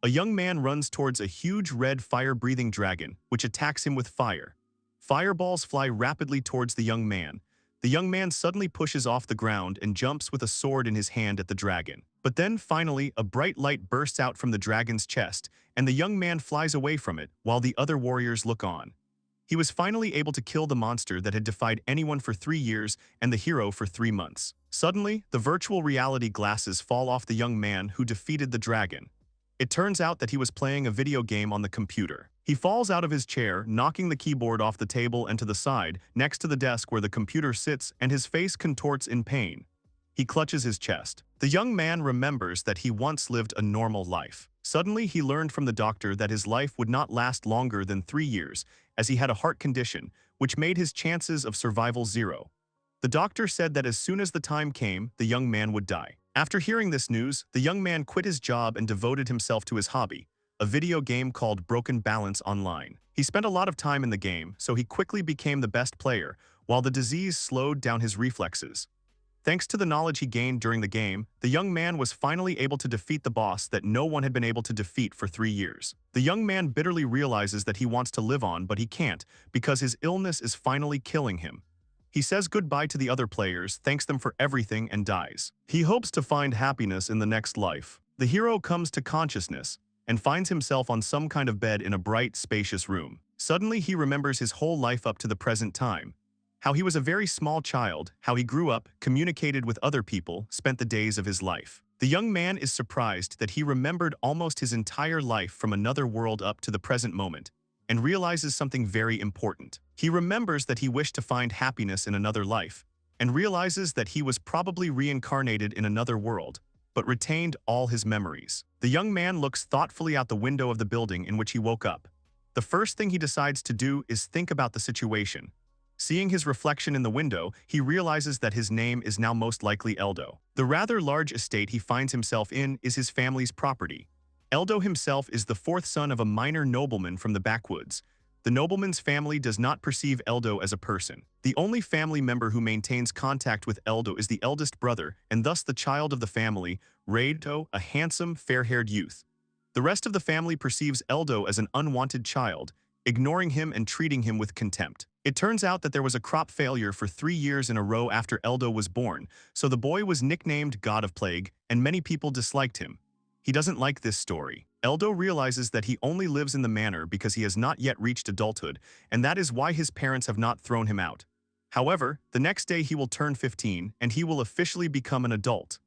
A young man runs towards a huge red fire-breathing dragon, which attacks him with fire. Fireballs fly rapidly towards the young man. The young man suddenly pushes off the ground and jumps with a sword in his hand at the dragon. But then, finally, a bright light bursts out from the dragon's chest, and the young man flies away from it while the other warriors look on. He was finally able to kill the monster that had defied anyone for 3 years and the hero for 3 months. Suddenly, the virtual reality glasses fall off the young man who defeated the dragon. It turns out that he was playing a video game on the computer. He falls out of his chair, knocking the keyboard off the table and to the side, next to the desk where the computer sits, and his face contorts in pain. He clutches his chest. The young man remembers that he once lived a normal life. Suddenly, he learned from the doctor that his life would not last longer than 3 years, as he had a heart condition, which made his chances of survival 0. The doctor said that as soon as the time came, the young man would die. After hearing this news, the young man quit his job and devoted himself to his hobby, a video game called Broken Balance Online. He spent a lot of time in the game, so he quickly became the best player, while the disease slowed down his reflexes. Thanks to the knowledge he gained during the game, the young man was finally able to defeat the boss that no one had been able to defeat for 3 years. The young man bitterly realizes that he wants to live on, but he can't, because his illness is finally killing him. He says goodbye to the other players, thanks them for everything, and dies. He hopes to find happiness in the next life. The hero comes to consciousness and finds himself on some kind of bed in a bright, spacious room. Suddenly, he remembers his whole life up to the present time. How he was a very small child, how he grew up, communicated with other people, spent the days of his life. The young man is surprised that he remembered almost his entire life from another world up to the present moment, and realizes something very important. He remembers that he wished to find happiness in another life, and realizes that he was probably reincarnated in another world, but retained all his memories. The young man looks thoughtfully out the window of the building in which he woke up. The first thing he decides to do is think about the situation. Seeing his reflection in the window, he realizes that his name is now most likely Eldo. The rather large estate he finds himself in is his family's property. Eldo himself is the 4th son of a minor nobleman from the backwoods. The nobleman's family does not perceive Eldo as a person. The only family member who maintains contact with Eldo is the eldest brother, and thus the child of the family, Rado, a handsome, fair-haired youth. The rest of the family perceives Eldo as an unwanted child, ignoring him and treating him with contempt. It turns out that there was a crop failure for 3 years in a row after Eldo was born, so the boy was nicknamed God of Plague, and many people disliked him. He doesn't like this story. Eldo realizes that he only lives in the manor because he has not yet reached adulthood, and that is why his parents have not thrown him out. However, the next day he will turn 15, and he will officially become an adult.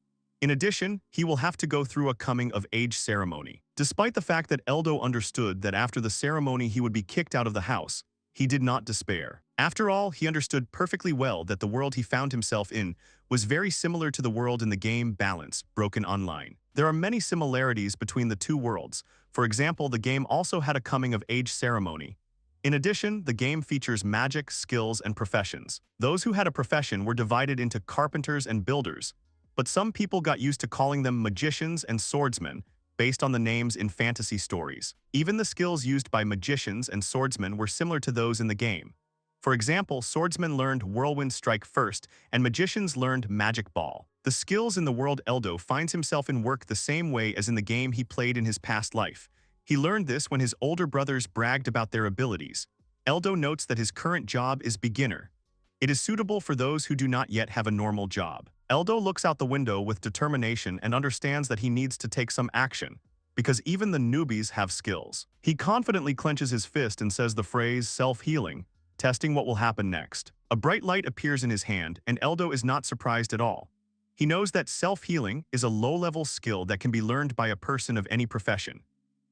In addition, he will have to go through a coming-of-age ceremony. Despite the fact that Eldo understood that after the ceremony he would be kicked out of the house, he did not despair. After all, he understood perfectly well that the world he found himself in was very similar to the world in the game Balance, Broken Online. There are many similarities between the two worlds. For example, the game also had a coming-of-age ceremony. In addition, the game features magic, skills, and professions. Those who had a profession were divided into carpenters and builders, but some people got used to calling them magicians and swordsmen, based on the names in fantasy stories. Even the skills used by magicians and swordsmen were similar to those in the game. For example, swordsmen learned Whirlwind Strike first, and magicians learned Magic Ball. The skills in the world Eldo finds himself in work the same way as in the game he played in his past life. He learned this when his older brothers bragged about their abilities. Eldo notes that his current job is beginner. It is suitable for those who do not yet have a normal job. Eldo looks out the window with determination and understands that he needs to take some action, because even the newbies have skills. He confidently clenches his fist and says the phrase self-healing, testing what will happen next. A bright light appears in his hand, and Eldo is not surprised at all. He knows that self-healing is a low-level skill that can be learned by a person of any profession.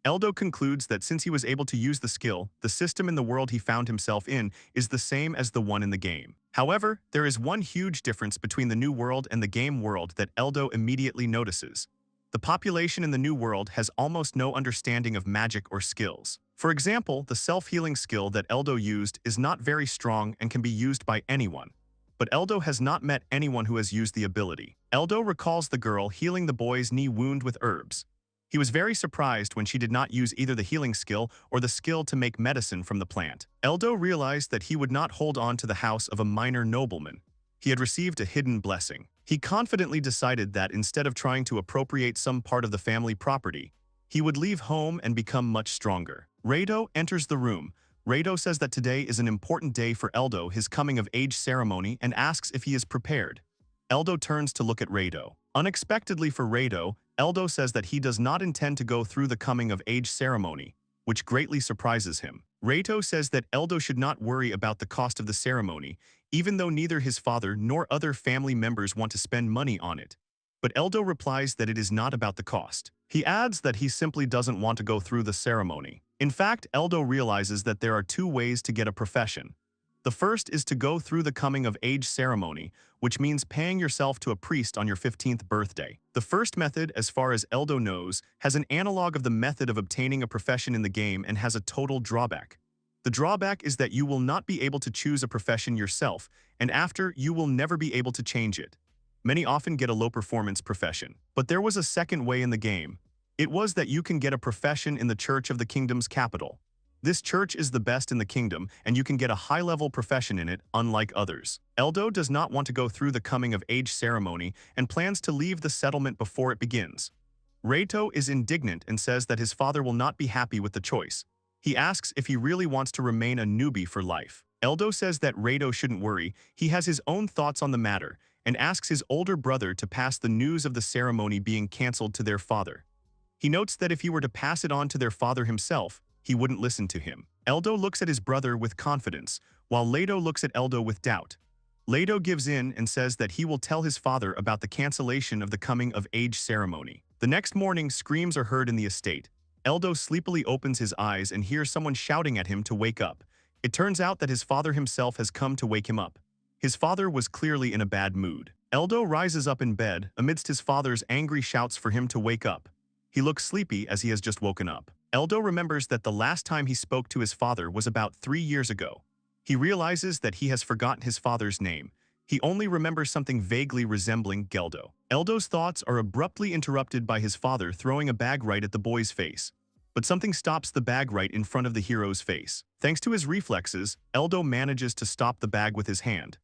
Eldo concludes that since he was able to use the skill, the system in the world he found himself in is the same as the one in the game. However, there is one huge difference between the new world and the game world that Eldo immediately notices. The population in the new world has almost no understanding of magic or skills. For example, the self-healing skill that Eldo used is not very strong and can be used by anyone. But Eldo has not met anyone who has used the ability. Eldo recalls the girl healing the boy's knee wound with herbs. He was very surprised when she did not use either the healing skill or the skill to make medicine from the plant. Eldo realized that he would not hold on to the house of a minor nobleman. He had received a hidden blessing. He confidently decided that instead of trying to appropriate some part of the family property, He would leave home and become much stronger. Rado enters the room. Rado says that today is an important day for Eldo, his coming-of-age ceremony, and asks if he is prepared. Eldo turns to look at Rado. Unexpectedly for Rado, Eldo says that he does not intend to go through the coming-of-age ceremony, which greatly surprises him. Rado says that Eldo should not worry about the cost of the ceremony, even though neither his father nor other family members want to spend money on it. But Eldo replies that it is not about the cost. He adds that he simply doesn't want to go through the ceremony. In fact, Eldo realizes that there are two ways to get a profession. The first is to go through the coming-of-age ceremony, which means paying yourself to a priest on your 15th birthday. The first method, as far as Eldo knows, has an analog of the method of obtaining a profession in the game and has a total drawback. The drawback is that you will not be able to choose a profession yourself, and after, you will never be able to change it. Many often get a low-performance profession. But there was a second way in the game. It was that you can get a profession in the Church of the Kingdom's capital. This church is the best in the kingdom, and you can get a high-level profession in it, unlike others. Eldo does not want to go through the coming-of-age ceremony and plans to leave the settlement before it begins. Reito is indignant and says that his father will not be happy with the choice. He asks if he really wants to remain a newbie for life. Eldo says that Reito shouldn't worry, he has his own thoughts on the matter, and asks his older brother to pass the news of the ceremony being cancelled to their father. He notes that if he were to pass it on to their father himself, he wouldn't listen to him. Eldo looks at his brother with confidence, while Lado looks at Eldo with doubt. Lado gives in and says that he will tell his father about the cancellation of the coming-of-age ceremony. The next morning, screams are heard in the estate. Eldo sleepily opens his eyes and hears someone shouting at him to wake up. It turns out that his father himself has come to wake him up. His father was clearly in a bad mood. Eldo rises up in bed amidst his father's angry shouts for him to wake up. He looks sleepy as he has just woken up. Eldo remembers that the last time he spoke to his father was about 3 years ago. He realizes that he has forgotten his father's name. He only remembers something vaguely resembling Geldo. Eldo's thoughts are abruptly interrupted by his father throwing a bag right at the boy's face. But something stops the bag right in front of the hero's face. Thanks to his reflexes, Eldo manages to stop the bag with his hand.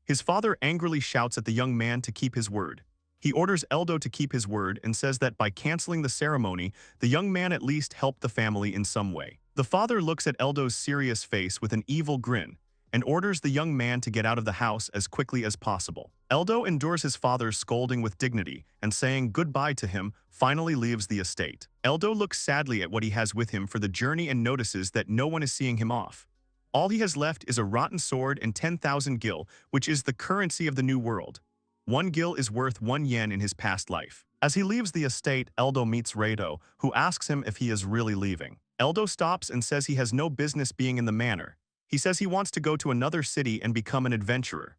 His father angrily shouts at the young man to keep his word. He orders Eldo to keep his word and says that by canceling the ceremony, the young man at least helped the family in some way. The father looks at Eldo's serious face with an evil grin and orders the young man to get out of the house as quickly as possible. Eldo endures his father's scolding with dignity and saying goodbye to him, finally leaves the estate. Eldo looks sadly at what he has with him for the journey and notices that no one is seeing him off. All he has left is a rotten sword and 10,000 gil, which is the currency of the new world. 1 gil is worth 1 yen in his past life. As he leaves the estate, Eldo meets Reito, who asks him if he is really leaving. Eldo stops and says he has no business being in the manor. He says he wants to go to another city and become an adventurer.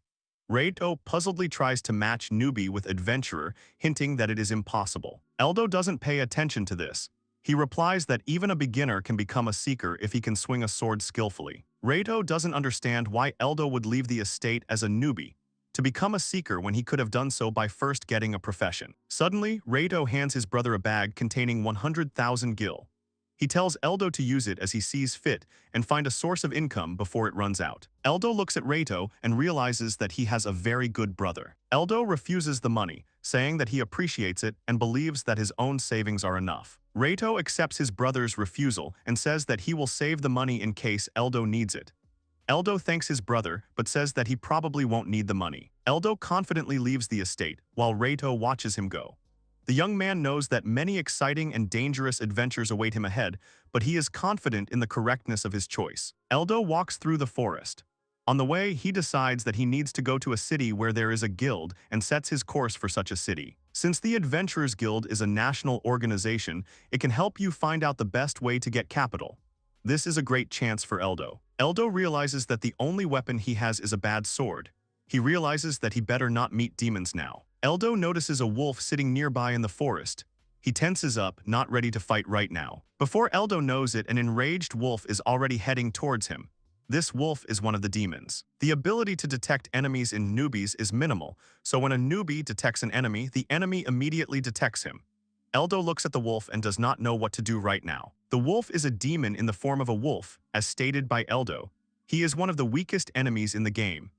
Reito puzzledly tries to match newbie with adventurer, hinting that it is impossible. Eldo doesn't pay attention to this. He replies that even a beginner can become a seeker if he can swing a sword skillfully. Reito doesn't understand why Eldo would leave the estate as a newbie to become a seeker when he could have done so by first getting a profession. Suddenly, Reito hands his brother a bag containing 100,000 gil. He tells Eldo to use it as he sees fit and find a source of income before it runs out. Eldo looks at Reito and realizes that he has a very good brother. Eldo refuses the money, saying that he appreciates it and believes that his own savings are enough. Reito accepts his brother's refusal and says that he will save the money in case Eldo needs it. Eldo thanks his brother but says that he probably won't need the money. Eldo confidently leaves the estate while Reito watches him go. The young man knows that many exciting and dangerous adventures await him ahead, but he is confident in the correctness of his choice. Eldo walks through the forest. On the way, he decides that he needs to go to a city where there is a guild and sets his course for such a city. Since the Adventurers Guild is a national organization, it can help you find out the best way to get capital. This is a great chance for Eldo. Eldo realizes that the only weapon he has is a bad sword. He realizes that he better not meet demons now. Eldo notices a wolf sitting nearby in the forest. He tenses up, not ready to fight right now. Before Eldo knows it, an enraged wolf is already heading towards him. This wolf is one of the demons. The ability to detect enemies in newbies is minimal, so when a newbie detects an enemy, the enemy immediately detects him. Eldo looks at the wolf and does not know what to do right now. The wolf is a demon in the form of a wolf, as stated by Eldo. He is one of the weakest enemies in the game.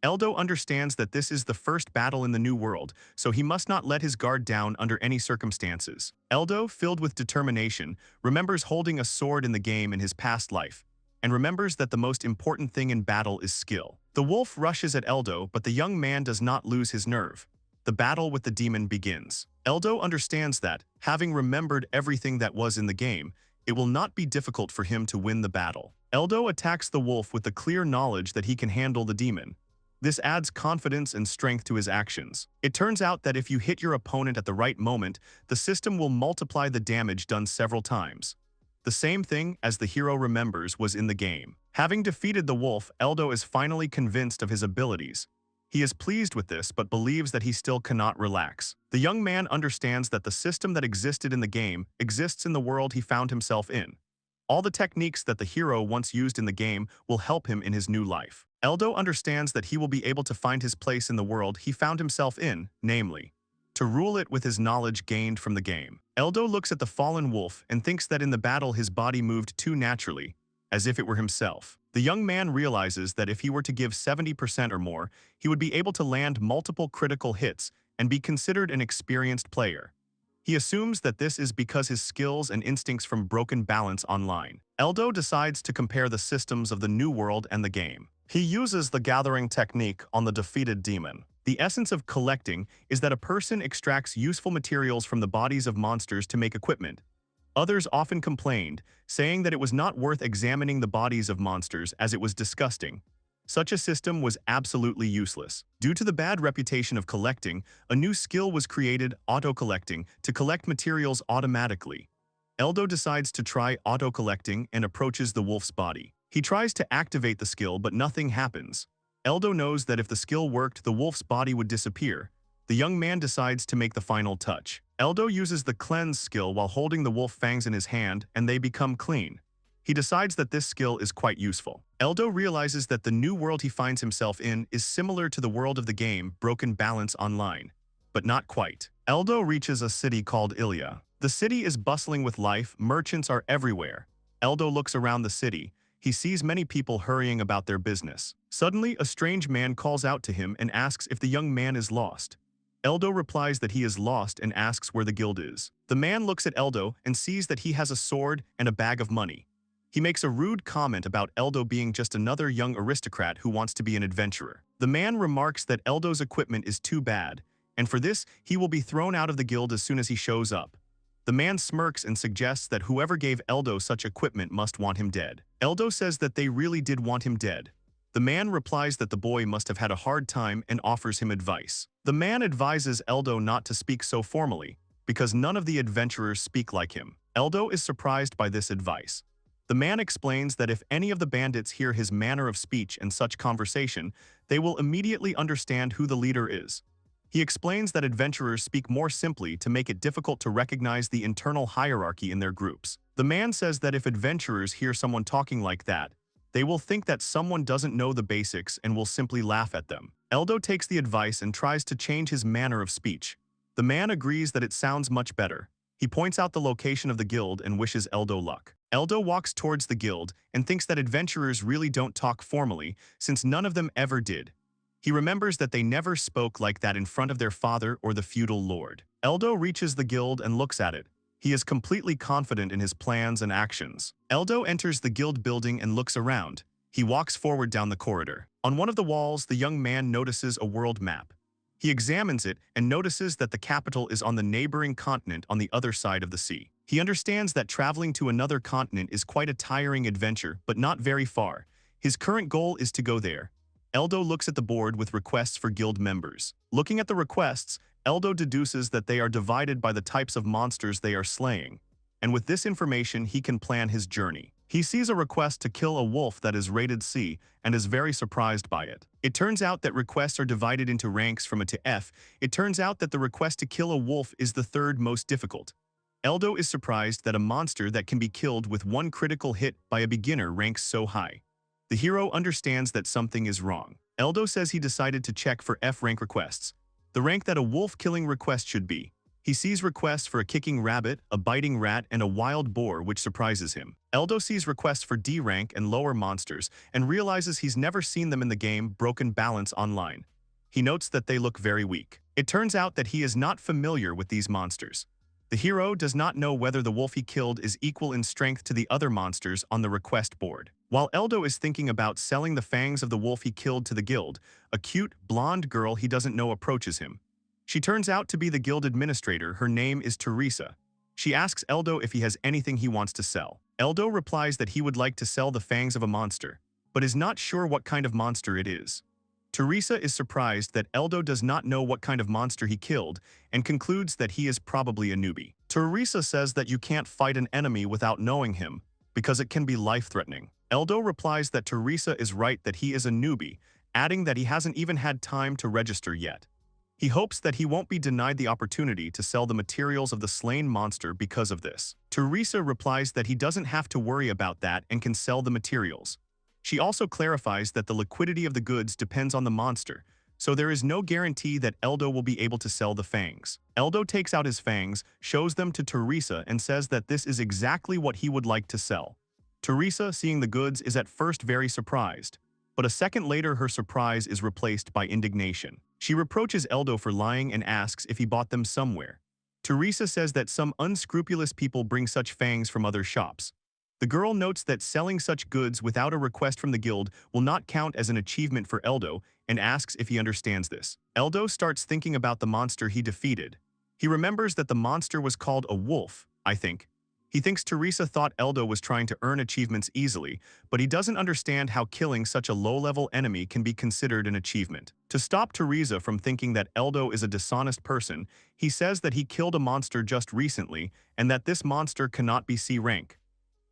Eldo understands that this is the first battle in the new world, so he must not let his guard down under any circumstances. Eldo, filled with determination, remembers holding a sword in the game in his past life, and remembers that the most important thing in battle is skill. The wolf rushes at Eldo, but the young man does not lose his nerve. The battle with the demon begins. Eldo understands that, having remembered everything that was in the game, it will not be difficult for him to win the battle. Eldo attacks the wolf with the clear knowledge that he can handle the demon. This adds confidence and strength to his actions. It turns out that if you hit your opponent at the right moment, the system will multiply the damage done several times. The same thing as the hero remembers was in the game. Having defeated the wolf, Eldo is finally convinced of his abilities. He is pleased with this but believes that he still cannot relax. The young man understands that the system that existed in the game exists in the world he found himself in. All the techniques that the hero once used in the game will help him in his new life. Eldo understands that he will be able to find his place in the world he found himself in, namely, to rule it with his knowledge gained from the game. Eldo looks at the fallen wolf and thinks that in the battle his body moved too naturally, as if it were himself. The young man realizes that if he were to give 70% or more, he would be able to land multiple critical hits and be considered an experienced player. He assumes that this is because his skills and instincts from Broken Balance Online. Eldo decides to compare the systems of the new world and the game. He uses the gathering technique on the defeated demon. The essence of collecting is that a person extracts useful materials from the bodies of monsters to make equipment. Others often complained, saying that it was not worth examining the bodies of monsters as it was disgusting. Such a system was absolutely useless. Due to the bad reputation of collecting, a new skill was created, auto-collecting, to collect materials automatically. Eldo decides to try auto-collecting and approaches the wolf's body. He tries to activate the skill, but nothing happens. Eldo knows that if the skill worked, the wolf's body would disappear. The young man decides to make the final touch. Eldo uses the cleanse skill while holding the wolf fangs in his hand, and they become clean. He decides that this skill is quite useful. Eldo realizes that the new world he finds himself in is similar to the world of the game Broken Balance Online, but not quite. Eldo reaches a city called Ilya. The city is bustling with life, merchants are everywhere. Eldo looks around the city. He sees many people hurrying about their business. Suddenly, a strange man calls out to him and asks if the young man is lost. Eldo replies that he is lost and asks where the guild is. The man looks at Eldo and sees that he has a sword and a bag of money. He makes a rude comment about Eldo being just another young aristocrat who wants to be an adventurer. The man remarks that Eldo's equipment is too bad, and for this, he will be thrown out of the guild as soon as he shows up. The man smirks and suggests that whoever gave Eldo such equipment must want him dead. Eldo says that they really did want him dead. The man replies that the boy must have had a hard time and offers him advice. The man advises Eldo not to speak so formally, because none of the adventurers speak like him. Eldo is surprised by this advice. The man explains that if any of the bandits hear his manner of speech and such conversation, they will immediately understand who the leader is. He explains that adventurers speak more simply to make it difficult to recognize the internal hierarchy in their groups. The man says that if adventurers hear someone talking like that, they will think that someone doesn't know the basics and will simply laugh at them. Eldo takes the advice and tries to change his manner of speech. The man agrees that it sounds much better. He points out the location of the guild and wishes Eldo luck. Eldo walks towards the guild and thinks that adventurers really don't talk formally, since none of them ever did. He remembers that they never spoke like that in front of their father or the feudal lord. Eldo reaches the guild and looks at it. He is completely confident in his plans and actions. Eldo enters the guild building and looks around. He walks forward down the corridor. On one of the walls, the young man notices a world map. He examines it and notices that the capital is on the neighboring continent on the other side of the sea. He understands that traveling to another continent is quite a tiring adventure, but not very far. His current goal is to go there. Eldo looks at the board with requests for guild members. Looking at the requests, Eldo deduces that they are divided by the types of monsters they are slaying, and with this information he can plan his journey. He sees a request to kill a wolf that is rated C and is very surprised by it. It turns out that requests are divided into ranks from A to F. It turns out that the request to kill a wolf is the third most difficult. Eldo is surprised that a monster that can be killed with one critical hit by a beginner ranks so high. The hero understands that something is wrong. Eldo says he decided to check for F rank requests, the rank that a wolf killing request should be. He sees requests for a kicking rabbit, a biting rat, and a wild boar, which surprises him. Eldo sees requests for D rank and lower monsters and realizes he's never seen them in the game Broken Balance online. He notes that they look very weak. It turns out that he is not familiar with these monsters. The hero does not know whether the wolf he killed is equal in strength to the other monsters on the request board. While Eldo is thinking about selling the fangs of the wolf he killed to the guild, a cute, blonde girl he doesn't know approaches him. She turns out to be the guild administrator. Her name is Teresa. She asks Eldo if he has anything he wants to sell. Eldo replies that he would like to sell the fangs of a monster, but is not sure what kind of monster it is. Teresa is surprised that Eldo does not know what kind of monster he killed and concludes that he is probably a newbie. Teresa says that you can't fight an enemy without knowing him because it can be life-threatening. Eldo replies that Teresa is right, that he is a newbie, adding that he hasn't even had time to register yet. He hopes that he won't be denied the opportunity to sell the materials of the slain monster because of this. Teresa replies that he doesn't have to worry about that and can sell the materials. She also clarifies that the liquidity of the goods depends on the monster, so there is no guarantee that Eldo will be able to sell the fangs. Eldo takes out his fangs, shows them to Teresa, and says that this is exactly what he would like to sell. Teresa, seeing the goods, is at first very surprised, but a second later her surprise is replaced by indignation. She reproaches Eldo for lying and asks if he bought them somewhere. Teresa says that some unscrupulous people bring such fangs from other shops. The girl notes that selling such goods without a request from the guild will not count as an achievement for Eldo and asks if he understands this. Eldo starts thinking about the monster he defeated. He remembers that the monster was called a wolf, I think. He thinks Teresa thought Eldo was trying to earn achievements easily, but he doesn't understand how killing such a low-level enemy can be considered an achievement. To stop Teresa from thinking that Eldo is a dishonest person, he says that he killed a monster just recently and that this monster cannot be C rank.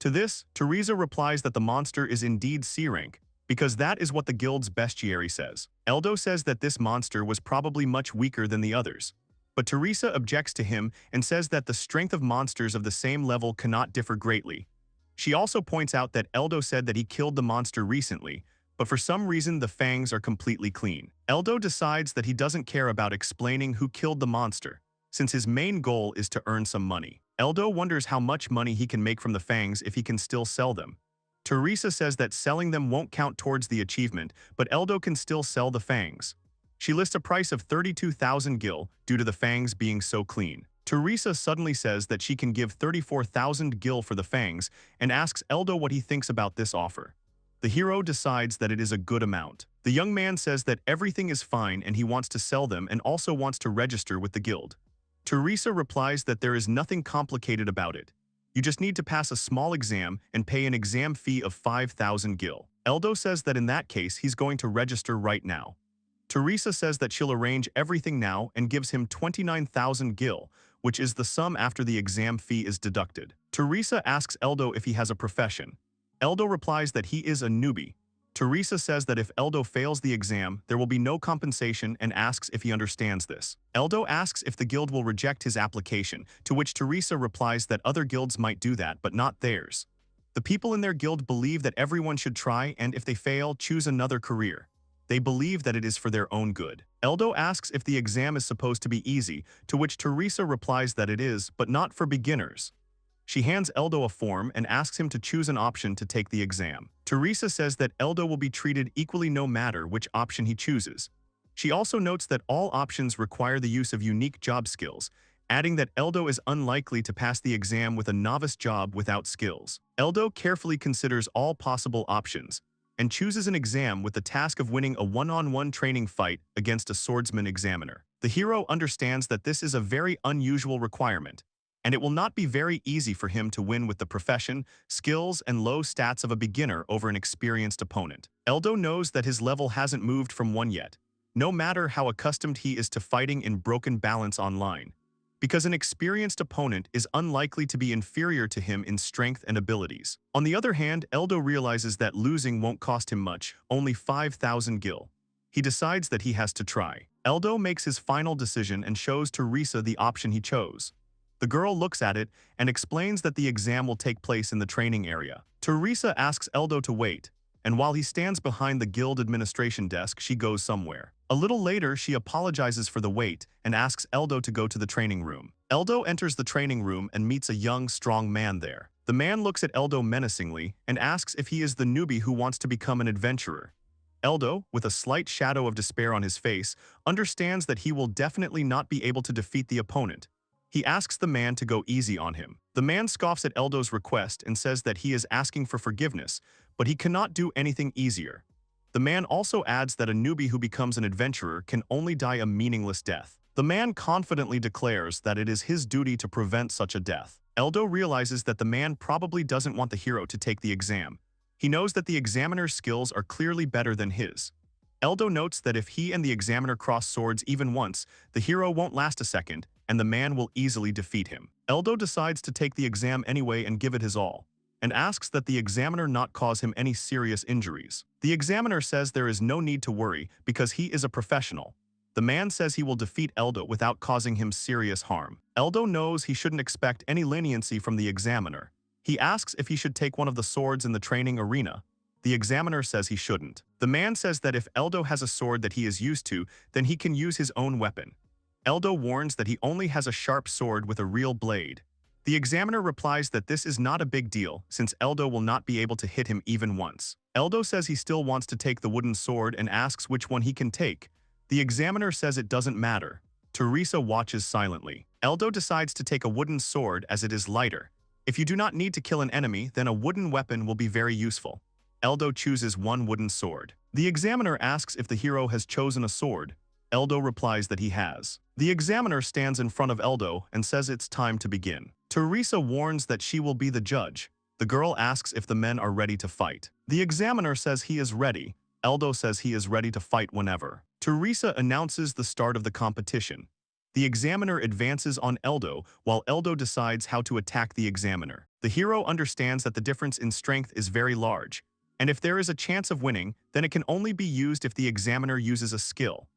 To this, Teresa replies that the monster is indeed C rank, because that is what the guild's bestiary says. Eldo says that this monster was probably much weaker than the others. But Teresa objects to him and says that the strength of monsters of the same level cannot differ greatly. She also points out that Eldo said that he killed the monster recently, but for some reason the fangs are completely clean. Eldo decides that he doesn't care about explaining who killed the monster, since his main goal is to earn some money. Eldo wonders how much money he can make from the fangs if he can still sell them. Teresa says that selling them won't count towards the achievement, but Eldo can still sell the fangs. She lists a price of 32,000 gil due to the fangs being so clean. Teresa suddenly says that she can give 34,000 gil for the fangs and asks Eldo what he thinks about this offer. The hero decides that it is a good amount. The young man says that everything is fine and he wants to sell them and also wants to register with the guild. Teresa replies that there is nothing complicated about it. You just need to pass a small exam and pay an exam fee of 5,000 gil. Eldo says that in that case he's going to register right now. Teresa says that she'll arrange everything now and gives him 29,000 gil, which is the sum after the exam fee is deducted. Teresa asks Eldo if he has a profession. Eldo replies that he is a newbie. Teresa says that if Eldo fails the exam, there will be no compensation and asks if he understands this. Eldo asks if the guild will reject his application, to which Teresa replies that other guilds might do that, but not theirs. The people in their guild believe that everyone should try and if they fail, choose another career. They believe that it is for their own good. Eldo asks if the exam is supposed to be easy, to which Teresa replies that it is, but not for beginners. She hands Eldo a form and asks him to choose an option to take the exam. Teresa says that Eldo will be treated equally no matter which option he chooses. She also notes that all options require the use of unique job skills, adding that Eldo is unlikely to pass the exam with a novice job without skills. Eldo carefully considers all possible options and chooses an exam with the task of winning a one-on-one training fight against a swordsman examiner. The hero understands that this is a very unusual requirement, and it will not be very easy for him to win with the profession, skills, and low stats of a beginner over an experienced opponent. Eldo knows that his level hasn't moved from 1 yet, no matter how accustomed he is to fighting in Broken Balance online, because an experienced opponent is unlikely to be inferior to him in strength and abilities. On the other hand, Eldo realizes that losing won't cost him much, only 5,000 gil. He decides that he has to try. Eldo makes his final decision and shows Teresa the option he chose. The girl looks at it and explains that the exam will take place in the training area. Teresa asks Eldo to wait, and while he stands behind the guild administration desk, she goes somewhere. A little later, she apologizes for the wait and asks Eldo to go to the training room. Eldo enters the training room and meets a young, strong man there. The man looks at Eldo menacingly and asks if he is the newbie who wants to become an adventurer. Eldo, with a slight shadow of despair on his face, understands that he will definitely not be able to defeat the opponent. He asks the man to go easy on him. The man scoffs at Eldo's request and says that he is asking for forgiveness, but he cannot do anything easier. The man also adds that a newbie who becomes an adventurer can only die a meaningless death. The man confidently declares that it is his duty to prevent such a death. Eldo realizes that the man probably doesn't want the hero to take the exam. He knows that the examiner's skills are clearly better than his. Eldo notes that if he and the examiner cross swords even once, the hero won't last a second, and the man will easily defeat him. Eldo decides to take the exam anyway and give it his all, and asks that the examiner not cause him any serious injuries. The examiner says there is no need to worry because he is a professional. The man says he will defeat Eldo without causing him serious harm. Eldo knows he shouldn't expect any leniency from the examiner. He asks if he should take one of the swords in the training arena. The examiner says he shouldn't. The man says that if Eldo has a sword that he is used to, then he can use his own weapon. Eldo warns that he only has a sharp sword with a real blade. The examiner replies that this is not a big deal since Eldo will not be able to hit him even once. Eldo says he still wants to take the wooden sword and asks which one he can take. The examiner says it doesn't matter. Teresa watches silently. Eldo decides to take a wooden sword as it is lighter. If you do not need to kill an enemy, then a wooden weapon will be very useful. Eldo chooses one wooden sword. The examiner asks if the hero has chosen a sword. Eldo replies that he has. The examiner stands in front of Eldo and says it's time to begin. Teresa warns that she will be the judge. The girl asks if the men are ready to fight. The examiner says he is ready. Eldo says he is ready to fight whenever. Teresa announces the start of the competition. The examiner advances on Eldo, while Eldo decides how to attack the examiner. The hero understands that the difference in strength is very large, and if there is a chance of winning, then it can only be used if the examiner uses a skill.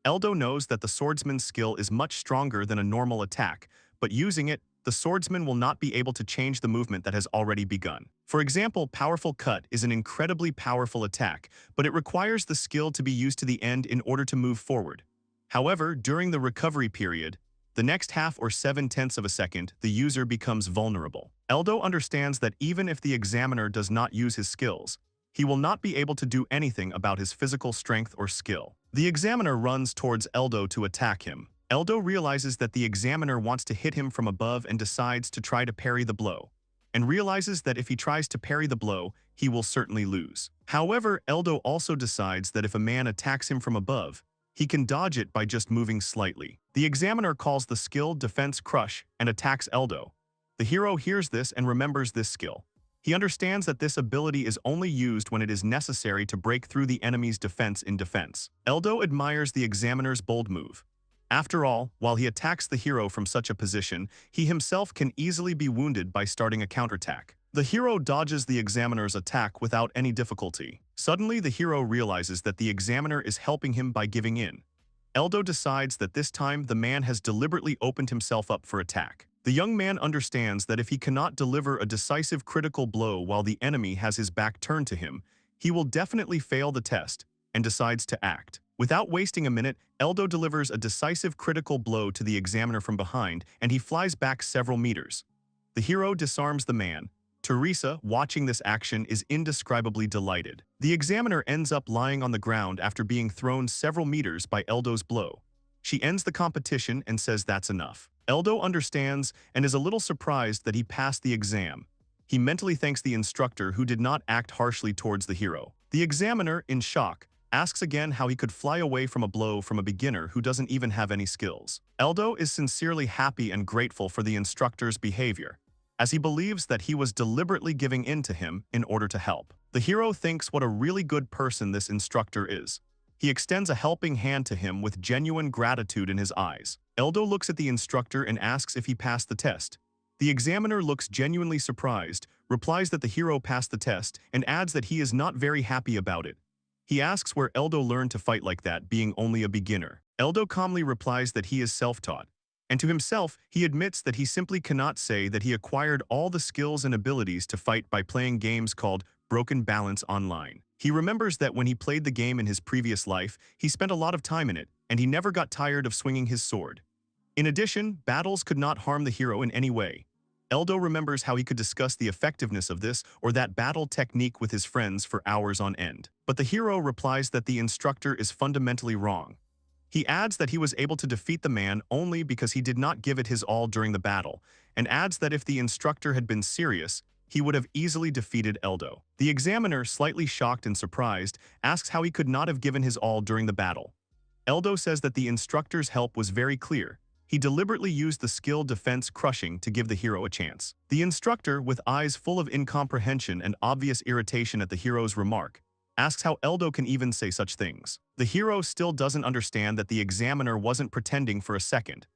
Eldo knows that the swordsman's skill is much stronger than a normal attack, but using it, the swordsman will not be able to change the movement that has already begun. For example, Powerful Cut is an incredibly powerful attack, but it requires the skill to be used to the end in order to move forward. However, during the recovery period, the next half or 7/10 of a second, the user becomes vulnerable. Eldo understands that even if the examiner does not use his skills, he will not be able to do anything about his physical strength or skill. The examiner runs towards Eldo to attack him. Eldo realizes that the examiner wants to hit him from above and decides to try to parry the blow, and realizes that if he tries to parry the blow, he will certainly lose. However, Eldo also decides that if a man attacks him from above, he can dodge it by just moving slightly. The examiner calls the skill Defense Crush and attacks Eldo. The hero hears this and remembers this skill. He understands that this ability is only used when it is necessary to break through the enemy's defense in defense. Eldo admires the examiner's bold move. After all, while he attacks the hero from such a position, he himself can easily be wounded by starting a counterattack. The hero dodges the examiner's attack without any difficulty. Suddenly, the hero realizes that the examiner is helping him by giving in. Eldo decides that this time the man has deliberately opened himself up for attack. The young man understands that if he cannot deliver a decisive critical blow while the enemy has his back turned to him, he will definitely fail the test, and decides to act. Without wasting a minute, Eldo delivers a decisive critical blow to the examiner from behind, and he flies back several meters. The hero disarms the man. Teresa, watching this action, is indescribably delighted. The examiner ends up lying on the ground after being thrown several meters by Eldo's blow. She ends the competition and says that's enough. Eldo understands and is a little surprised that he passed the exam. He mentally thanks the instructor who did not act harshly towards the hero. The examiner, in shock, asks again how he could fly away from a blow from a beginner who doesn't even have any skills. Eldo is sincerely happy and grateful for the instructor's behavior, as he believes that he was deliberately giving in to him in order to help. The hero thinks what a really good person this instructor is. He extends a helping hand to him with genuine gratitude in his eyes. Eldo looks at the instructor and asks if he passed the test. The examiner looks genuinely surprised, replies that the hero passed the test, and adds that he is not very happy about it. He asks where Eldo learned to fight like that, being only a beginner. Eldo calmly replies that he is self-taught. And to himself, he admits that he simply cannot say that he acquired all the skills and abilities to fight by playing games called Broken Balance online. He remembers that when he played the game in his previous life, he spent a lot of time in it, and he never got tired of swinging his sword. In addition, battles could not harm the hero in any way. Eldo remembers how he could discuss the effectiveness of this or that battle technique with his friends for hours on end. But the hero replies that the instructor is fundamentally wrong. He adds that he was able to defeat the man only because he did not give it his all during the battle, and adds that if the instructor had been serious, he would have easily defeated Eldo. The examiner, slightly shocked and surprised, asks how he could not have given his all during the battle. Eldo says that the instructor's help was very clear. He deliberately used the skill defense crushing to give the hero a chance. The instructor, with eyes full of incomprehension and obvious irritation at the hero's remark, asks how Eldo can even say such things. The hero still doesn't understand that the examiner wasn't pretending for a second.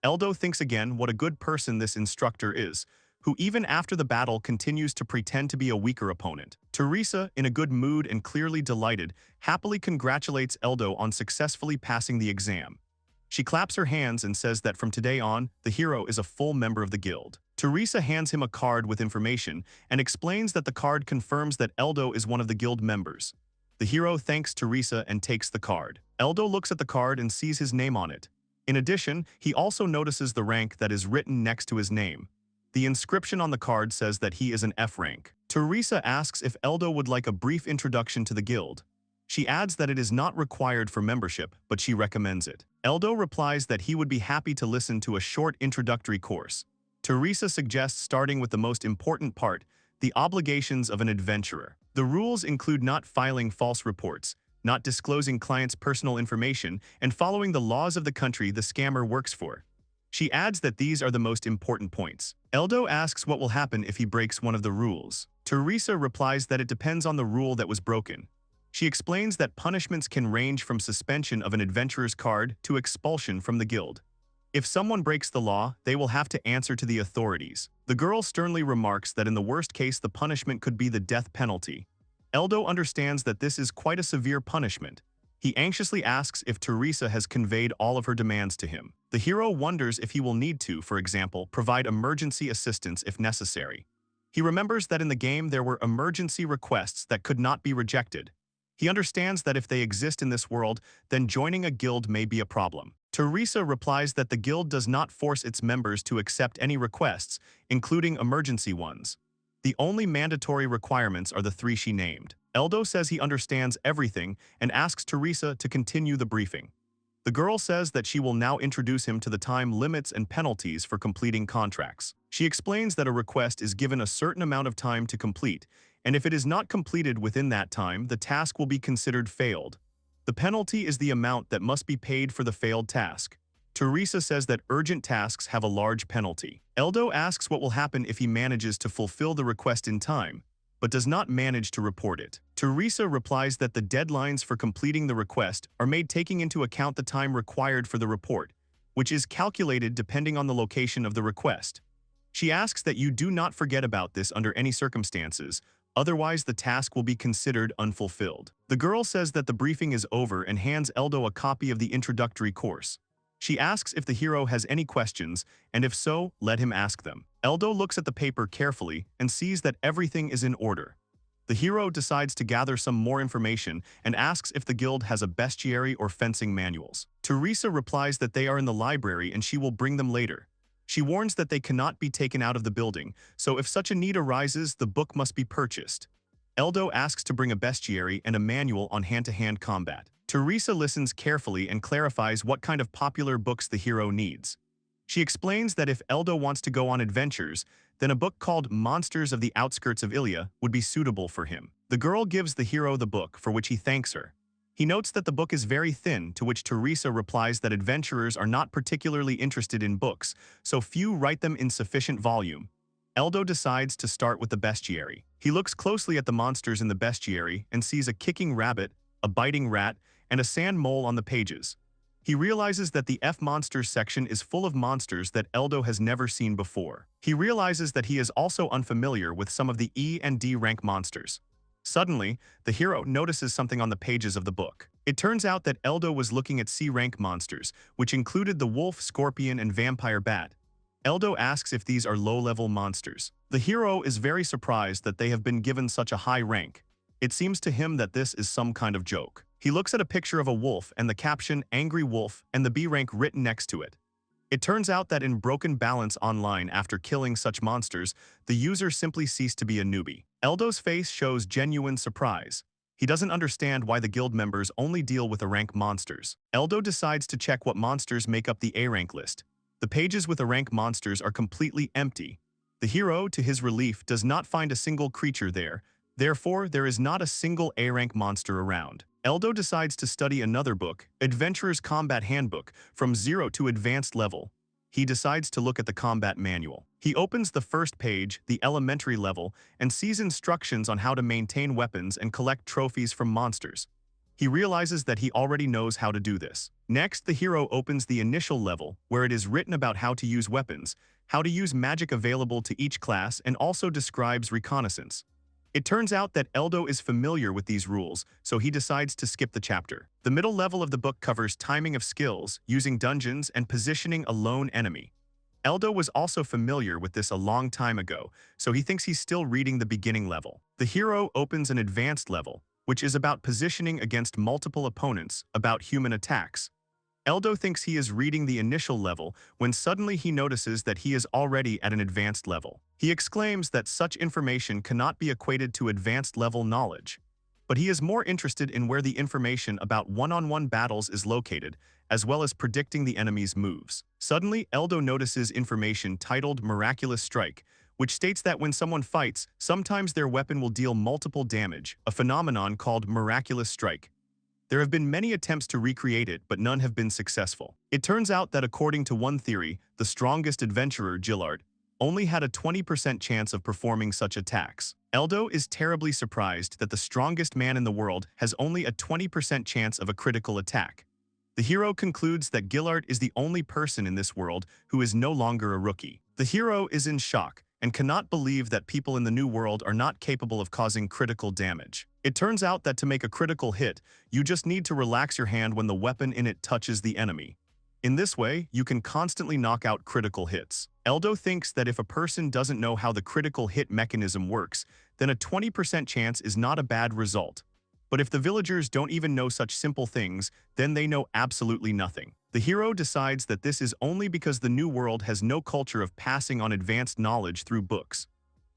Eldo thinks again what a good person this instructor is, who even after the battle continues to pretend to be a weaker opponent. Teresa, in a good mood and clearly delighted, happily congratulates Eldo on successfully passing the exam. She claps her hands and says that from today on, the hero is a full member of the guild. Teresa hands him a card with information and explains that the card confirms that Eldo is one of the guild members. The hero thanks Teresa and takes the card. Eldo looks at the card and sees his name on it. In addition, he also notices the rank that is written next to his name. The inscription on the card says that he is an F rank. Teresa asks if Eldo would like a brief introduction to the guild. She adds that it is not required for membership, but she recommends it. Eldo replies that he would be happy to listen to a short introductory course. Teresa suggests starting with the most important part, the obligations of an adventurer. The rules include not filing false reports, not disclosing clients' personal information, and following the laws of the country the scammer works for. She adds that these are the most important points. Eldo asks what will happen if he breaks one of the rules. Teresa replies that it depends on the rule that was broken. She explains that punishments can range from suspension of an adventurer's card to expulsion from the guild. If someone breaks the law, they will have to answer to the authorities. The girl sternly remarks that in the worst case the punishment could be the death penalty. Eldo understands that this is quite a severe punishment. He anxiously asks if Teresa has conveyed all of her demands to him. The hero wonders if he will need to, for example, provide emergency assistance if necessary. He remembers that in the game there were emergency requests that could not be rejected. He understands that if they exist in this world, then joining a guild may be a problem. Teresa replies that the guild does not force its members to accept any requests, including emergency ones. The only mandatory requirements are the three she named. Eldo says he understands everything and asks Teresa to continue the briefing. The girl says that she will now introduce him to the time limits and penalties for completing contracts. She explains that a request is given a certain amount of time to complete, and if it is not completed within that time, the task will be considered failed. The penalty is the amount that must be paid for the failed task. Teresa says that urgent tasks have a large penalty. Eldo asks what will happen if he manages to fulfill the request in time, but does not manage to report it. Teresa replies that the deadlines for completing the request are made taking into account the time required for the report, which is calculated depending on the location of the request. She asks that you do not forget about this under any circumstances, otherwise the task will be considered unfulfilled. The girl says that the briefing is over and hands Eldo a copy of the introductory course. She asks if the hero has any questions, and if so, let him ask them. Eldo looks at the paper carefully and sees that everything is in order. The hero decides to gather some more information and asks if the guild has a bestiary or fencing manuals. Teresa replies that they are in the library and she will bring them later. She warns that they cannot be taken out of the building, so if such a need arises, the book must be purchased. Eldo asks to bring a bestiary and a manual on hand-to-hand combat. Teresa listens carefully and clarifies what kind of popular books the hero needs. She explains that if Eldo wants to go on adventures, then a book called Monsters of the Outskirts of Ilya would be suitable for him. The girl gives the hero the book, for which he thanks her. He notes that the book is very thin, to which Teresa replies that adventurers are not particularly interested in books, so few write them in sufficient volume. Eldo decides to start with the bestiary. He looks closely at the monsters in the bestiary and sees a kicking rabbit, a biting rat, and a sand mole on the pages. He realizes that the F Monsters section is full of monsters that Eldo has never seen before. He realizes that he is also unfamiliar with some of the E and D rank monsters. Suddenly, the hero notices something on the pages of the book. It turns out that Eldo was looking at C-rank monsters, which included the wolf, scorpion, and vampire bat. Eldo asks if these are low-level monsters. The hero is very surprised that they have been given such a high rank. It seems to him that this is some kind of joke. He looks at a picture of a wolf and the caption, "Angry Wolf," and the B rank written next to it. It turns out that in Broken Balance Online, after killing such monsters, the user simply ceased to be a newbie. Eldo's face shows genuine surprise. He doesn't understand why the guild members only deal with A-rank monsters. Eldo decides to check what monsters make up the A-rank list. The pages with A-rank monsters are completely empty. The hero, to his relief, does not find a single creature there. Therefore, there is not a single A-rank monster around. Eldo decides to study another book, Adventurer's Combat Handbook, from 0 to advanced level. He decides to look at the combat manual. He opens the first page, the elementary level, and sees instructions on how to maintain weapons and collect trophies from monsters. He realizes that he already knows how to do this. Next, the hero opens the initial level, where it is written about how to use weapons, how to use magic available to each class, and also describes reconnaissance. It turns out that Eldo is familiar with these rules, so he decides to skip the chapter. The middle level of the book covers timing of skills, using dungeons, and positioning a lone enemy. Eldo was also familiar with this a long time ago, so he thinks he's still reading the beginning level. The hero opens an advanced level, which is about positioning against multiple opponents, about human attacks. Eldo thinks he is reading the initial level when suddenly he notices that he is already at an advanced level. He exclaims that such information cannot be equated to advanced level knowledge. But he is more interested in where the information about one-on-one battles is located, as well as predicting the enemy's moves. Suddenly, Eldo notices information titled Miraculous Strike, which states that when someone fights, sometimes their weapon will deal multiple damage, a phenomenon called Miraculous Strike. There have been many attempts to recreate it, but none have been successful. It turns out that according to one theory, the strongest adventurer, Gillard, only had a 20% chance of performing such attacks. Eldo is terribly surprised that the strongest man in the world has only a 20% chance of a critical attack. The hero concludes that Gillard is the only person in this world who is no longer a rookie. The hero is in shock and cannot believe that people in the new world are not capable of causing critical damage. It turns out that to make a critical hit, you just need to relax your hand when the weapon in it touches the enemy. In this way, you can constantly knock out critical hits. Eldo thinks that if a person doesn't know how the critical hit mechanism works, then a 20% chance is not a bad result. But if the villagers don't even know such simple things, then they know absolutely nothing. The hero decides that this is only because the new world has no culture of passing on advanced knowledge through books.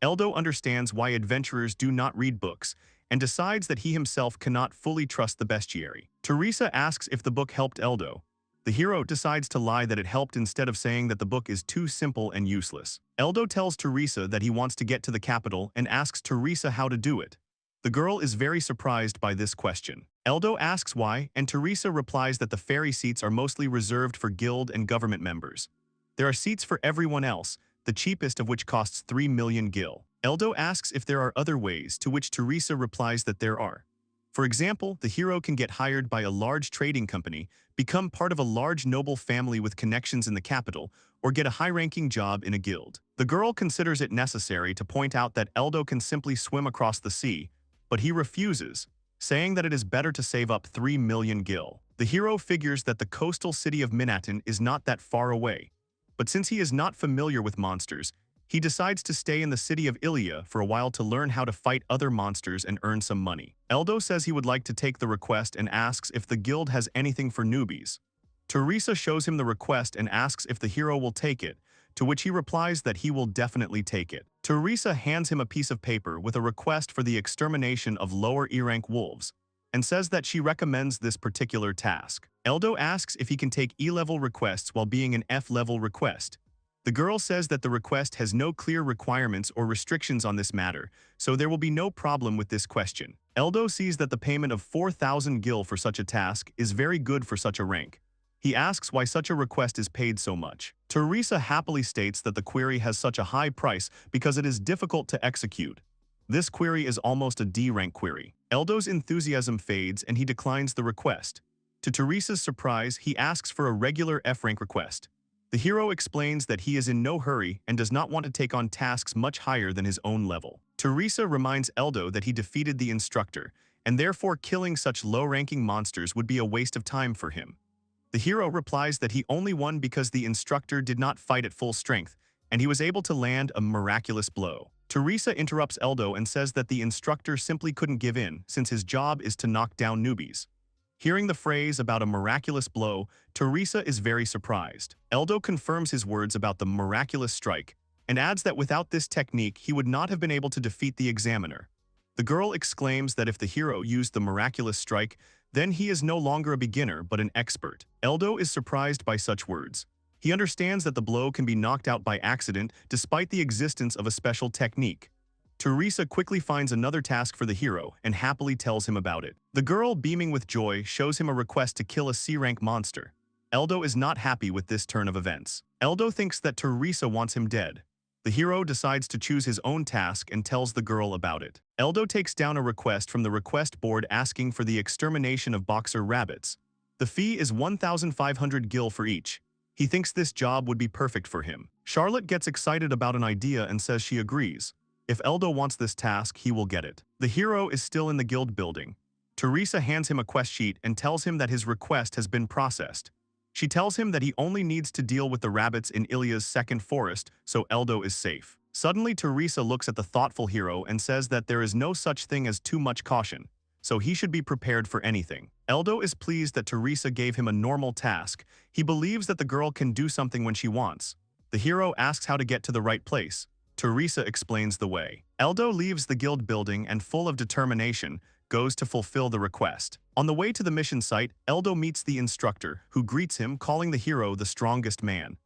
Eldo understands why adventurers do not read books, and decides that he himself cannot fully trust the bestiary. Teresa asks if the book helped Eldo. The hero decides to lie that it helped instead of saying that the book is too simple and useless. Eldo tells Teresa that he wants to get to the capital and asks Teresa how to do it. The girl is very surprised by this question. Eldo asks why, and Teresa replies that the ferry seats are mostly reserved for guild and government members. There are seats for everyone else, the cheapest of which costs 3 million gil. Eldo asks if there are other ways, to which Teresa replies that there are. For example, the hero can get hired by a large trading company, become part of a large noble family with connections in the capital, or get a high-ranking job in a guild. The girl considers it necessary to point out that Eldo can simply swim across the sea, but he refuses, saying that it is better to save up 3 million gil. The hero figures that the coastal city of Minaton is not that far away, but since he is not familiar with monsters, he decides to stay in the city of Ilia for a while to learn how to fight other monsters and earn some money. Eldo says he would like to take the request and asks if the guild has anything for newbies. Teresa shows him the request and asks if the hero will take it, to which he replies that he will definitely take it. Teresa hands him a piece of paper with a request for the extermination of lower E-rank wolves, and says that she recommends this particular task. Eldo asks if he can take E-level requests while being an F-level request. The girl says that the request has no clear requirements or restrictions on this matter, so there will be no problem with this question. Eldo sees that the payment of 4,000 gil for such a task is very good for such a rank. He asks why such a request is paid so much. Teresa happily states that the query has such a high price because it is difficult to execute. This query is almost a D-rank query. Eldo's enthusiasm fades and he declines the request. To Teresa's surprise, he asks for a regular F-rank request. The hero explains that he is in no hurry and does not want to take on tasks much higher than his own level. Teresa reminds Eldo that he defeated the instructor, and therefore killing such low-ranking monsters would be a waste of time for him. The hero replies that he only won because the instructor did not fight at full strength, and he was able to land a miraculous blow. Teresa interrupts Eldo and says that the instructor simply couldn't give in, since his job is to knock down newbies. Hearing the phrase about a miraculous blow, Teresa is very surprised. Eldo confirms his words about the miraculous strike and adds that without this technique he would not have been able to defeat the examiner. The girl exclaims that if the hero used the miraculous strike, then he is no longer a beginner but an expert. Eldo is surprised by such words. He understands that the blow can be knocked out by accident despite the existence of a special technique. Teresa quickly finds another task for the hero and happily tells him about it. The girl, beaming with joy, shows him a request to kill a C-rank monster. Eldo is not happy with this turn of events. Eldo thinks that Teresa wants him dead. The hero decides to choose his own task and tells the girl about it. Eldo takes down a request from the request board asking for the extermination of boxer rabbits. The fee is 1,500 gil for each. He thinks this job would be perfect for him. Charlotte gets excited about an idea and says she agrees. If Eldo wants this task, he will get it. The hero is still in the guild building. Teresa hands him a quest sheet and tells him that his request has been processed. She tells him that he only needs to deal with the rabbits in Ilya's second forest, so Eldo is safe. Suddenly, Teresa looks at the thoughtful hero and says that there is no such thing as too much caution, so he should be prepared for anything. Eldo is pleased that Teresa gave him a normal task. He believes that the girl can do something when she wants. The hero asks how to get to the right place. Teresa explains the way. Eldo leaves the guild building and, full of determination, goes to fulfill the request. On the way to the mission site, Eldo meets the instructor, who greets him, calling the hero the strongest man.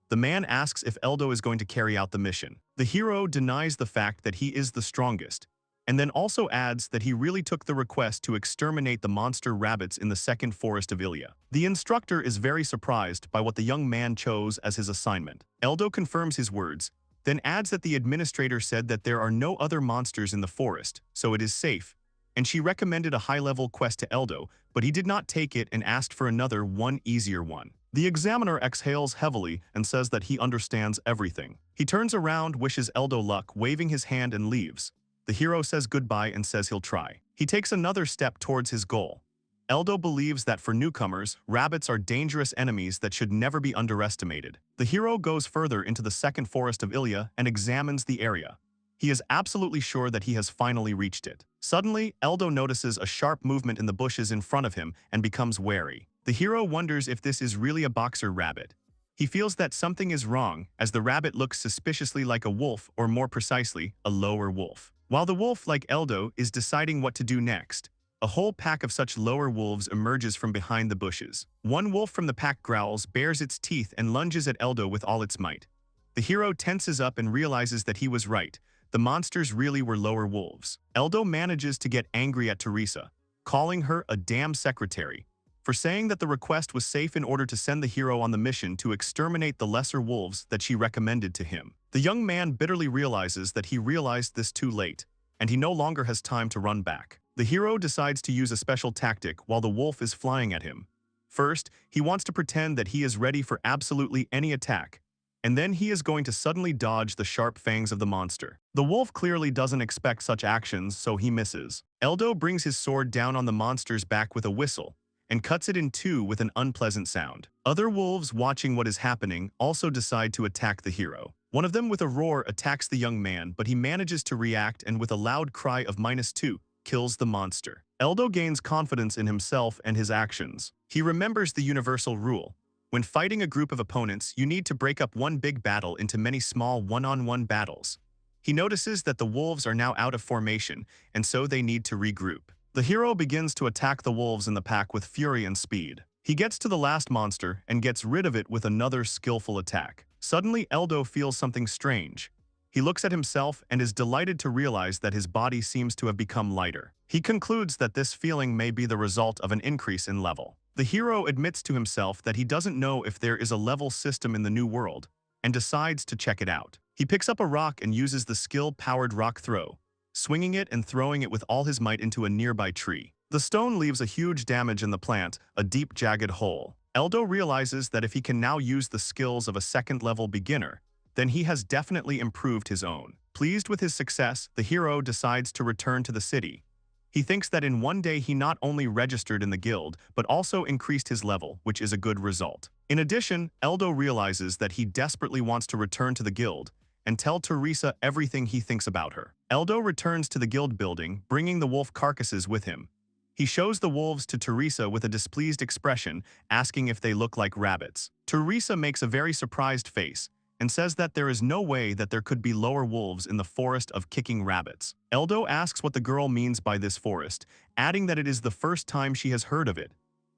The man asks if Eldo is going to carry out the mission. The hero denies the fact that he is the strongest, and then also adds that he really took the request to exterminate the monster rabbits in the second forest of Ilya. The instructor is very surprised by what the young man chose as his assignment. Eldo confirms his words, then adds that the administrator said that there are no other monsters in the forest, so it is safe, and she recommended a high-level quest to Eldo, but he did not take it and asked for another, one easier one. The examiner exhales heavily and says that he understands everything. He turns around, wishes Eldo luck, waving his hand, and leaves. The hero says goodbye and says he'll try. He takes another step towards his goal. Eldo believes that for newcomers, rabbits are dangerous enemies that should never be underestimated. The hero goes further into the second forest of Ilya and examines the area. He is absolutely sure that he has finally reached it. Suddenly, Eldo notices a sharp movement in the bushes in front of him and becomes wary. The hero wonders if this is really a boxer rabbit. He feels that something is wrong, as the rabbit looks suspiciously like a wolf, or more precisely, a lower wolf. While the wolf, like Eldo, is deciding what to do next, a whole pack of such lower wolves emerges from behind the bushes. One wolf from the pack growls, bares its teeth, and lunges at Eldo with all its might. The hero tenses up and realizes that he was right. The monsters really were lower wolves. Eldo manages to get angry at Teresa, calling her a damn secretary, for saying that the request was safe in order to send the hero on the mission to exterminate the lesser wolves that she recommended to him. The young man bitterly realizes that he realized this too late, and he no longer has time to run back. The hero decides to use a special tactic while the wolf is flying at him. First, he wants to pretend that he is ready for absolutely any attack, and then he is going to suddenly dodge the sharp fangs of the monster. The wolf clearly doesn't expect such actions, so he misses. Eldo brings his sword down on the monster's back with a whistle, and cuts it in two with an unpleasant sound. Other wolves, watching what is happening, also decide to attack the hero. One of them, with a roar, attacks the young man, but he manages to react and, with a loud cry of -2, kills the monster. Eldo gains confidence in himself and his actions. He remembers the universal rule. When fighting a group of opponents, you need to break up one big battle into many small one-on-one battles. He notices that the wolves are now out of formation, and so they need to regroup. The hero begins to attack the wolves in the pack with fury and speed. He gets to the last monster and gets rid of it with another skillful attack. Suddenly, Eldo feels something strange. He looks at himself and is delighted to realize that his body seems to have become lighter. He concludes that this feeling may be the result of an increase in level. The hero admits to himself that he doesn't know if there is a level system in the new world, and decides to check it out. He picks up a rock and uses the skill-powered rock throw, swinging it and throwing it with all his might into a nearby tree. The stone leaves a huge damage in the plant, a deep, jagged hole. Eldo realizes that if he can now use the skills of a second-level beginner, then he has definitely improved his own. Pleased with his success, the hero decides to return to the city. He thinks that in one day he not only registered in the guild, but also increased his level, which is a good result. In addition, Eldo realizes that he desperately wants to return to the guild and tell Teresa everything he thinks about her. Eldo returns to the guild building, bringing the wolf carcasses with him. He shows the wolves to Teresa with a displeased expression, asking if they look like rabbits. Teresa makes a very surprised face and says that there is no way that there could be lower wolves in the forest of kicking rabbits. Eldo asks what the girl means by this forest, adding that it is the first time she has heard of it.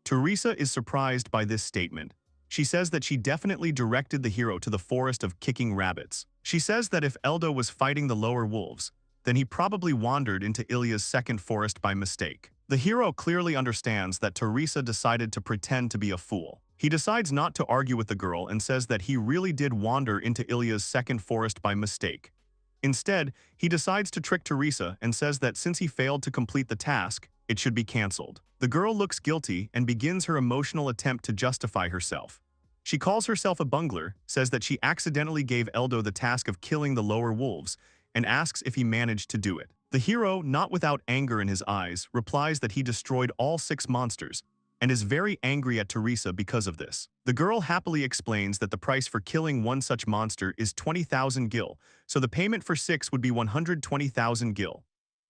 Teresa is surprised by this statement. She says that she definitely directed the hero to the forest of kicking rabbits. She says that if Eldo was fighting the lower wolves, then he probably wandered into Ilya's second forest by mistake. The hero clearly understands that Teresa decided to pretend to be a fool. He decides not to argue with the girl and says that he really did wander into Ilya's second forest by mistake. Instead, he decides to trick Teresa and says that since he failed to complete the task, it should be cancelled. The girl looks guilty and begins her emotional attempt to justify herself. She calls herself a bungler, says that she accidentally gave Eldo the task of killing the lower wolves, and asks if he managed to do it. The hero, not without anger in his eyes, replies that he destroyed all 6 monsters, and is very angry at Teresa because of this. The girl happily explains that the price for killing one such monster is 20,000 gil, so the payment for 6 would be 120,000 gil.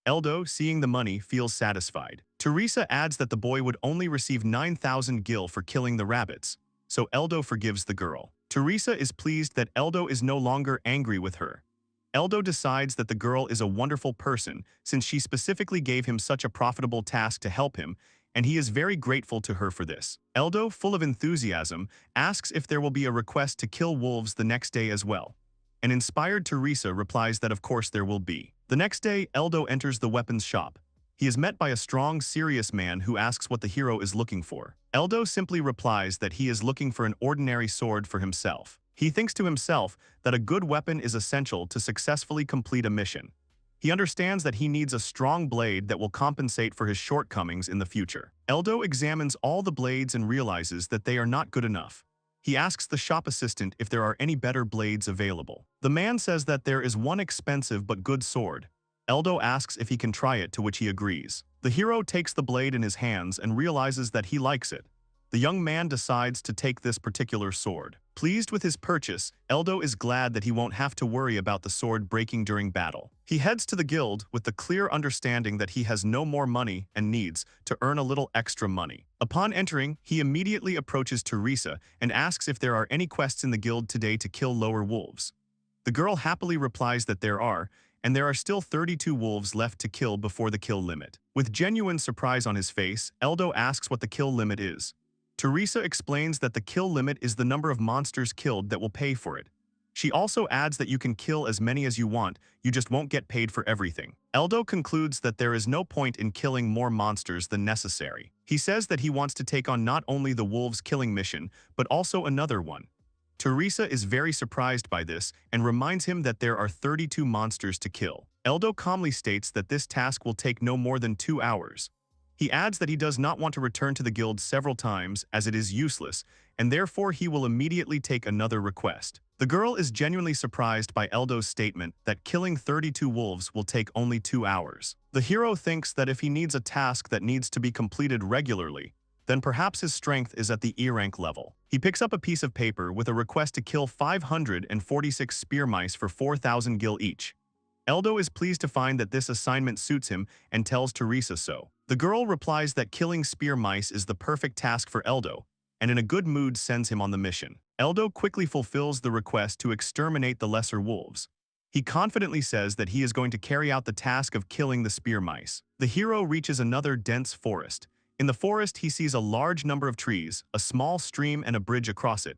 Eldo, seeing the money, feels satisfied. Teresa adds that the boy would only receive 9,000 gil for killing the rabbits, so Eldo forgives the girl. Teresa is pleased that Eldo is no longer angry with her. Eldo decides that the girl is a wonderful person since she specifically gave him such a profitable task to help him, and he is very grateful to her for this. Eldo, full of enthusiasm, asks if there will be a request to kill wolves the next day as well. An inspired Teresa replies that of course there will be. The next day, Eldo enters the weapons shop. He is met by a strong, serious man who asks what the hero is looking for. Eldo simply replies that he is looking for an ordinary sword for himself. He thinks to himself that a good weapon is essential to successfully complete a mission. He understands that he needs a strong blade that will compensate for his shortcomings in the future. Eldo examines all the blades and realizes that they are not good enough. He asks the shop assistant if there are any better blades available. The man says that there is one expensive but good sword. Eldo asks if he can try it, to which he agrees. The hero takes the blade in his hands and realizes that he likes it. The young man decides to take this particular sword. Pleased with his purchase, Eldo is glad that he won't have to worry about the sword breaking during battle. He heads to the guild with the clear understanding that he has no more money and needs to earn a little extra money. Upon entering, he immediately approaches Teresa and asks if there are any quests in the guild today to kill lower wolves. The girl happily replies that there are, and there are still 32 wolves left to kill before the kill limit. With genuine surprise on his face, Eldo asks what the kill limit is. Teresa explains that the kill limit is the number of monsters killed that will pay for it. She also adds that you can kill as many as you want, you just won't get paid for everything. Eldo concludes that there is no point in killing more monsters than necessary. He says that he wants to take on not only the wolves killing mission, but also another one. Teresa is very surprised by this and reminds him that there are 32 monsters to kill. Eldo calmly states that this task will take no more than 2 hours. He adds that he does not want to return to the guild several times as it is useless, and therefore he will immediately take another request. The girl is genuinely surprised by Eldo's statement that killing 32 wolves will take only 2 hours. The hero thinks that if he needs a task that needs to be completed regularly, then perhaps his strength is at the E rank level. He picks up a piece of paper with a request to kill 546 spear mice for 4,000 gil each. Eldo is pleased to find that this assignment suits him and tells Teresa so. The girl replies that killing spear mice is the perfect task for Eldo, and in a good mood sends him on the mission. Eldo quickly fulfills the request to exterminate the lesser wolves. He confidently says that he is going to carry out the task of killing the spear mice. The hero reaches another dense forest. In the forest, he sees a large number of trees, a small stream, and a bridge across it.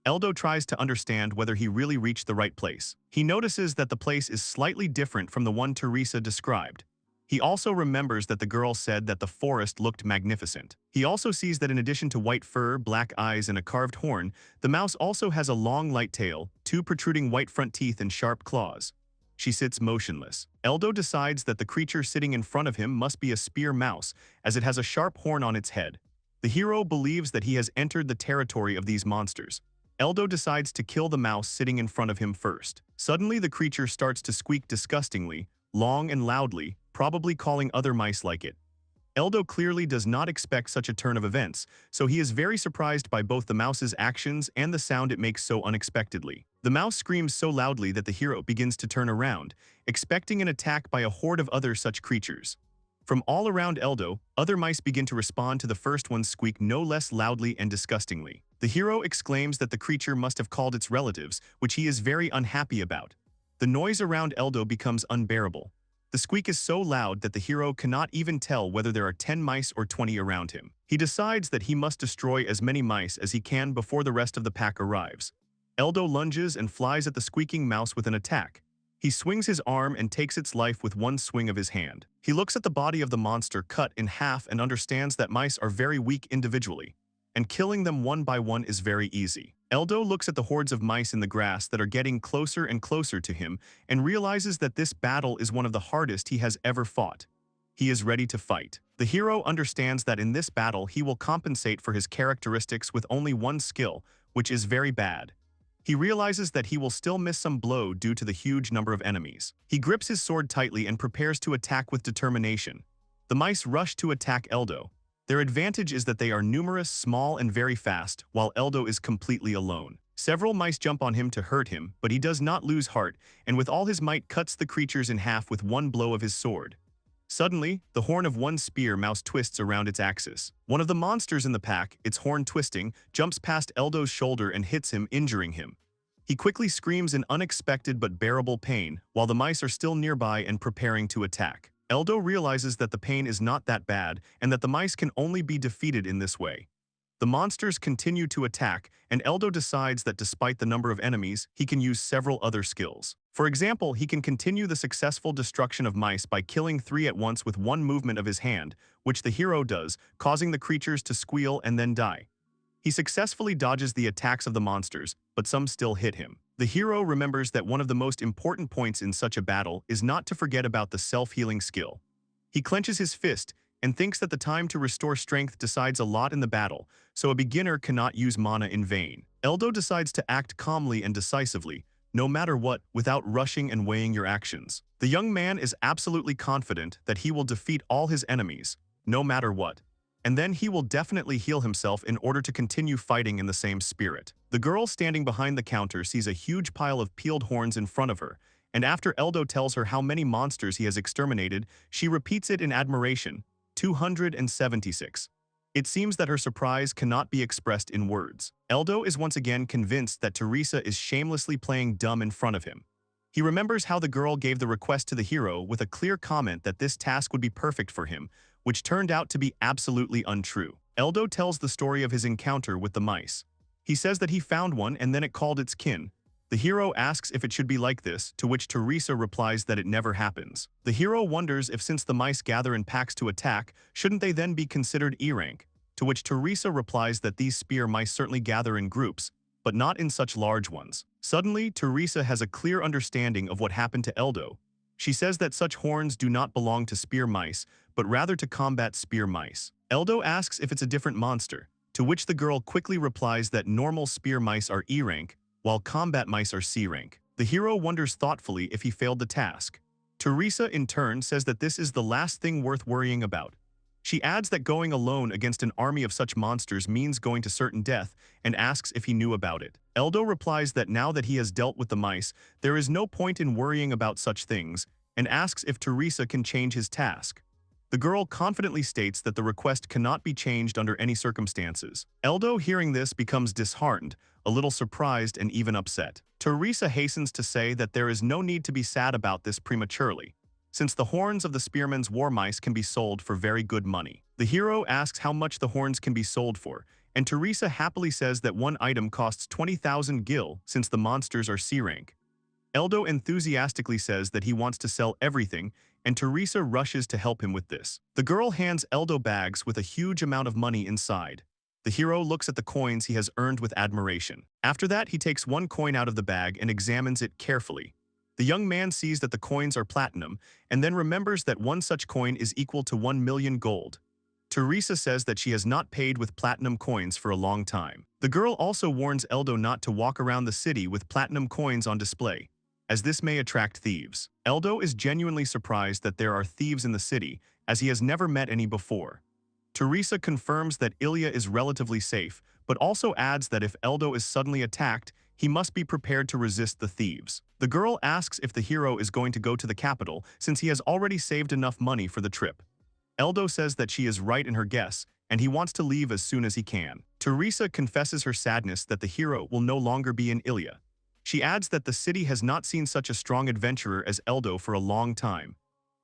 Eldo tries to understand whether he really reached the right place. He notices that the place is slightly different from the one Teresa described. He also remembers that the girl said that the forest looked magnificent. He also sees that in addition to white fur, black eyes, and a carved horn, the mouse also has a long light tail, 2 protruding white front teeth, and sharp claws. She sits motionless. Eldo decides that the creature sitting in front of him must be a spear mouse, as it has a sharp horn on its head. The hero believes that he has entered the territory of these monsters. Eldo decides to kill the mouse sitting in front of him first. Suddenly, the creature starts to squeak disgustingly, long and loudly, probably calling other mice like it. Eldo clearly does not expect such a turn of events, so he is very surprised by both the mouse's actions and the sound it makes so unexpectedly. The mouse screams so loudly that the hero begins to turn around, expecting an attack by a horde of other such creatures. From all around Eldo, other mice begin to respond to the first one's squeak no less loudly and disgustingly. The hero exclaims that the creature must have called its relatives, which he is very unhappy about. The noise around Eldo becomes unbearable. The squeak is so loud that the hero cannot even tell whether there are 10 mice or 20 around him. He decides that he must destroy as many mice as he can before the rest of the pack arrives. Eldo lunges and flies at the squeaking mouse with an attack. He swings his arm and takes its life with one swing of his hand. He looks at the body of the monster cut in half and understands that mice are very weak individually, and killing them one by one is very easy. Eldo looks at the hordes of mice in the grass that are getting closer and closer to him and realizes that this battle is one of the hardest he has ever fought. He is ready to fight. The hero understands that in this battle he will compensate for his characteristics with only one skill, which is very bad. He realizes that he will still miss some blow due to the huge number of enemies. He grips his sword tightly and prepares to attack with determination. The mice rush to attack Eldo. Their advantage is that they are numerous, small, and very fast, while Eldo is completely alone. Several mice jump on him to hurt him, but he does not lose heart, and with all his might cuts the creatures in half with one blow of his sword. Suddenly, the horn of one spear mouse twists around its axis. One of the monsters in the pack, its horn twisting, jumps past Eldo's shoulder and hits him, injuring him. He quickly screams in unexpected but bearable pain, while the mice are still nearby and preparing to attack. Eldo realizes that the pain is not that bad and that the mice can only be defeated in this way. The monsters continue to attack, and Eldo decides that despite the number of enemies, he can use several other skills. For example, he can continue the successful destruction of mice by killing 3 at once with one movement of his hand, which the hero does, causing the creatures to squeal and then die. He successfully dodges the attacks of the monsters, but some still hit him. The hero remembers that one of the most important points in such a battle is not to forget about the self-healing skill. He clenches his fist and thinks that the time to restore strength decides a lot in the battle, so a beginner cannot use mana in vain. Eldo decides to act calmly and decisively, no matter what, without rushing and weighing your actions. The young man is absolutely confident that he will defeat all his enemies, no matter what. And then he will definitely heal himself in order to continue fighting in the same spirit. The girl standing behind the counter sees a huge pile of peeled horns in front of her, and after Eldo tells her how many monsters he has exterminated, she repeats it in admiration, 276. It seems that her surprise cannot be expressed in words. Eldo is once again convinced that Teresa is shamelessly playing dumb in front of him. He remembers how the girl gave the request to the hero with a clear comment that this task would be perfect for him, which turned out to be absolutely untrue. Eldo tells the story of his encounter with the mice. He says that he found one and then it called its kin. The hero asks if it should be like this, to which Teresa replies that it never happens. The hero wonders if since the mice gather in packs to attack, shouldn't they then be considered E-rank? To which Teresa replies that these spear mice certainly gather in groups, but not in such large ones. Suddenly, Teresa has a clear understanding of what happened to Eldo. She says that such horns do not belong to spear mice, but rather to combat spear mice. Eldo asks if it's a different monster, to which the girl quickly replies that normal spear mice are E-rank, while combat mice are C-rank. The hero wonders thoughtfully if he failed the task. Teresa, in turn, says that this is the last thing worth worrying about. She adds that going alone against an army of such monsters means going to certain death, and asks if he knew about it. Eldo replies that now that he has dealt with the mice, there is no point in worrying about such things, and asks if Teresa can change his task. The girl confidently states that the request cannot be changed under any circumstances. Eldo, hearing this, becomes disheartened, a little surprised and even upset. Teresa hastens to say that there is no need to be sad about this prematurely, since the horns of the spearman's war mice can be sold for very good money. The hero asks how much the horns can be sold for, and Teresa happily says that one item costs 20,000 gil since the monsters are C-rank. Eldo enthusiastically says that he wants to sell everything, and Teresa rushes to help him with this. The girl hands Eldo bags with a huge amount of money inside. The hero looks at the coins he has earned with admiration. After that, he takes one coin out of the bag and examines it carefully. The young man sees that the coins are platinum, and then remembers that one such coin is equal to 1 million gold. Teresa says that she has not paid with platinum coins for a long time. The girl also warns Eldo not to walk around the city with platinum coins on display, as this may attract thieves. Eldo is genuinely surprised that there are thieves in the city, as he has never met any before. Teresa confirms that Ilya is relatively safe, but also adds that if Eldo is suddenly attacked, he must be prepared to resist the thieves. The girl asks if the hero is going to go to the capital, since he has already saved enough money for the trip. Eldo says that she is right in her guess, and he wants to leave as soon as he can. Teresa confesses her sadness that the hero will no longer be in Ilya. She adds that the city has not seen such a strong adventurer as Eldo for a long time.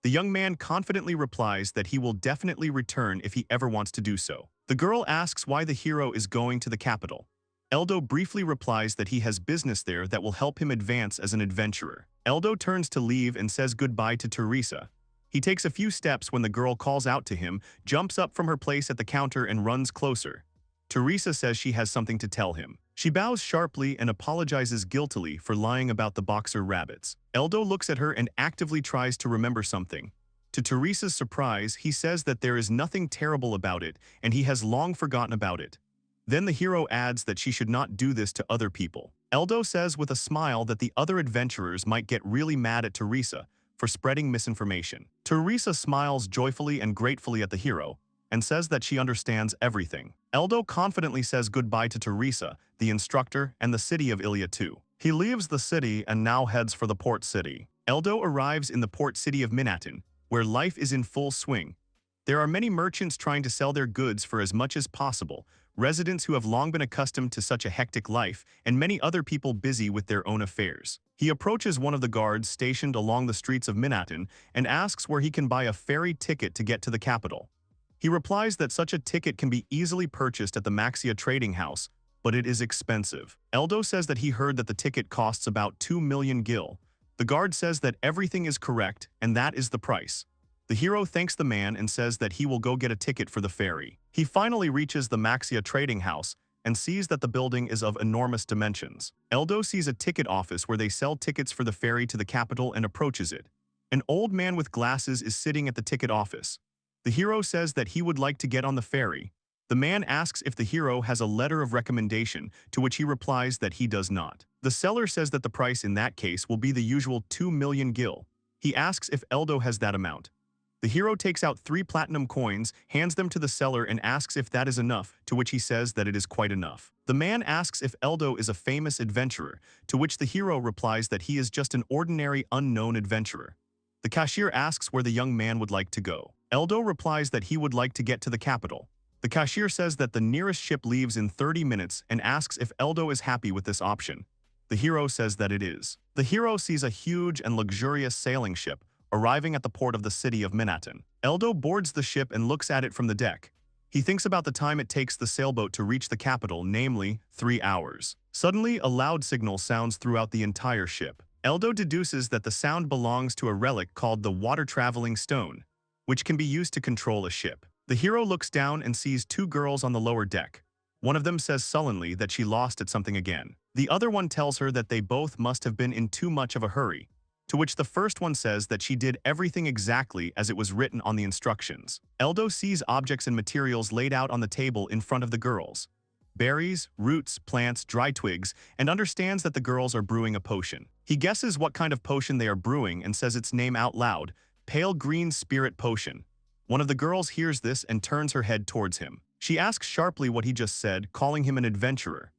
The young man confidently replies that he will definitely return if he ever wants to do so. The girl asks why the hero is going to the capital. Eldo briefly replies that he has business there that will help him advance as an adventurer. Eldo turns to leave and says goodbye to Teresa. He takes a few steps when the girl calls out to him, jumps up from her place at the counter and runs closer. Teresa says she has something to tell him. She bows sharply and apologizes guiltily for lying about the boxer rabbits. Eldo looks at her and actively tries to remember something. To Teresa's surprise, he says that there is nothing terrible about it and he has long forgotten about it. Then the hero adds that she should not do this to other people. Eldo says with a smile that the other adventurers might get really mad at Teresa for spreading misinformation. Teresa smiles joyfully and gratefully at the hero and says that she understands everything. Eldo confidently says goodbye to Teresa, the instructor, and the city of Ilya too. He leaves the city and now heads for the port city. Eldo arrives in the port city of Manhattan, where life is in full swing. There are many merchants trying to sell their goods for as much as possible, residents who have long been accustomed to such a hectic life, and many other people busy with their own affairs. He approaches one of the guards stationed along the streets of Manhattan and asks where he can buy a ferry ticket to get to the capital. He replies that such a ticket can be easily purchased at the Maxia trading house, but it is expensive. Eldo says that he heard that the ticket costs about 2 million gil. The guard says that everything is correct and that is the price. The hero thanks the man and says that he will go get a ticket for the ferry. He finally reaches the Maxia trading house and sees that the building is of enormous dimensions. Eldo sees a ticket office where they sell tickets for the ferry to the capital and approaches it. An old man with glasses is sitting at the ticket office. The hero says that he would like to get on the ferry. The man asks if the hero has a letter of recommendation, to which he replies that he does not. The seller says that the price in that case will be the usual 2 million gil. He asks if Eldo has that amount. The hero takes out 3 platinum coins, hands them to the seller and asks if that is enough, to which he says that it is quite enough. The man asks if Eldo is a famous adventurer, to which the hero replies that he is just an ordinary unknown adventurer. The cashier asks where the young man would like to go. Eldo replies that he would like to get to the capital. The cashier says that the nearest ship leaves in 30 minutes and asks if Eldo is happy with this option. The hero says that it is. The hero sees a huge and luxurious sailing ship arriving at the port of the city of Manhattan. Eldo boards the ship and looks at it from the deck. He thinks about the time it takes the sailboat to reach the capital, namely 3 hours. Suddenly, a loud signal sounds throughout the entire ship. Eldo deduces that the sound belongs to a relic called the water-traveling stone, which can be used to control a ship. The hero looks down and sees 2 girls on the lower deck. One of them says sullenly that she lost at something again. The other one tells her that they both must have been in too much of a hurry, to which the first one says that she did everything exactly as it was written on the instructions. Eldo sees objects and materials laid out on the table in front of the girls. Berries, roots, plants, dry twigs, and understands that the girls are brewing a potion. He guesses what kind of potion they are brewing and says its name out loud, Pale Green Spirit Potion. One of the girls hears this and turns her head towards him. She asks sharply what he just said, calling him an adventurer.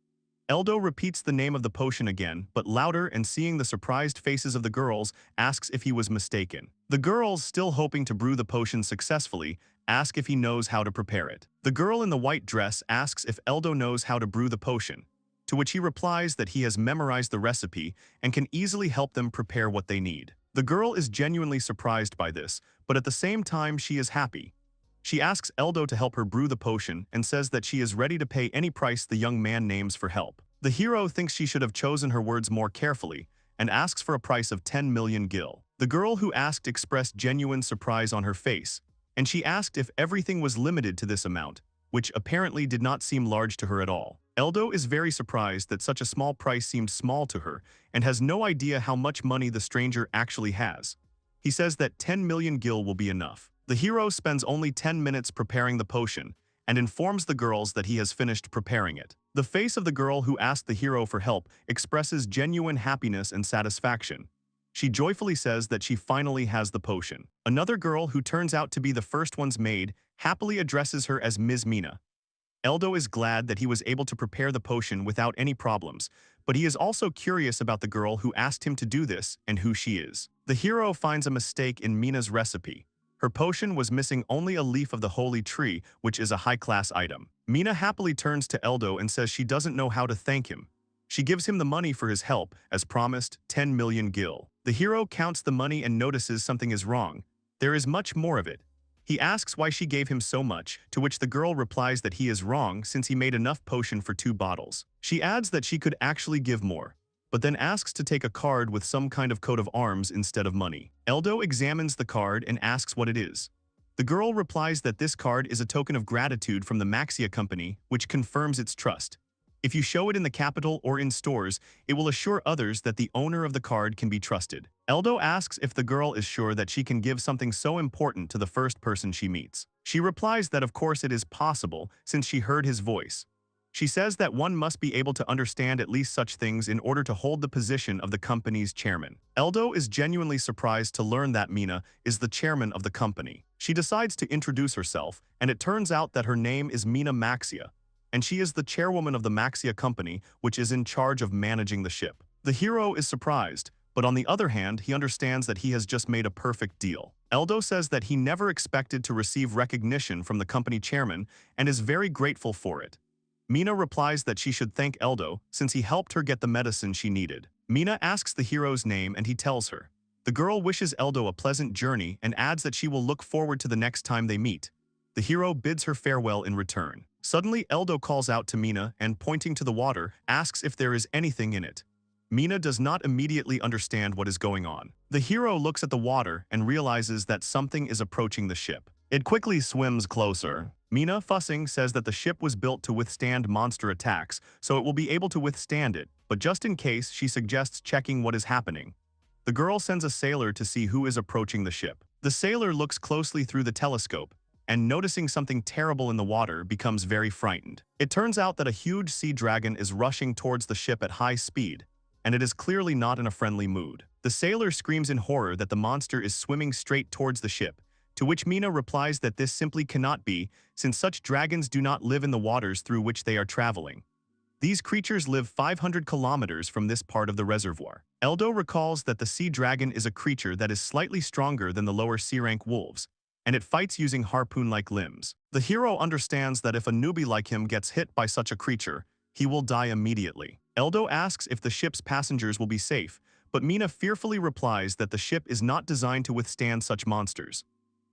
Eldo repeats the name of the potion again, but louder, and seeing the surprised faces of the girls, asks if he was mistaken. The girls, still hoping to brew the potion successfully, ask if he knows how to prepare it. The girl in the white dress asks if Eldo knows how to brew the potion, to which he replies that he has memorized the recipe and can easily help them prepare what they need. The girl is genuinely surprised by this, but at the same time she is happy. She asks Eldo to help her brew the potion and says that she is ready to pay any price the young man names for help. The hero thinks she should have chosen her words more carefully and asks for a price of 10 million gil. The girl who asked expressed genuine surprise on her face, and she asked if everything was limited to this amount, which apparently did not seem large to her at all. Eldo is very surprised that such a small price seemed small to her and has no idea how much money the stranger actually has. He says that 10 million gil will be enough. The hero spends only 10 minutes preparing the potion and informs the girls that he has finished preparing it. The face of the girl who asked the hero for help expresses genuine happiness and satisfaction. She joyfully says that she finally has the potion. Another girl, who turns out to be the first one's maid, happily addresses her as Ms. Mina. Eldo is glad that he was able to prepare the potion without any problems, but he is also curious about the girl who asked him to do this and who she is. The hero finds a mistake in Mina's recipe. Her potion was missing only a leaf of the holy tree, which is a high-class item. Mina happily turns to Eldo and says she doesn't know how to thank him. She gives him the money for his help, as promised, 10 million gil. The hero counts the money and notices something is wrong. There is much more of it. He asks why she gave him so much, to which the girl replies that he is wrong since he made enough potion for 2 bottles. She adds that she could actually give more, but then asks to take a card with some kind of coat of arms instead of money. Eldo examines the card and asks what it is. The girl replies that this card is a token of gratitude from the Maxia company, which confirms its trust. If you show it in the capital or in stores, it will assure others that the owner of the card can be trusted. Eldo asks if the girl is sure that she can give something so important to the first person she meets. She replies that of course it is possible, since she heard his voice. She says that one must be able to understand at least such things in order to hold the position of the company's chairman. Eldo is genuinely surprised to learn that Mina is the chairman of the company. She decides to introduce herself, and it turns out that her name is Mina Maxia, and she is the chairwoman of the Maxia company, which is in charge of managing the ship. The hero is surprised, but on the other hand, he understands that he has just made a perfect deal. Eldo says that he never expected to receive recognition from the company chairman and is very grateful for it. Mina replies that she should thank Eldo since he helped her get the medicine she needed. Mina asks the hero's name and he tells her. The girl wishes Eldo a pleasant journey and adds that she will look forward to the next time they meet. The hero bids her farewell in return. Suddenly, Eldo calls out to Mina and, pointing to the water, asks if there is anything in it. Mina does not immediately understand what is going on. The hero looks at the water and realizes that something is approaching the ship. It quickly swims closer. Mina, fussing, says that the ship was built to withstand monster attacks, so it will be able to withstand it, but just in case, she suggests checking what is happening. The girl sends a sailor to see who is approaching the ship. The sailor looks closely through the telescope, and noticing something terrible in the water, becomes very frightened. It turns out that a huge sea dragon is rushing towards the ship at high speed, and it is clearly not in a friendly mood. The sailor screams in horror that the monster is swimming straight towards the ship, to which Mina replies that this simply cannot be, since such dragons do not live in the waters through which they are traveling. These creatures live 500 kilometers from this part of the reservoir. Eldo recalls that the sea dragon is a creature that is slightly stronger than the lower sea-rank wolves, and it fights using harpoon-like limbs. The hero understands that if a newbie like him gets hit by such a creature, he will die immediately. Eldo asks if the ship's passengers will be safe, but Mina fearfully replies that the ship is not designed to withstand such monsters.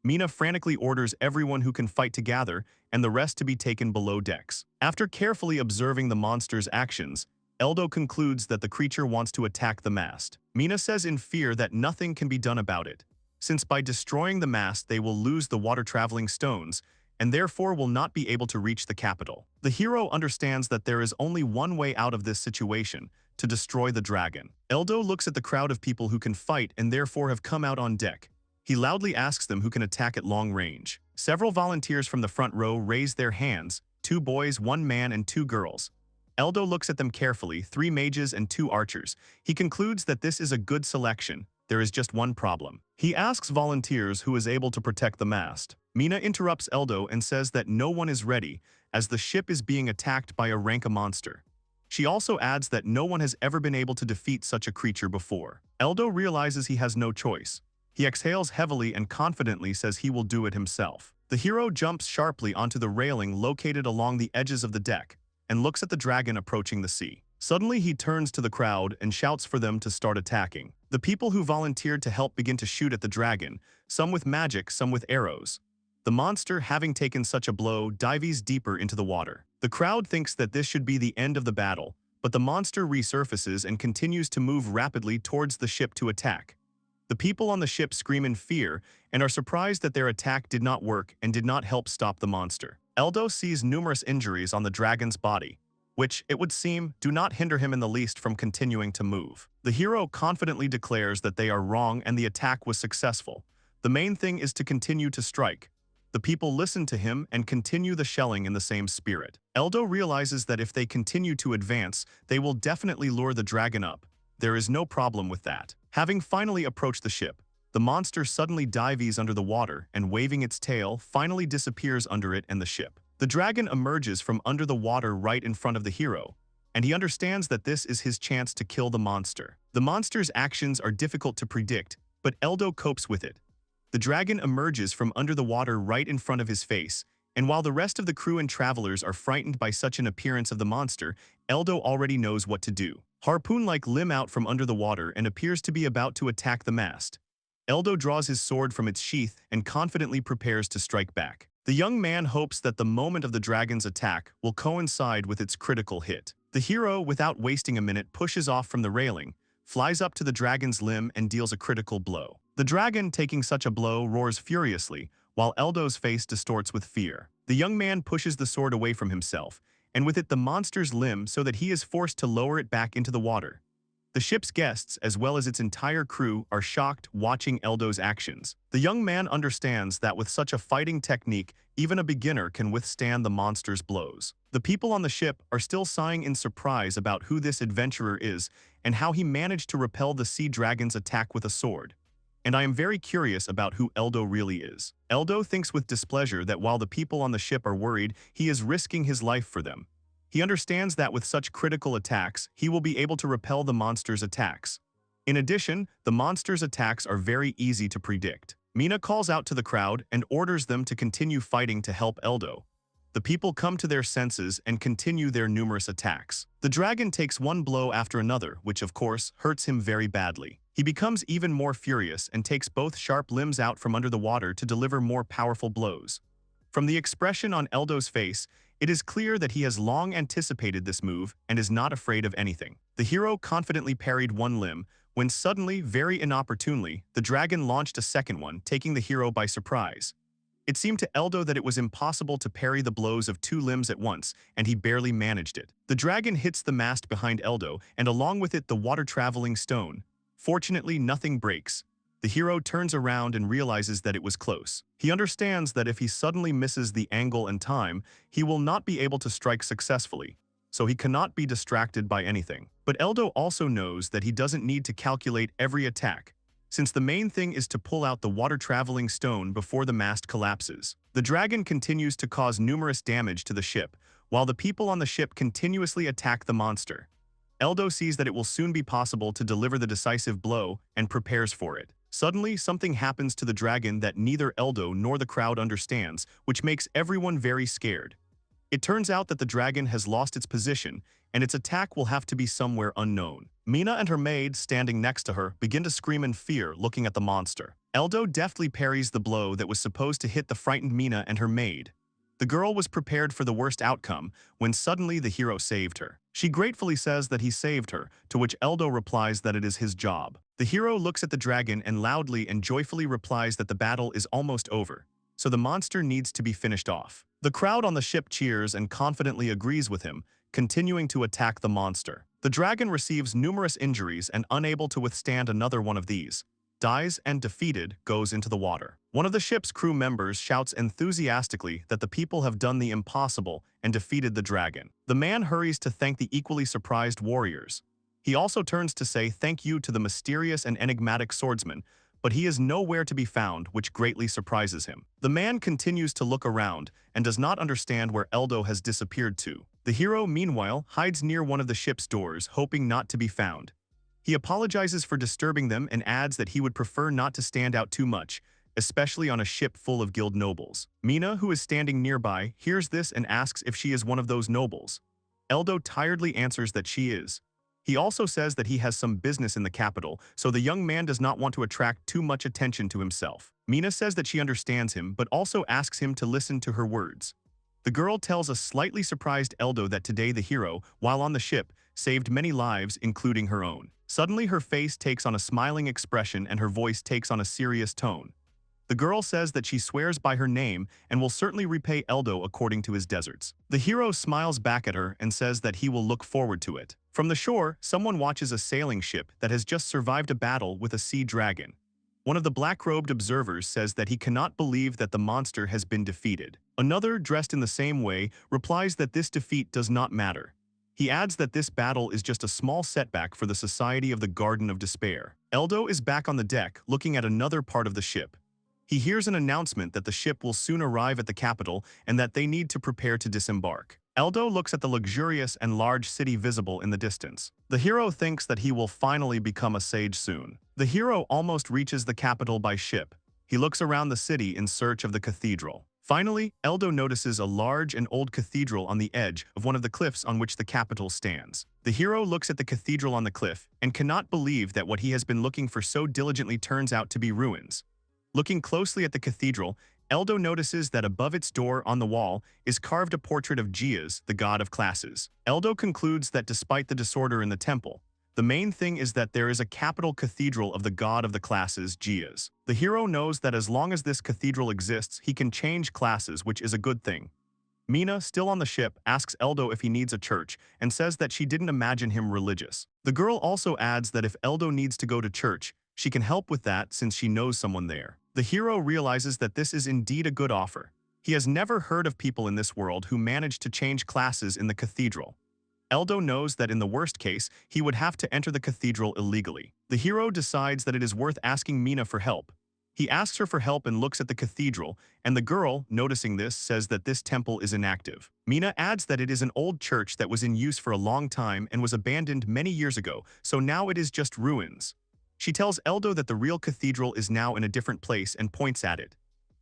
Mina frantically orders everyone who can fight to gather, and the rest to be taken below decks. After carefully observing the monster's actions, Eldo concludes that the creature wants to attack the mast. Mina says in fear that nothing can be done about it, since by destroying the mast they will lose the water-traveling stones, and therefore will not be able to reach the capital. The hero understands that there is only one way out of this situation, to destroy the dragon. Eldo looks at the crowd of people who can fight and therefore have come out on deck. He loudly asks them who can attack at long range. Several volunteers from the front row raise their hands, 2 boys, 1 man, and 2 girls. Eldo looks at them carefully, 3 mages and 2 archers. He concludes that this is a good selection. There is just one problem. He asks volunteers who is able to protect the mast. Mina interrupts Eldo and says that no one is ready, as the ship is being attacked by a Ranka monster. She also adds that no one has ever been able to defeat such a creature before. Eldo realizes he has no choice. He exhales heavily and confidently says he will do it himself. The hero jumps sharply onto the railing located along the edges of the deck and looks at the dragon approaching the sea. Suddenly he turns to the crowd and shouts for them to start attacking. The people who volunteered to help begin to shoot at the dragon, some with magic, some with arrows. The monster, having taken such a blow, dives deeper into the water. The crowd thinks that this should be the end of the battle, but the monster resurfaces and continues to move rapidly towards the ship to attack. The people on the ship scream in fear and are surprised that their attack did not work and did not help stop the monster. Eldo sees numerous injuries on the dragon's body, which, it would seem, do not hinder him in the least from continuing to move. The hero confidently declares that they are wrong and the attack was successful. The main thing is to continue to strike. The people listen to him and continue the shelling in the same spirit. Eldo realizes that if they continue to advance, they will definitely lure the dragon up. There is no problem with that. Having finally approached the ship, the monster suddenly dives under the water and, waving its tail, finally disappears under it and the ship. The dragon emerges from under the water right in front of the hero, and he understands that this is his chance to kill the monster. The monster's actions are difficult to predict, but Eldo copes with it. The dragon emerges from under the water right in front of his face, and while the rest of the crew and travelers are frightened by such an appearance of the monster, Eldo already knows what to do. Harpoon-like limb out from under the water and appears to be about to attack the mast. Eldo draws his sword from its sheath and confidently prepares to strike back. The young man hopes that the moment of the dragon's attack will coincide with its critical hit. The hero, without wasting a minute, pushes off from the railing, flies up to the dragon's limb and deals a critical blow. The dragon, taking such a blow, roars furiously, while Eldo's face distorts with fear. The young man pushes the sword away from himself, and with it the monster's limb, so that he is forced to lower it back into the water. The ship's guests, as well as its entire crew, are shocked watching Eldo's actions. The young man understands that with such a fighting technique, even a beginner can withstand the monster's blows. The people on the ship are still sighing in surprise about who this adventurer is and how he managed to repel the sea dragon's attack with a sword. And I am very curious about who Eldo really is. Eldo thinks with displeasure that while the people on the ship are worried, he is risking his life for them. He understands that with such critical attacks, he will be able to repel the monster's attacks. In addition, the monster's attacks are very easy to predict. Mina calls out to the crowd and orders them to continue fighting to help Eldo. The people come to their senses and continue their numerous attacks. The dragon takes one blow after another, which of course hurts him very badly. He becomes even more furious and takes both sharp limbs out from under the water to deliver more powerful blows. From the expression on Eldo's face, it is clear that he has long anticipated this move and is not afraid of anything. The hero confidently parried one limb, when suddenly, very inopportunely, the dragon launched a second one, taking the hero by surprise. It seemed to Eldo that it was impossible to parry the blows of two limbs at once, and he barely managed it. The dragon hits the mast behind Eldo, and along with it the water-traveling stone. Fortunately, nothing breaks. The hero turns around and realizes that it was close. He understands that if he suddenly misses the angle and time, he will not be able to strike successfully, so he cannot be distracted by anything. But Eldo also knows that he doesn't need to calculate every attack, since the main thing is to pull out the water-traveling stone before the mast collapses. The dragon continues to cause numerous damage to the ship, while the people on the ship continuously attack the monster. Eldo sees that it will soon be possible to deliver the decisive blow and prepares for it. Suddenly, something happens to the dragon that neither Eldo nor the crowd understands, which makes everyone very scared. It turns out that the dragon has lost its position, and its attack will have to be somewhere unknown. Mina and her maid, standing next to her, begin to scream in fear, looking at the monster. Eldo deftly parries the blow that was supposed to hit the frightened Mina and her maid. The girl was prepared for the worst outcome when suddenly the hero saved her. She gratefully says that he saved her, to which Eldo replies that it is his job. The hero looks at the dragon and loudly and joyfully replies that the battle is almost over, so the monster needs to be finished off. The crowd on the ship cheers and confidently agrees with him, continuing to attack the monster. The dragon receives numerous injuries and, unable to withstand another one of these, dies and, defeated, goes into the water. One of the ship's crew members shouts enthusiastically that the people have done the impossible and defeated the dragon. The man hurries to thank the equally surprised warriors. He also turns to say thank you to the mysterious and enigmatic swordsman, but he is nowhere to be found, which greatly surprises him. The man continues to look around and does not understand where Eldo has disappeared to. The hero, meanwhile, hides near one of the ship's doors, hoping not to be found. He apologizes for disturbing them and adds that he would prefer not to stand out too much, especially on a ship full of guild nobles. Mina, who is standing nearby, hears this and asks if she is one of those nobles. Eldo tiredly answers that she is. He also says that he has some business in the capital, so the young man does not want to attract too much attention to himself. Mina says that she understands him, but also asks him to listen to her words. The girl tells a slightly surprised Eldo that today the hero, while on the ship, saved many lives, including her own. Suddenly her face takes on a smiling expression and her voice takes on a serious tone. The girl says that she swears by her name and will certainly repay Eldo according to his deserts. The hero smiles back at her and says that he will look forward to it. From the shore, someone watches a sailing ship that has just survived a battle with a sea dragon. One of the black-robed observers says that he cannot believe that the monster has been defeated. Another, dressed in the same way, replies that this defeat does not matter. He adds that this battle is just a small setback for the Society of the Garden of Despair. Eldo is back on the deck, looking at another part of the ship. He hears an announcement that the ship will soon arrive at the capital and that they need to prepare to disembark. Eldo looks at the luxurious and large city visible in the distance. The hero thinks that he will finally become a sage soon. The hero almost reaches the capital by ship. He looks around the city in search of the cathedral. Finally, Eldo notices a large and old cathedral on the edge of one of the cliffs on which the capital stands. The hero looks at the cathedral on the cliff and cannot believe that what he has been looking for so diligently turns out to be ruins. Looking closely at the cathedral, Eldo notices that above its door on the wall is carved a portrait of Gias, the god of classes. Eldo concludes that despite the disorder in the temple, the main thing is that there is a capital cathedral of the god of the classes, Gias. The hero knows that as long as this cathedral exists, he can change classes, which is a good thing. Mina, still on the ship, asks Eldo if he needs a church and says that she didn't imagine him religious. The girl also adds that if Eldo needs to go to church, she can help with that since she knows someone there. The hero realizes that this is indeed a good offer. He has never heard of people in this world who managed to change classes in the cathedral. Eldo knows that in the worst case, he would have to enter the cathedral illegally. The hero decides that it is worth asking Mina for help. He asks her for help and looks at the cathedral, and the girl, noticing this, says that this temple is inactive. Mina adds that it is an old church that was in use for a long time and was abandoned many years ago, so now it is just ruins. She tells Eldo that the real cathedral is now in a different place and points at it.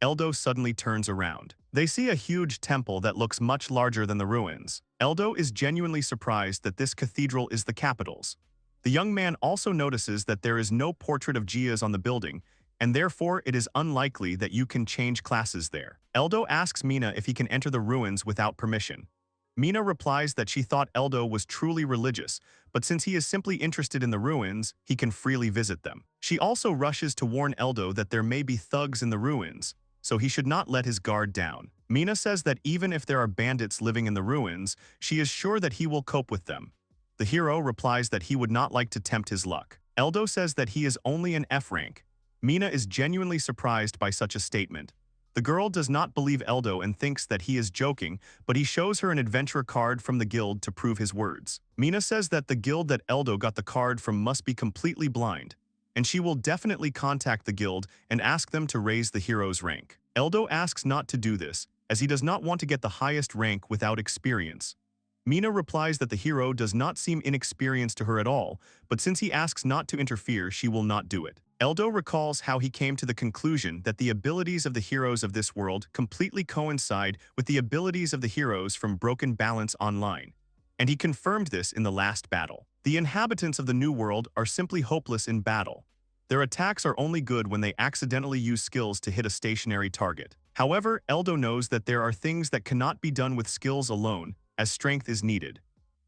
Eldo suddenly turns around. They see a huge temple that looks much larger than the ruins. Eldo is genuinely surprised that this cathedral is the capital's. The young man also notices that there is no portrait of Gias on the building, and therefore it is unlikely that you can change classes there. Eldo asks Mina if he can enter the ruins without permission. Mina replies that she thought Eldo was truly religious, but since he is simply interested in the ruins, he can freely visit them. She also rushes to warn Eldo that there may be thugs in the ruins, so he should not let his guard down. Mina says that even if there are bandits living in the ruins, she is sure that he will cope with them. The hero replies that he would not like to tempt his luck. Eldo says that he is only an F rank. Mina is genuinely surprised by such a statement. The girl does not believe Eldo and thinks that he is joking, but he shows her an adventurer card from the guild to prove his words. Mina says that the guild that Eldo got the card from must be completely blind, and she will definitely contact the guild and ask them to raise the hero's rank. Eldo asks not to do this, as he does not want to get the highest rank without experience. Mina replies that the hero does not seem inexperienced to her at all, but since he asks not to interfere, she will not do it. Eldo recalls how he came to the conclusion that the abilities of the heroes of this world completely coincide with the abilities of the heroes from Broken Balance Online, and he confirmed this in the last battle. The inhabitants of the New World are simply hopeless in battle. Their attacks are only good when they accidentally use skills to hit a stationary target. However, Eldo knows that there are things that cannot be done with skills alone, as strength is needed.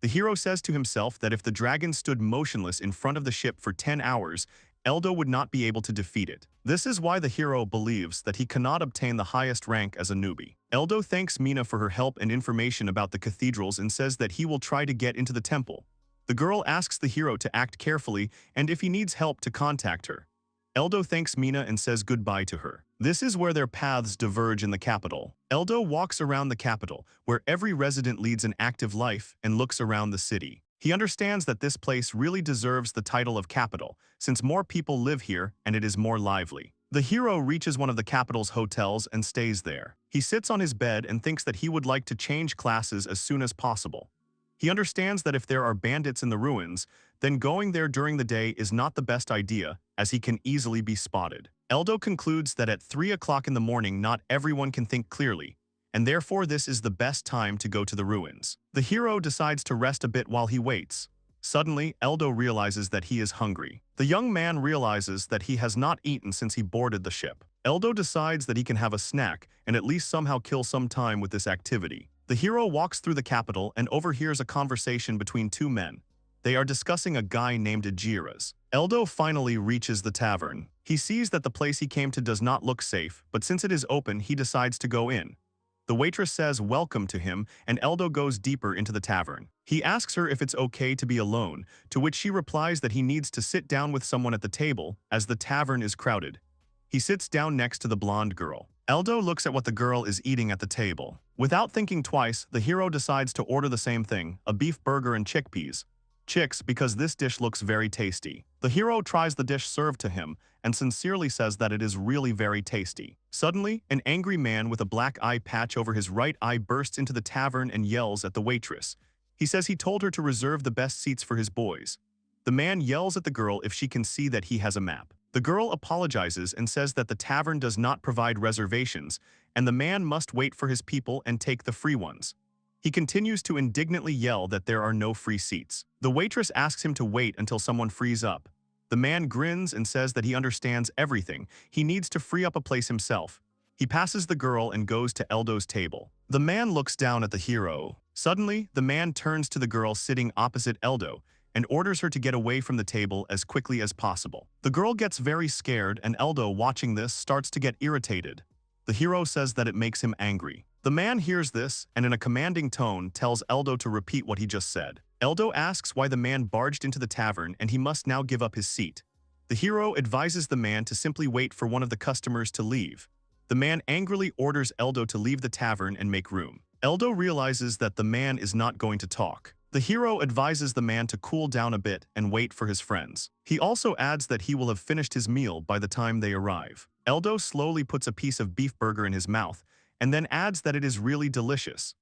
The hero says to himself that if the dragon stood motionless in front of the ship for 10 hours, Eldo would not be able to defeat it. This is why the hero believes that he cannot obtain the highest rank as a newbie. Eldo thanks Mina for her help and information about the cathedrals and says that he will try to get into the temple. The girl asks the hero to act carefully and if he needs help to contact her. Eldo thanks Mina and says goodbye to her. This is where their paths diverge in the capital. Eldo walks around the capital, where every resident leads an active life, and looks around the city. He understands that this place really deserves the title of capital, since more people live here and it is more lively. The hero reaches one of the capital's hotels and stays there. He sits on his bed and thinks that he would like to change classes as soon as possible. He understands that if there are bandits in the ruins, then going there during the day is not the best idea, as he can easily be spotted. Eldo concludes that at 3 o'clock in the morning not everyone can think clearly, and therefore this is the best time to go to the ruins. The hero decides to rest a bit while he waits. Suddenly, Eldo realizes that he is hungry. The young man realizes that he has not eaten since he boarded the ship. Eldo decides that he can have a snack and at least somehow kill some time with this activity. The hero walks through the capital and overhears a conversation between two men. They are discussing a guy named Ajiras. Eldo finally reaches the tavern. He sees that the place he came to does not look safe, but since it is open, he decides to go in. The waitress says welcome to him, and Eldo goes deeper into the tavern. He asks her if it's okay to be alone, to which she replies that he needs to sit down with someone at the table, as the tavern is crowded. He sits down next to the blonde girl. Eldo looks at what the girl is eating at the table. Without thinking twice, the hero decides to order the same thing, a beef burger and chickpeas. Chicks, because this dish looks very tasty. The hero tries the dish served to him and sincerely says that it is really very tasty. Suddenly, an angry man with a black eye patch over his right eye bursts into the tavern and yells at the waitress. He says he told her to reserve the best seats for his boys. The man yells at the girl if she can see that he has a map. The girl apologizes and says that the tavern does not provide reservations, and the man must wait for his people and take the free ones. He continues to indignantly yell that there are no free seats. The waitress asks him to wait until someone frees up. The man grins and says that he understands everything. He needs to free up a place himself. He passes the girl and goes to Eldo's table. The man looks down at the hero. Suddenly, the man turns to the girl sitting opposite Eldo and orders her to get away from the table as quickly as possible. The girl gets very scared, and Eldo, watching this, starts to get irritated. The hero says that it makes him angry. The man hears this and in a commanding tone tells Eldo to repeat what he just said. Eldo asks why the man barged into the tavern and he must now give up his seat. The hero advises the man to simply wait for one of the customers to leave. The man angrily orders Eldo to leave the tavern and make room. Eldo realizes that the man is not going to talk. The hero advises the man to cool down a bit and wait for his friends. He also adds that he will have finished his meal by the time they arrive. Eldo slowly puts a piece of beef burger in his mouth and then adds that it is really delicious.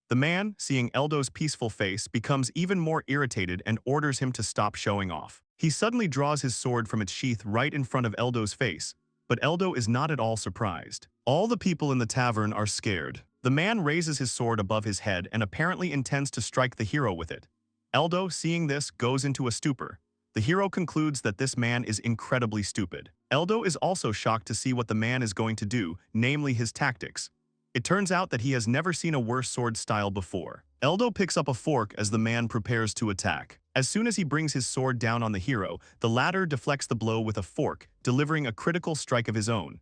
The man, seeing Eldo's peaceful face, becomes even more irritated and orders him to stop showing off. He suddenly draws his sword from its sheath right in front of Eldo's face, but Eldo is not at all surprised. All the people in the tavern are scared. The man raises his sword above his head and apparently intends to strike the hero with it. Eldo, seeing this, goes into a stupor. The hero concludes that this man is incredibly stupid. Eldo is also shocked to see what the man is going to do, namely his tactics. It turns out that he has never seen a worse sword style before. Eldo picks up a fork as the man prepares to attack. As soon as he brings his sword down on the hero, the latter deflects the blow with a fork, delivering a critical strike of his own.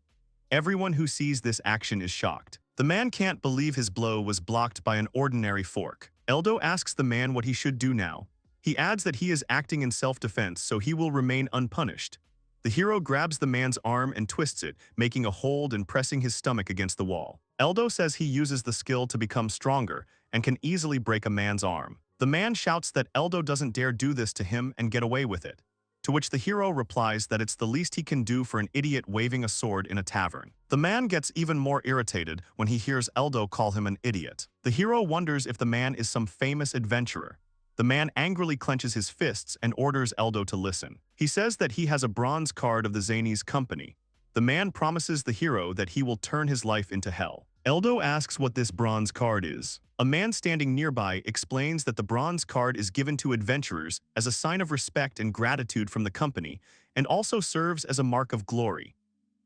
Everyone who sees this action is shocked. The man can't believe his blow was blocked by an ordinary fork. Eldo asks the man what he should do now. He adds that he is acting in self-defense, so he will remain unpunished. The hero grabs the man's arm and twists it, making a hold and pressing his stomach against the wall. Eldo says he uses the skill to become stronger and can easily break a man's arm. The man shouts that Eldo doesn't dare do this to him and get away with it, to which the hero replies that it's the least he can do for an idiot waving a sword in a tavern. The man gets even more irritated when he hears Eldo call him an idiot. The hero wonders if the man is some famous adventurer. The man angrily clenches his fists and orders Eldo to listen. He says that he has a bronze card of the Zanies company. The man promises the hero that he will turn his life into hell. Eldo asks what this bronze card is. A man standing nearby explains that the bronze card is given to adventurers as a sign of respect and gratitude from the company, and also serves as a mark of glory.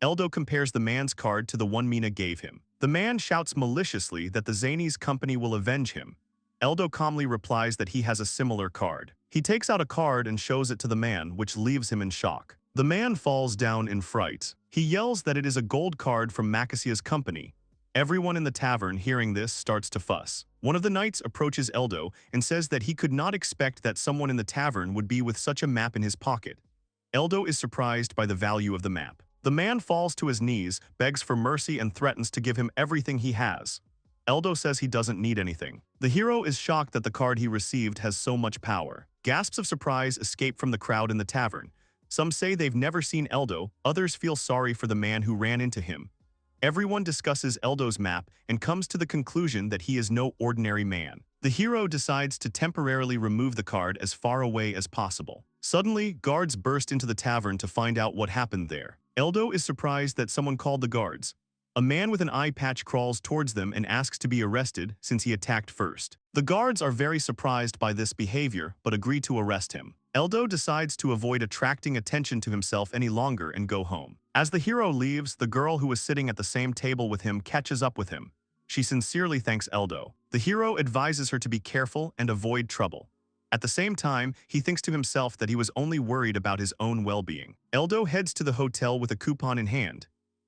Eldo compares the man's card to the one Mina gave him. The man shouts maliciously that the Zanies company will avenge him. Eldo calmly replies that he has a similar card. He takes out a card and shows it to the man, which leaves him in shock. The man falls down in fright. He yells that it is a gold card from Macasia's company. Everyone in the tavern, hearing this, starts to fuss. One of the knights approaches Eldo and says that he could not expect that someone in the tavern would be with such a map in his pocket. Eldo is surprised by the value of the map. The man falls to his knees, begs for mercy, and threatens to give him everything he has. Eldo says he doesn't need anything. The hero is shocked that the card he received has so much power. Gasps of surprise escape from the crowd in the tavern. Some say they've never seen Eldo, others feel sorry for the man who ran into him. Everyone discusses Eldo's map and comes to the conclusion that he is no ordinary man. The hero decides to temporarily remove the card as far away as possible. Suddenly, guards burst into the tavern to find out what happened there. Eldo is surprised that someone called the guards. A man with an eye patch crawls towards them and asks to be arrested since he attacked first. The guards are very surprised by this behavior but agree to arrest him. Eldo decides to avoid attracting attention to himself any longer and go home. As the hero leaves, the girl who was sitting at the same table with him catches up with him. She sincerely thanks Eldo. The hero advises her to be careful and avoid trouble. At the same time, he thinks to himself that he was only worried about his own well-being. Eldo heads to the hotel with a coupon in hand.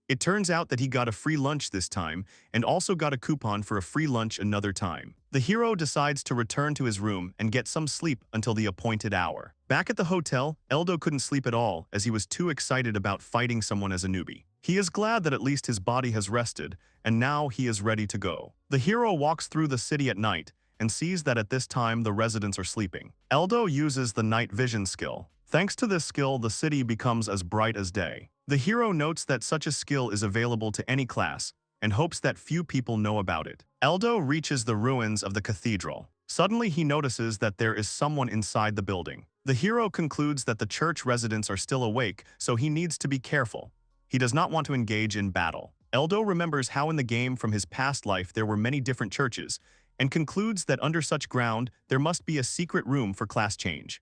It turns out that he got a free lunch this time and also got a coupon for a free lunch another time. The hero decides to return to his room and get some sleep until the appointed hour. Back at the hotel, Eldo couldn't sleep at all as he was too excited about fighting someone as a newbie. He is glad that at least his body has rested, and now he is ready to go. The hero walks through the city at night and sees that at this time the residents are sleeping. Eldo uses the night vision skill. Thanks to this skill, the city becomes as bright as day. The hero notes that such a skill is available to any class and hopes that few people know about it. Eldo reaches the ruins of the cathedral. Suddenly he notices that there is someone inside the building. The hero concludes that the church residents are still awake, so he needs to be careful. He does not want to engage in battle. Eldo remembers how in the game from his past life there were many different churches, and concludes that under such ground there must be a secret room for class change.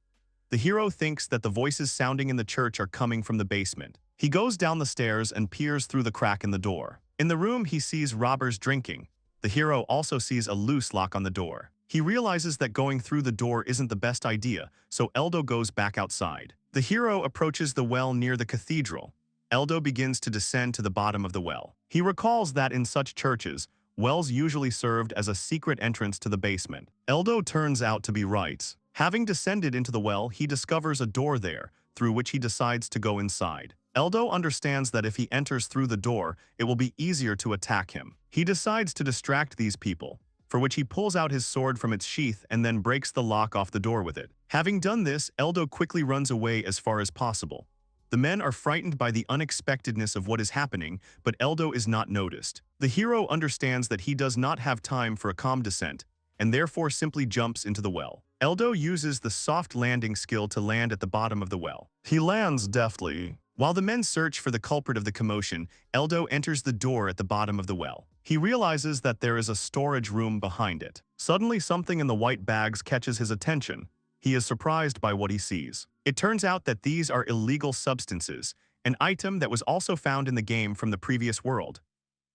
The hero thinks that the voices sounding in the church are coming from the basement. He goes down the stairs and peers through the crack in the door. In the room he sees robbers drinking. The hero also sees a loose lock on the door. He realizes that going through the door isn't the best idea, so Eldo goes back outside. The hero approaches the well near the cathedral. Eldo begins to descend to the bottom of the well. He recalls that in such churches, wells usually served as a secret entrance to the basement. Eldo turns out to be right. Having descended into the well, he discovers a door there, through which he decides to go inside. Eldo understands that if he enters through the door, it will be easier to attack him. He decides to distract these people, for which he pulls out his sword from its sheath and then breaks the lock off the door with it. Having done this, Eldo quickly runs away as far as possible. The men are frightened by the unexpectedness of what is happening, but Eldo is not noticed. The hero understands that he does not have time for a calm descent, and therefore simply jumps into the well. Eldo uses the soft landing skill to land at the bottom of the well. He lands deftly. While the men search for the culprit of the commotion, Eldo enters the door at the bottom of the well. He realizes that there is a storage room behind it. Suddenly, something in the white bags catches his attention. He is surprised by what he sees. It turns out that these are illegal substances, an item that was also found in the game from the previous world.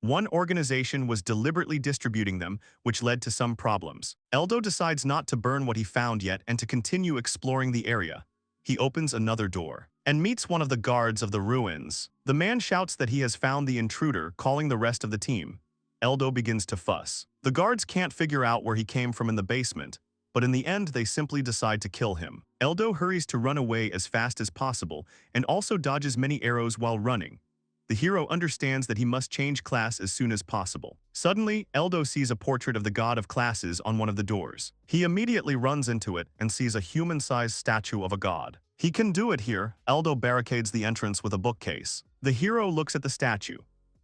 One organization was deliberately distributing them, which led to some problems. Eldo decides not to burn what he found yet and to continue exploring the area. He opens another door and meets one of the guards of the ruins. The man shouts that he has found the intruder, calling the rest of the team. Eldo begins to fuss. The guards can't figure out where he came from in the basement, but in the end they simply decide to kill him. Eldo hurries to run away as fast as possible and also dodges many arrows while running. The hero understands that he must change class as soon as possible. Suddenly, Eldo sees a portrait of the god of classes on one of the doors. He immediately runs into it and sees a human-sized statue of a god. He can do it here. Eldo barricades the entrance with a bookcase. The hero looks at the statue.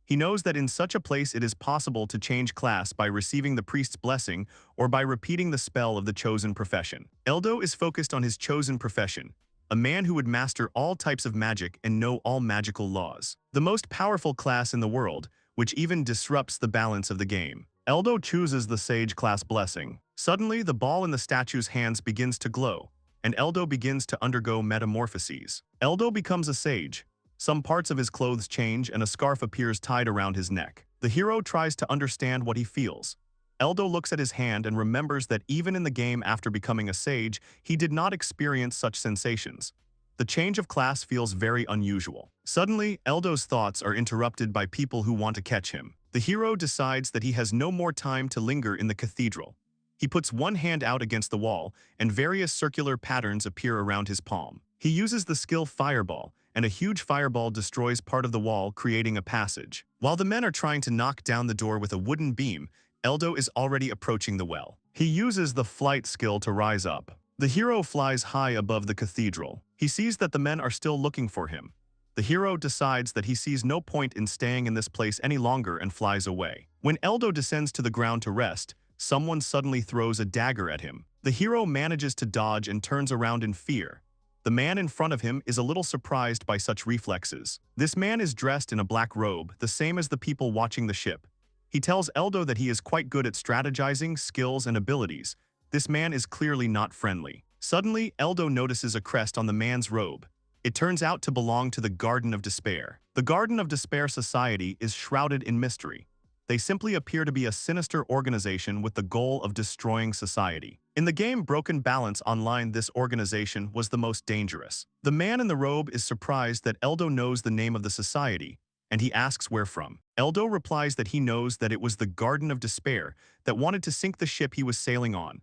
He knows that in such a place it is possible to change class by receiving the priest's blessing or by repeating the spell of the chosen profession. Eldo is focused on his chosen profession, a man who would master all types of magic and know all magical laws. The most powerful class in the world, which even disrupts the balance of the game. Eldo chooses the Sage class blessing. Suddenly, the ball in the statue's hands begins to glow, and Eldo begins to undergo metamorphoses. Eldo becomes a sage. Some parts of his clothes change and a scarf appears tied around his neck. The hero tries to understand what he feels. Eldo looks at his hand and remembers that even in the game after becoming a sage, he did not experience such sensations. The change of class feels very unusual. Suddenly, Eldo's thoughts are interrupted by people who want to catch him. The hero decides that he has no more time to linger in the cathedral. He puts one hand out against the wall, and various circular patterns appear around his palm. He uses the skill Fireball, and a huge fireball destroys part of the wall, creating a passage. While the men are trying to knock down the door with a wooden beam, Eldo is already approaching the well. He uses the flight skill to rise up. The hero flies high above the cathedral. He sees that the men are still looking for him. The hero decides that he sees no point in staying in this place any longer and flies away. When Eldo descends to the ground to rest, someone suddenly throws a dagger at him. The hero manages to dodge and turns around in fear. The man in front of him is a little surprised by such reflexes. This man is dressed in a black robe, the same as the people watching the ship. He tells Eldo that he is quite good at strategizing, skills, and abilities. This man is clearly not friendly. Suddenly, Eldo notices a crest on the man's robe. It turns out to belong to the Garden of Despair. The Garden of Despair Society is shrouded in mystery. They simply appear to be a sinister organization with the goal of destroying society. In the game Broken Balance Online, this organization was the most dangerous. The man in the robe is surprised that Eldo knows the name of the society, and he asks where from. Eldo replies that he knows that it was the Garden of Despair that wanted to sink the ship he was sailing on.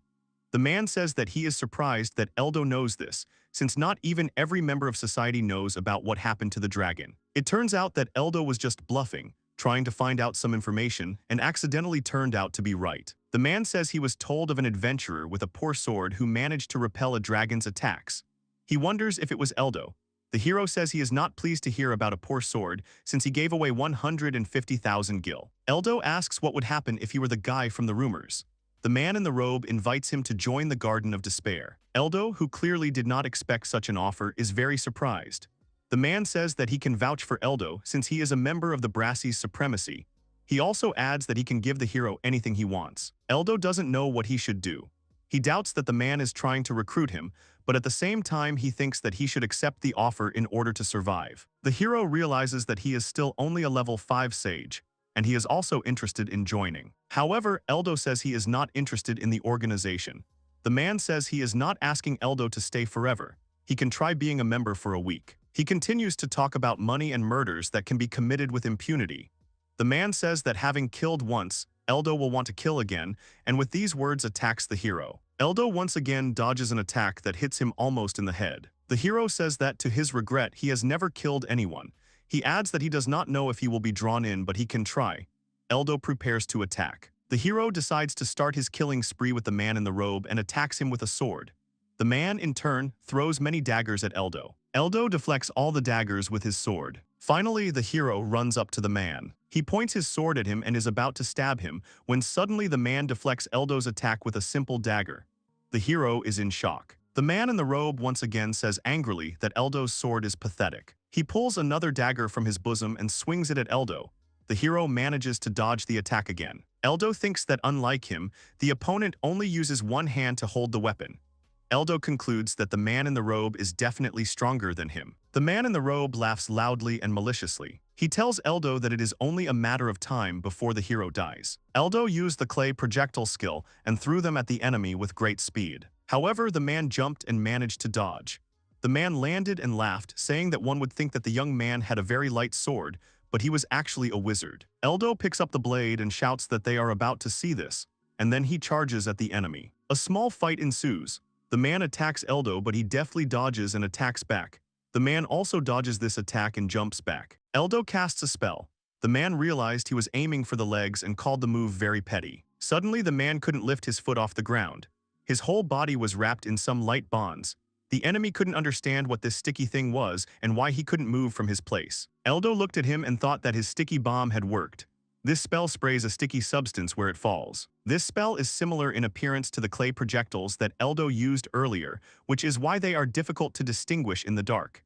The man says that he is surprised that Eldo knows this, since not even every member of society knows about what happened to the dragon. It turns out that Eldo was just bluffing, trying to find out some information, and accidentally turned out to be right. The man says he was told of an adventurer with a poor sword who managed to repel a dragon's attacks. He wonders if it was Eldo. The hero says he is not pleased to hear about a poor sword since he gave away 150,000 gil. Eldo asks what would happen if he were the guy from the rumors. The man in the robe invites him to join the Garden of Despair. Eldo, who clearly did not expect such an offer, is very surprised. The man says that he can vouch for Eldo since he is a member of the Brassie's supremacy. He also adds that he can give the hero anything he wants. Eldo doesn't know what he should do. He doubts that the man is trying to recruit him, but at the same time he thinks that he should accept the offer in order to survive. The hero realizes that he is still only a level 5 sage, and he is also interested in joining. However, Eldo says he is not interested in the organization. The man says he is not asking Eldo to stay forever. He can try being a member for a week. He continues to talk about money and murders that can be committed with impunity. The man says that having killed once, Eldo will want to kill again, and with these words attacks the hero. Eldo once again dodges an attack that hits him almost in the head. The hero says that, to his regret, he has never killed anyone. He adds that he does not know if he will be drawn in, but he can try. Eldo prepares to attack. The hero decides to start his killing spree with the man in the robe and attacks him with a sword. The man, in turn, throws many daggers at Eldo. Eldo deflects all the daggers with his sword. Finally, the hero runs up to the man. He points his sword at him and is about to stab him, when suddenly the man deflects Eldo's attack with a simple dagger. The hero is in shock. The man in the robe once again says angrily that Eldo's sword is pathetic. He pulls another dagger from his bosom and swings it at Eldo. The hero manages to dodge the attack again. Eldo thinks that, unlike him, the opponent only uses one hand to hold the weapon. Eldo concludes that the man in the robe is definitely stronger than him. The man in the robe laughs loudly and maliciously. He tells Eldo that it is only a matter of time before the hero dies. Eldo used the clay projectile skill and threw them at the enemy with great speed. However, the man jumped and managed to dodge. The man landed and laughed, saying that one would think that the young man had a very light sword, but he was actually a wizard. Eldo picks up the blade and shouts that they are about to see this, and then he charges at the enemy. A small fight ensues. The man attacks Eldo, but he deftly dodges and attacks back. The man also dodges this attack and jumps back. Eldo casts a spell. The man realized he was aiming for the legs and called the move very petty. Suddenly, the man couldn't lift his foot off the ground. His whole body was wrapped in some light bonds. The enemy couldn't understand what this sticky thing was and why he couldn't move from his place. Eldo looked at him and thought that his sticky bomb had worked. This spell sprays a sticky substance where it falls. This spell is similar in appearance to the clay projectiles that Eldo used earlier, which is why they are difficult to distinguish in the dark.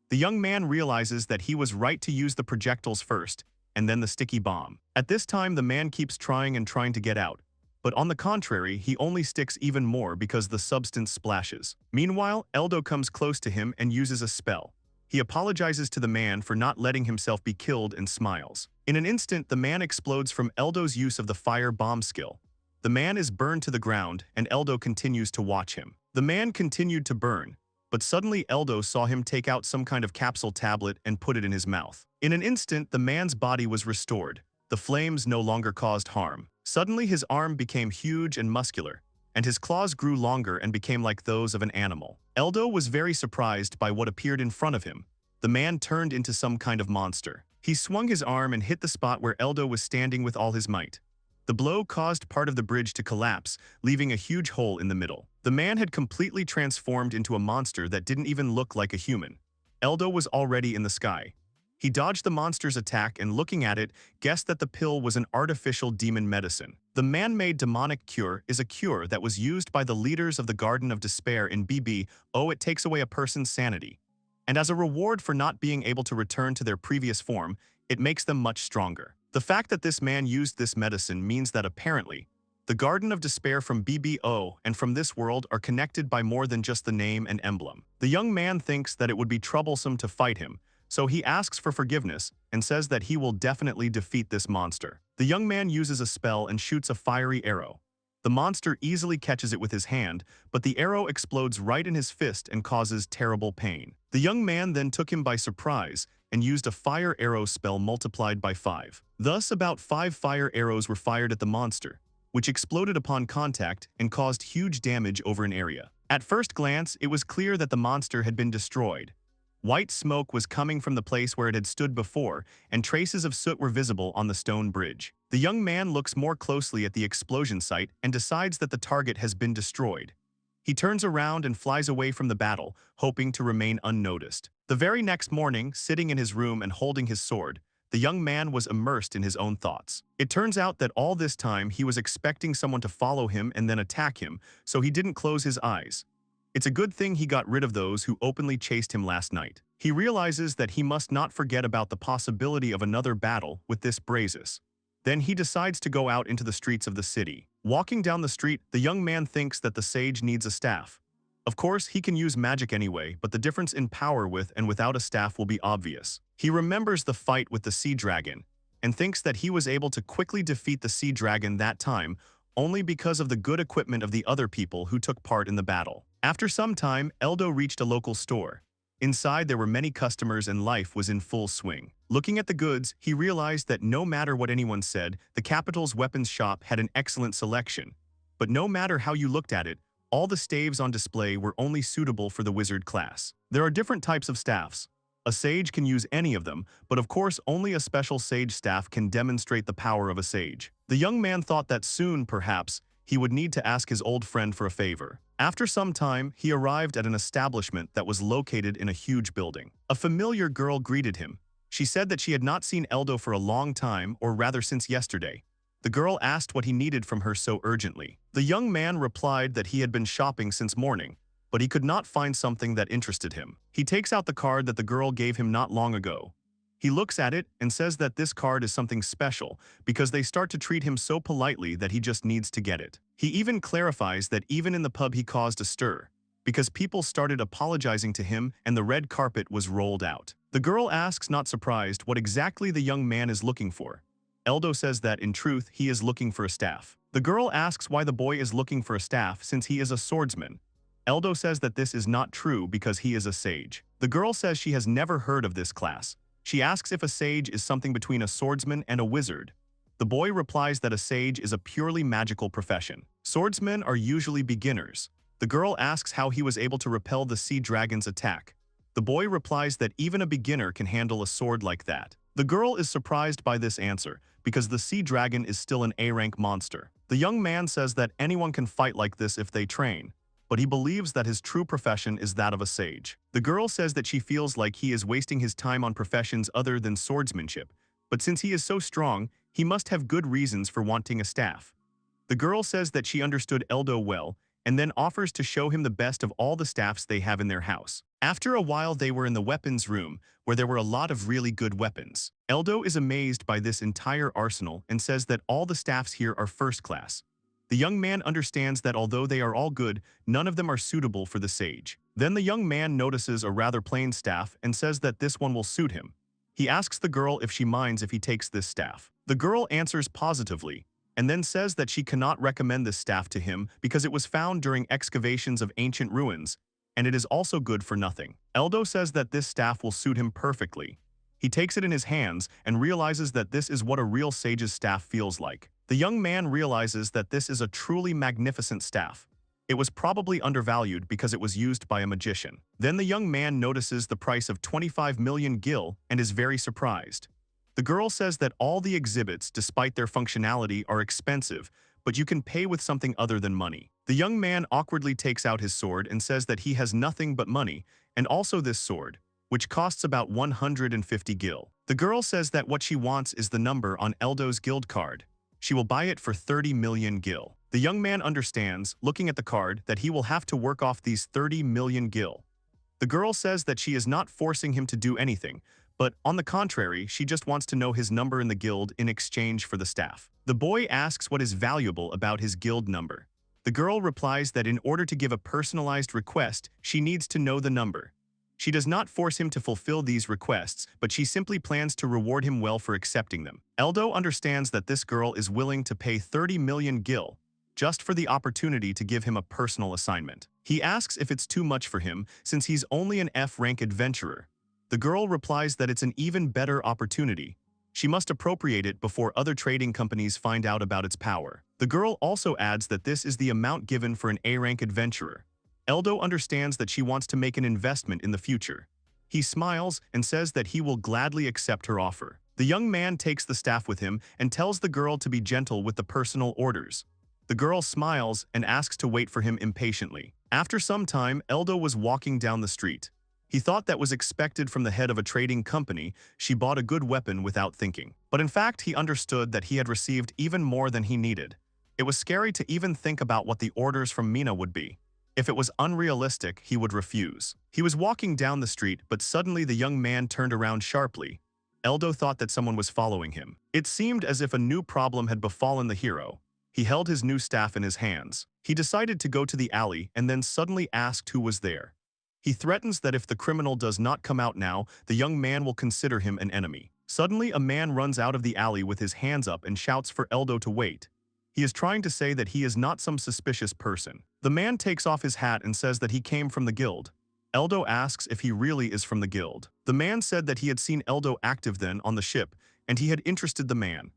The young man realizes that he was right to use the projectiles first, and then the sticky bomb. At this time, the man keeps trying and trying to get out, but on the contrary, he only sticks even more because the substance splashes. Meanwhile, Eldo comes close to him and uses a spell. He apologizes to the man for not letting himself be killed and smiles. In an instant, the man explodes from Eldo's use of the fire bomb skill. The man is burned to the ground, and Eldo continues to watch him. The man continued to burn, but suddenly Eldo saw him take out some kind of capsule tablet and put it in his mouth. In an instant, the man's body was restored. The flames no longer caused harm. Suddenly, his arm became huge and muscular, and his claws grew longer and became like those of an animal. Eldo was very surprised by what appeared in front of him. The man turned into some kind of monster. He swung his arm and hit the spot where Eldo was standing with all his might. The blow caused part of the bridge to collapse, leaving a huge hole in the middle. The man had completely transformed into a monster that didn't even look like a human. Eldo was already in the sky. He dodged the monster's attack and, looking at it, guessed that the pill was an artificial demon medicine. The man-made demonic cure is a cure that was used by the leaders of the Garden of Despair in VRMMO. It takes away a person's sanity, and as a reward for not being able to return to their previous form, it makes them much stronger. The fact that this man used this medicine means that apparently, the Garden of Despair from VRMMO and from this world are connected by more than just the name and emblem. The young man thinks that it would be troublesome to fight him, so he asks for forgiveness and says that he will definitely defeat this monster. The young man uses a spell and shoots a fiery arrow. The monster easily catches it with his hand, but the arrow explodes right in his fist and causes terrible pain. The young man then took him by surprise and used a fire arrow spell multiplied by 5. Thus, about 5 fire arrows were fired at the monster, which exploded upon contact and caused huge damage over an area. At first glance, it was clear that the monster had been destroyed. White smoke was coming from the place where it had stood before, and traces of soot were visible on the stone bridge. The young man looks more closely at the explosion site and decides that the target has been destroyed. He turns around and flies away from the battle, hoping to remain unnoticed. The very next morning, sitting in his room and holding his sword, the young man was immersed in his own thoughts. It turns out that all this time he was expecting someone to follow him and then attack him, so he didn't close his eyes. It's a good thing he got rid of those who openly chased him last night. He realizes that he must not forget about the possibility of another battle with this Brazos. Then he decides to go out into the streets of the city. Walking down the street, the young man thinks that the sage needs a staff. Of course, he can use magic anyway, but the difference in power with and without a staff will be obvious. He remembers the fight with the sea dragon, and thinks that he was able to quickly defeat the sea dragon that time only because of the good equipment of the other people who took part in the battle. After some time, Eldo reached a local store. Inside, there were many customers and life was in full swing. Looking at the goods, he realized that no matter what anyone said, the capital's weapons shop had an excellent selection. But no matter how you looked at it, all the staves on display were only suitable for the wizard class. There are different types of staffs. A sage can use any of them, but of course only a special sage staff can demonstrate the power of a sage. The young man thought that soon, perhaps, he would need to ask his old friend for a favor. After some time, he arrived at an establishment that was located in a huge building. A familiar girl greeted him. She said that she had not seen Eldo for a long time, or rather since yesterday. The girl asked what he needed from her so urgently. The young man replied that he had been shopping since morning, but he could not find something that interested him. He takes out the card that the girl gave him not long ago. He looks at it and says that this card is something special because they start to treat him so politely that he just needs to get it. He even clarifies that even in the pub he caused a stir because people started apologizing to him and the red carpet was rolled out. The girl asks, not surprised, what exactly the young man is looking for. Eldo says that, in truth, he is looking for a staff. The girl asks why the boy is looking for a staff since he is a swordsman. Eldo says that this is not true because he is a sage. The girl says she has never heard of this class. She asks if a sage is something between a swordsman and a wizard. The boy replies that a sage is a purely magical profession. Swordsmen are usually beginners. The girl asks how he was able to repel the sea dragon's attack. The boy replies that even a beginner can handle a sword like that. The girl is surprised by this answer because the sea dragon is still an A-rank monster. The young man says that anyone can fight like this if they train, but he believes that his true profession is that of a sage. The girl says that she feels like he is wasting his time on professions other than swordsmanship, but since he is so strong, he must have good reasons for wanting a staff. The girl says that she understood Eldo well, and then offers to show him the best of all the staffs they have in their house. After a while, they were in the weapons room, where there were a lot of really good weapons. Eldo is amazed by this entire arsenal and says that all the staffs here are first class. The young man understands that although they are all good, none of them are suitable for the sage. Then the young man notices a rather plain staff and says that this one will suit him. He asks the girl if she minds if he takes this staff. The girl answers positively, and then says that she cannot recommend this staff to him because it was found during excavations of ancient ruins, and it is also good for nothing. Eldo says that this staff will suit him perfectly. He takes it in his hands and realizes that this is what a real sage's staff feels like. The young man realizes that this is a truly magnificent staff. It was probably undervalued because it was used by a magician. Then the young man notices the price of 25 million gil and is very surprised. The girl says that all the exhibits, despite their functionality, are expensive, but you can pay with something other than money. The young man awkwardly takes out his sword and says that he has nothing but money, and also this sword, which costs about 150 gil. The girl says that what she wants is the number on Eldo's guild card. She will buy it for 30 million gil. The young man understands, looking at the card, that he will have to work off these 30 million gil. The girl says that she is not forcing him to do anything, but on the contrary, she just wants to know his number in the guild in exchange for the staff. The boy asks what is valuable about his guild number. The girl replies that in order to give a personalized request, she needs to know the number. She does not force him to fulfill these requests, but she simply plans to reward him well for accepting them. Eldo understands that this girl is willing to pay 30 million gil just for the opportunity to give him a personal assignment. He asks if it's too much for him since he's only an F-rank adventurer. The girl replies that it's an even better opportunity. She must appropriate it before other trading companies find out about its power. The girl also adds that this is the amount given for an A-rank adventurer. Eldo understands that she wants to make an investment in the future. He smiles and says that he will gladly accept her offer. The young man takes the staff with him and tells the girl to be gentle with the personal orders. The girl smiles and asks to wait for him impatiently. After some time, Eldo was walking down the street. He thought that was expected from the head of a trading company. She bought a good weapon without thinking. But in fact, he understood that he had received even more than he needed. It was scary to even think about what the orders from Mina would be. If it was unrealistic, he would refuse. He was walking down the street, but suddenly the young man turned around sharply. Eldo thought that someone was following him. It seemed as if a new problem had befallen the hero. He held his new staff in his hands. He decided to go to the alley and then suddenly asked who was there. He threatens that if the criminal does not come out now, the young man will consider him an enemy. Suddenly, a man runs out of the alley with his hands up and shouts for Eldo to wait. He is trying to say that he is not some suspicious person. The man takes off his hat and says that he came from the guild. Eldo asks if he really is from the guild. The man said that he had seen Eldo active then on the ship, and he had interested the man.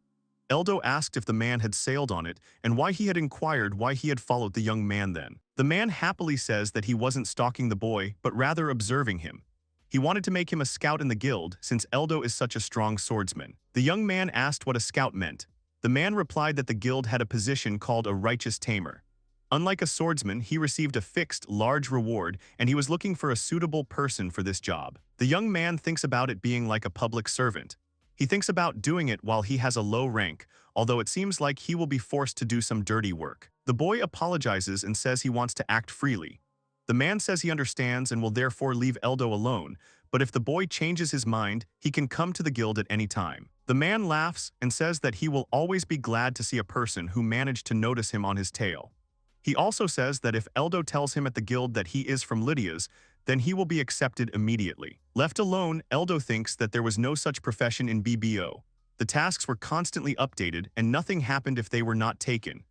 Eldo asked if the man had sailed on it and why he had inquired why he had followed the young man then. The man happily says that he wasn't stalking the boy, but rather observing him. He wanted to make him a scout in the guild since Eldo is such a strong swordsman. The young man asked what a scout meant. The man replied that the guild had a position called a righteous tamer. Unlike a swordsman, he received a fixed, large reward, and he was looking for a suitable person for this job. The young man thinks about it being like a public servant. He thinks about doing it while he has a low rank, although it seems like he will be forced to do some dirty work. The boy apologizes and says he wants to act freely. The man says he understands and will therefore leave Eldo alone, but if the boy changes his mind, he can come to the guild at any time. The man laughs and says that he will always be glad to see a person who managed to notice him on his tail. He also says that if Eldo tells him at the guild that he is from Lydia's, then he will be accepted immediately. Left alone, Eldo thinks that there was no such profession in BBO. The tasks were constantly updated and nothing happened if they were not taken.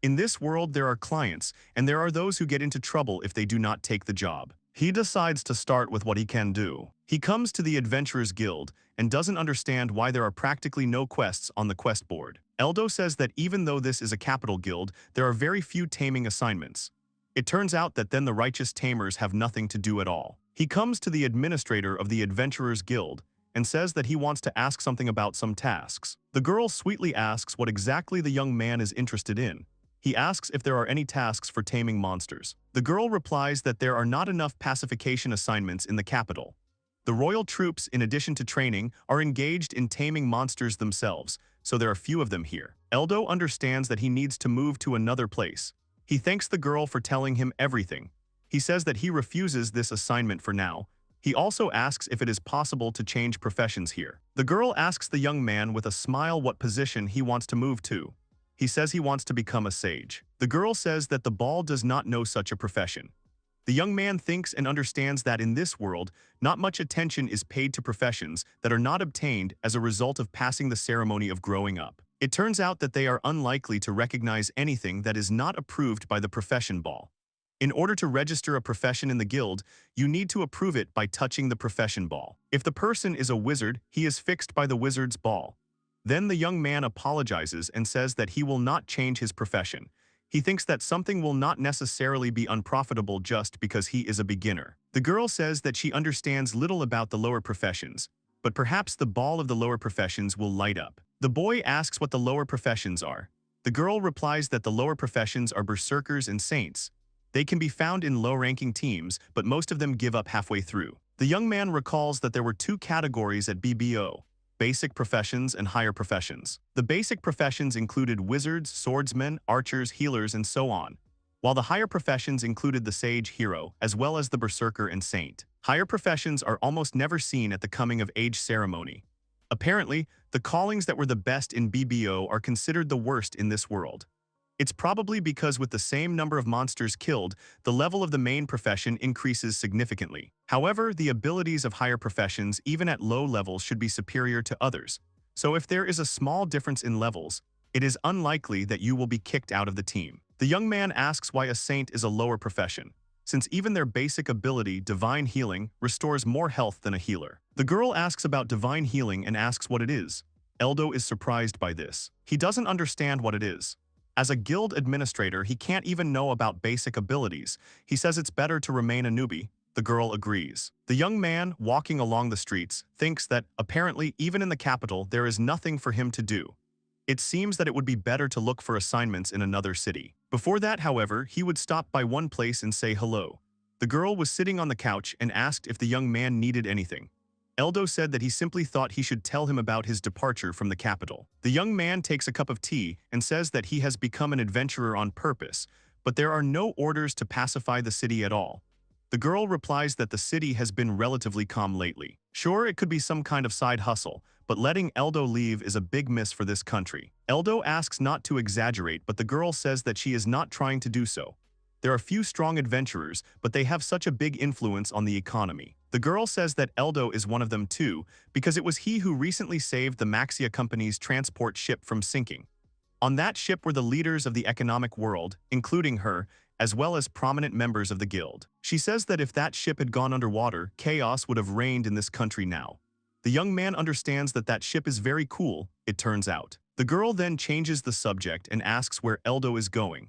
In this world there are clients, and there are those who get into trouble if they do not take the job. He decides to start with what he can do. He comes to the Adventurers Guild and doesn't understand why there are practically no quests on the quest board. Eldo says that even though this is a capital guild, there are very few taming assignments. It turns out that then the righteous tamers have nothing to do at all. He comes to the administrator of the Adventurers Guild and says that he wants to ask something about some tasks. The girl sweetly asks what exactly the young man is interested in. He asks if there are any tasks for taming monsters. The girl replies that there are not enough pacification assignments in the capital. The royal troops, in addition to training, are engaged in taming monsters themselves, so there are few of them here. Eldo understands that he needs to move to another place. He thanks the girl for telling him everything. He says that he refuses this assignment for now. He also asks if it is possible to change professions here. The girl asks the young man with a smile what position he wants to move to. He says he wants to become a sage. The girl says that the ball does not know such a profession. The young man thinks and understands that in this world, not much attention is paid to professions that are not obtained as a result of passing the ceremony of growing up. It turns out that they are unlikely to recognize anything that is not approved by the profession ball. In order to register a profession in the guild, you need to approve it by touching the profession ball. If the person is a wizard, he is fixed by the wizard's ball. Then the young man apologizes and says that he will not change his profession. He thinks that something will not necessarily be unprofitable just because he is a beginner. The girl says that she understands little about the lower professions, but perhaps the ball of the lower professions will light up. The boy asks what the lower professions are. The girl replies that the lower professions are berserkers and saints. They can be found in low-ranking teams, but most of them give up halfway through. The young man recalls that there were two categories at BBO: basic professions and higher professions. The basic professions included wizards, swordsmen, archers, healers, and so on, while the higher professions included the sage hero, as well as the berserker and saint. Higher professions are almost never seen at the coming-of-age ceremony. Apparently, the callings that were the best in BBO are considered the worst in this world. It's probably because with the same number of monsters killed, the level of the main profession increases significantly. However, the abilities of higher professions, even at low levels, should be superior to others. So if there is a small difference in levels, it is unlikely that you will be kicked out of the team. The young man asks why a saint is a lower profession, since even their basic ability, divine healing, restores more health than a healer. The girl asks about divine healing and asks what it is. Eldo is surprised by this. He doesn't understand what it is. As a guild administrator, he can't even know about basic abilities. He says it's better to remain a newbie. The girl agrees. The young man, walking along the streets, thinks that, apparently, even in the capital, there is nothing for him to do. It seems that it would be better to look for assignments in another city. Before that, however, he would stop by one place and say hello. The girl was sitting on the couch and asked if the young man needed anything. Eldo said that he simply thought he should tell him about his departure from the capital. The young man takes a cup of tea and says that he has become an adventurer on purpose, but there are no orders to pacify the city at all. The girl replies that the city has been relatively calm lately. Sure, it could be some kind of side hustle, but letting Eldo leave is a big miss for this country. Eldo asks not to exaggerate, but the girl says that she is not trying to do so. There are few strong adventurers, but they have such a big influence on the economy. The girl says that Eldo is one of them too, because it was he who recently saved the Maxia company's transport ship from sinking. On that ship were the leaders of the economic world, including her, as well as prominent members of the guild. She says that if that ship had gone underwater, chaos would have reigned in this country now. The young man understands that that ship is very cool, it turns out. The girl then changes the subject and asks where Eldo is going.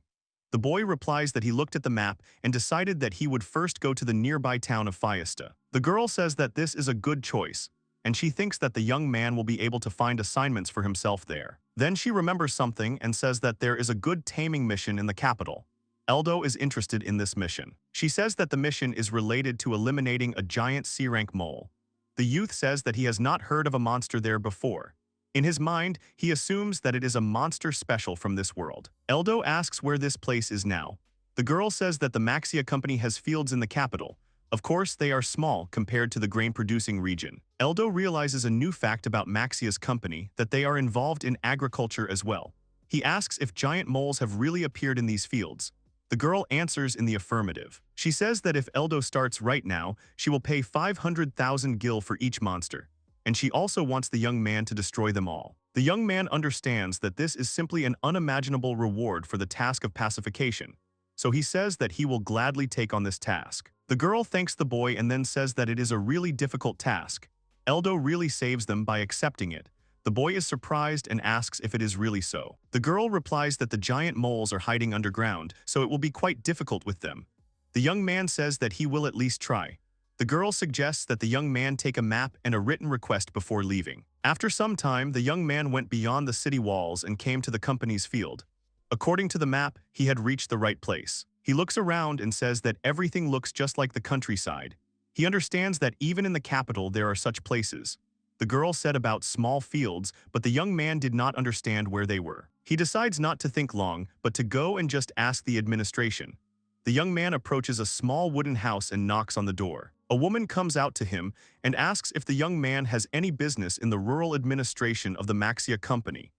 The boy replies that he looked at the map and decided that he would first go to the nearby town of Fiesta. The girl says that this is a good choice, and she thinks that the young man will be able to find assignments for himself there. Then she remembers something and says that there is a good taming mission in the capital. Eldo is interested in this mission. She says that the mission is related to eliminating a giant C-rank mole. The youth says that he has not heard of a monster there before. In his mind, he assumes that it is a monster special from this world. Eldo asks where this place is now. The girl says that the Maxia company has fields in the capital. Of course, they are small compared to the grain-producing region. Eldo realizes a new fact about Maxia's company, that they are involved in agriculture as well. He asks if giant moles have really appeared in these fields. The girl answers in the affirmative. She says that if Eldo starts right now, she will pay 500,000 gil for each monster. And she also wants the young man to destroy them all. The young man understands that this is simply an unimaginable reward for the task of pacification, so he says that he will gladly take on this task. The girl thanks the boy and then says that it is a really difficult task. Eldo really saves them by accepting it. The boy is surprised and asks if it is really so. The girl replies that the giant moles are hiding underground, so it will be quite difficult with them. The young man says that he will at least try. The girl suggests that the young man take a map and a written request before leaving. After some time, the young man went beyond the city walls and came to the company's field. According to the map, he had reached the right place. He looks around and says that everything looks just like the countryside. He understands that even in the capital there are such places. The girl said about small fields, but the young man did not understand where they were. He decides not to think long, but to go and just ask the administration. The young man approaches a small wooden house and knocks on the door. A woman comes out to him and asks if the young man has any business in the rural administration of the Maxia company.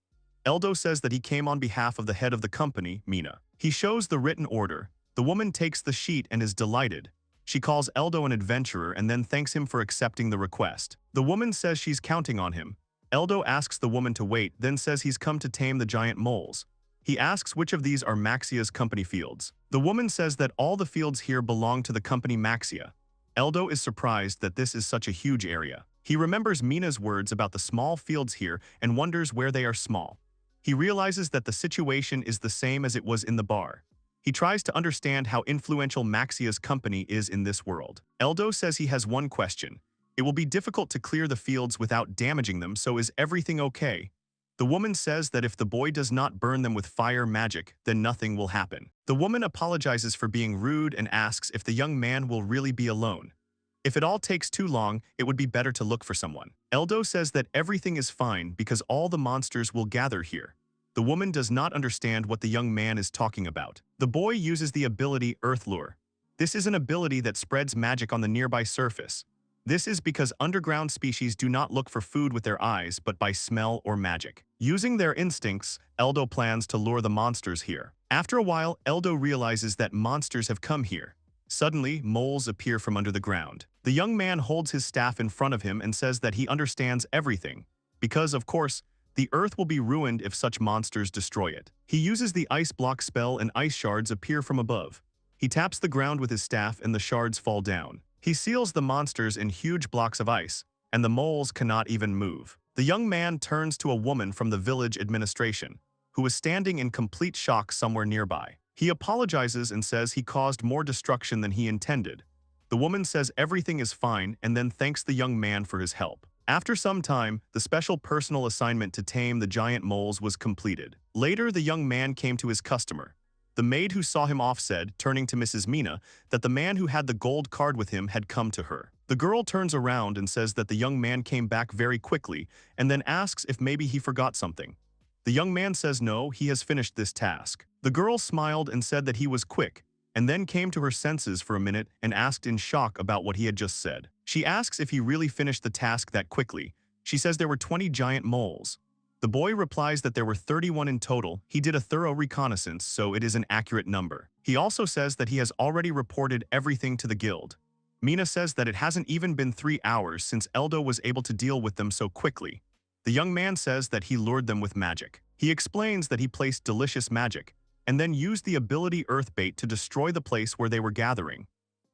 Eldo says that he came on behalf of the head of the company, Mina. He shows the written order. The woman takes the sheet and is delighted. She calls Eldo an adventurer and then thanks him for accepting the request. The woman says she's counting on him. Eldo asks the woman to wait, then says he's come to tame the giant moles. He asks which of these are Maxia's company fields. The woman says that all the fields here belong to the company Maxia. Eldo is surprised that this is such a huge area. He remembers Mina's words about the small fields here and wonders where they are small. He realizes that the situation is the same as it was in the bar. He tries to understand how influential Maxia's company is in this world. Eldo says he has one question. It will be difficult to clear the fields without damaging them, so is everything okay? The woman says that if the boy does not burn them with fire magic, then nothing will happen. The woman apologizes for being rude and asks if the young man will really be alone. If it all takes too long, it would be better to look for someone. Eldo says that everything is fine because all the monsters will gather here. The woman does not understand what the young man is talking about. The boy uses the ability Earth Lure. This is an ability that spreads magic on the nearby surface. This is because underground species do not look for food with their eyes but by smell or magic. Using their instincts, Eldo plans to lure the monsters here. After a while, Eldo realizes that monsters have come here. Suddenly, moles appear from under the ground. The young man holds his staff in front of him and says that he understands everything, because, of course, the earth will be ruined if such monsters destroy it. He uses the ice block spell and ice shards appear from above. He taps the ground with his staff and the shards fall down. He seals the monsters in huge blocks of ice, and the moles cannot even move. The young man turns to a woman from the village administration, who is standing in complete shock somewhere nearby. He apologizes and says he caused more destruction than he intended. The woman says everything is fine and then thanks the young man for his help. After some time, the special personal assignment to tame the giant moles was completed. Later, the young man came to his customer. The maid who saw him off said, turning to Mrs. Mina, that the man who had the gold card with him had come to her. The girl turns around and says that the young man came back very quickly and then asks if maybe he forgot something. The young man says no, he has finished this task. The girl smiled and said that he was quick, and then came to her senses for a minute and asked in shock about what he had just said. She asks if he really finished the task that quickly. She says there were 20 giant moles. The boy replies that there were 31 in total. He did a thorough reconnaissance, so it is an accurate number. He also says that he has already reported everything to the guild. Mina says that it hasn't even been 3 hours since Eldo was able to deal with them so quickly. The young man says that he lured them with magic. He explains that he placed delicious magic, and then used the ability Earthbait to destroy the place where they were gathering.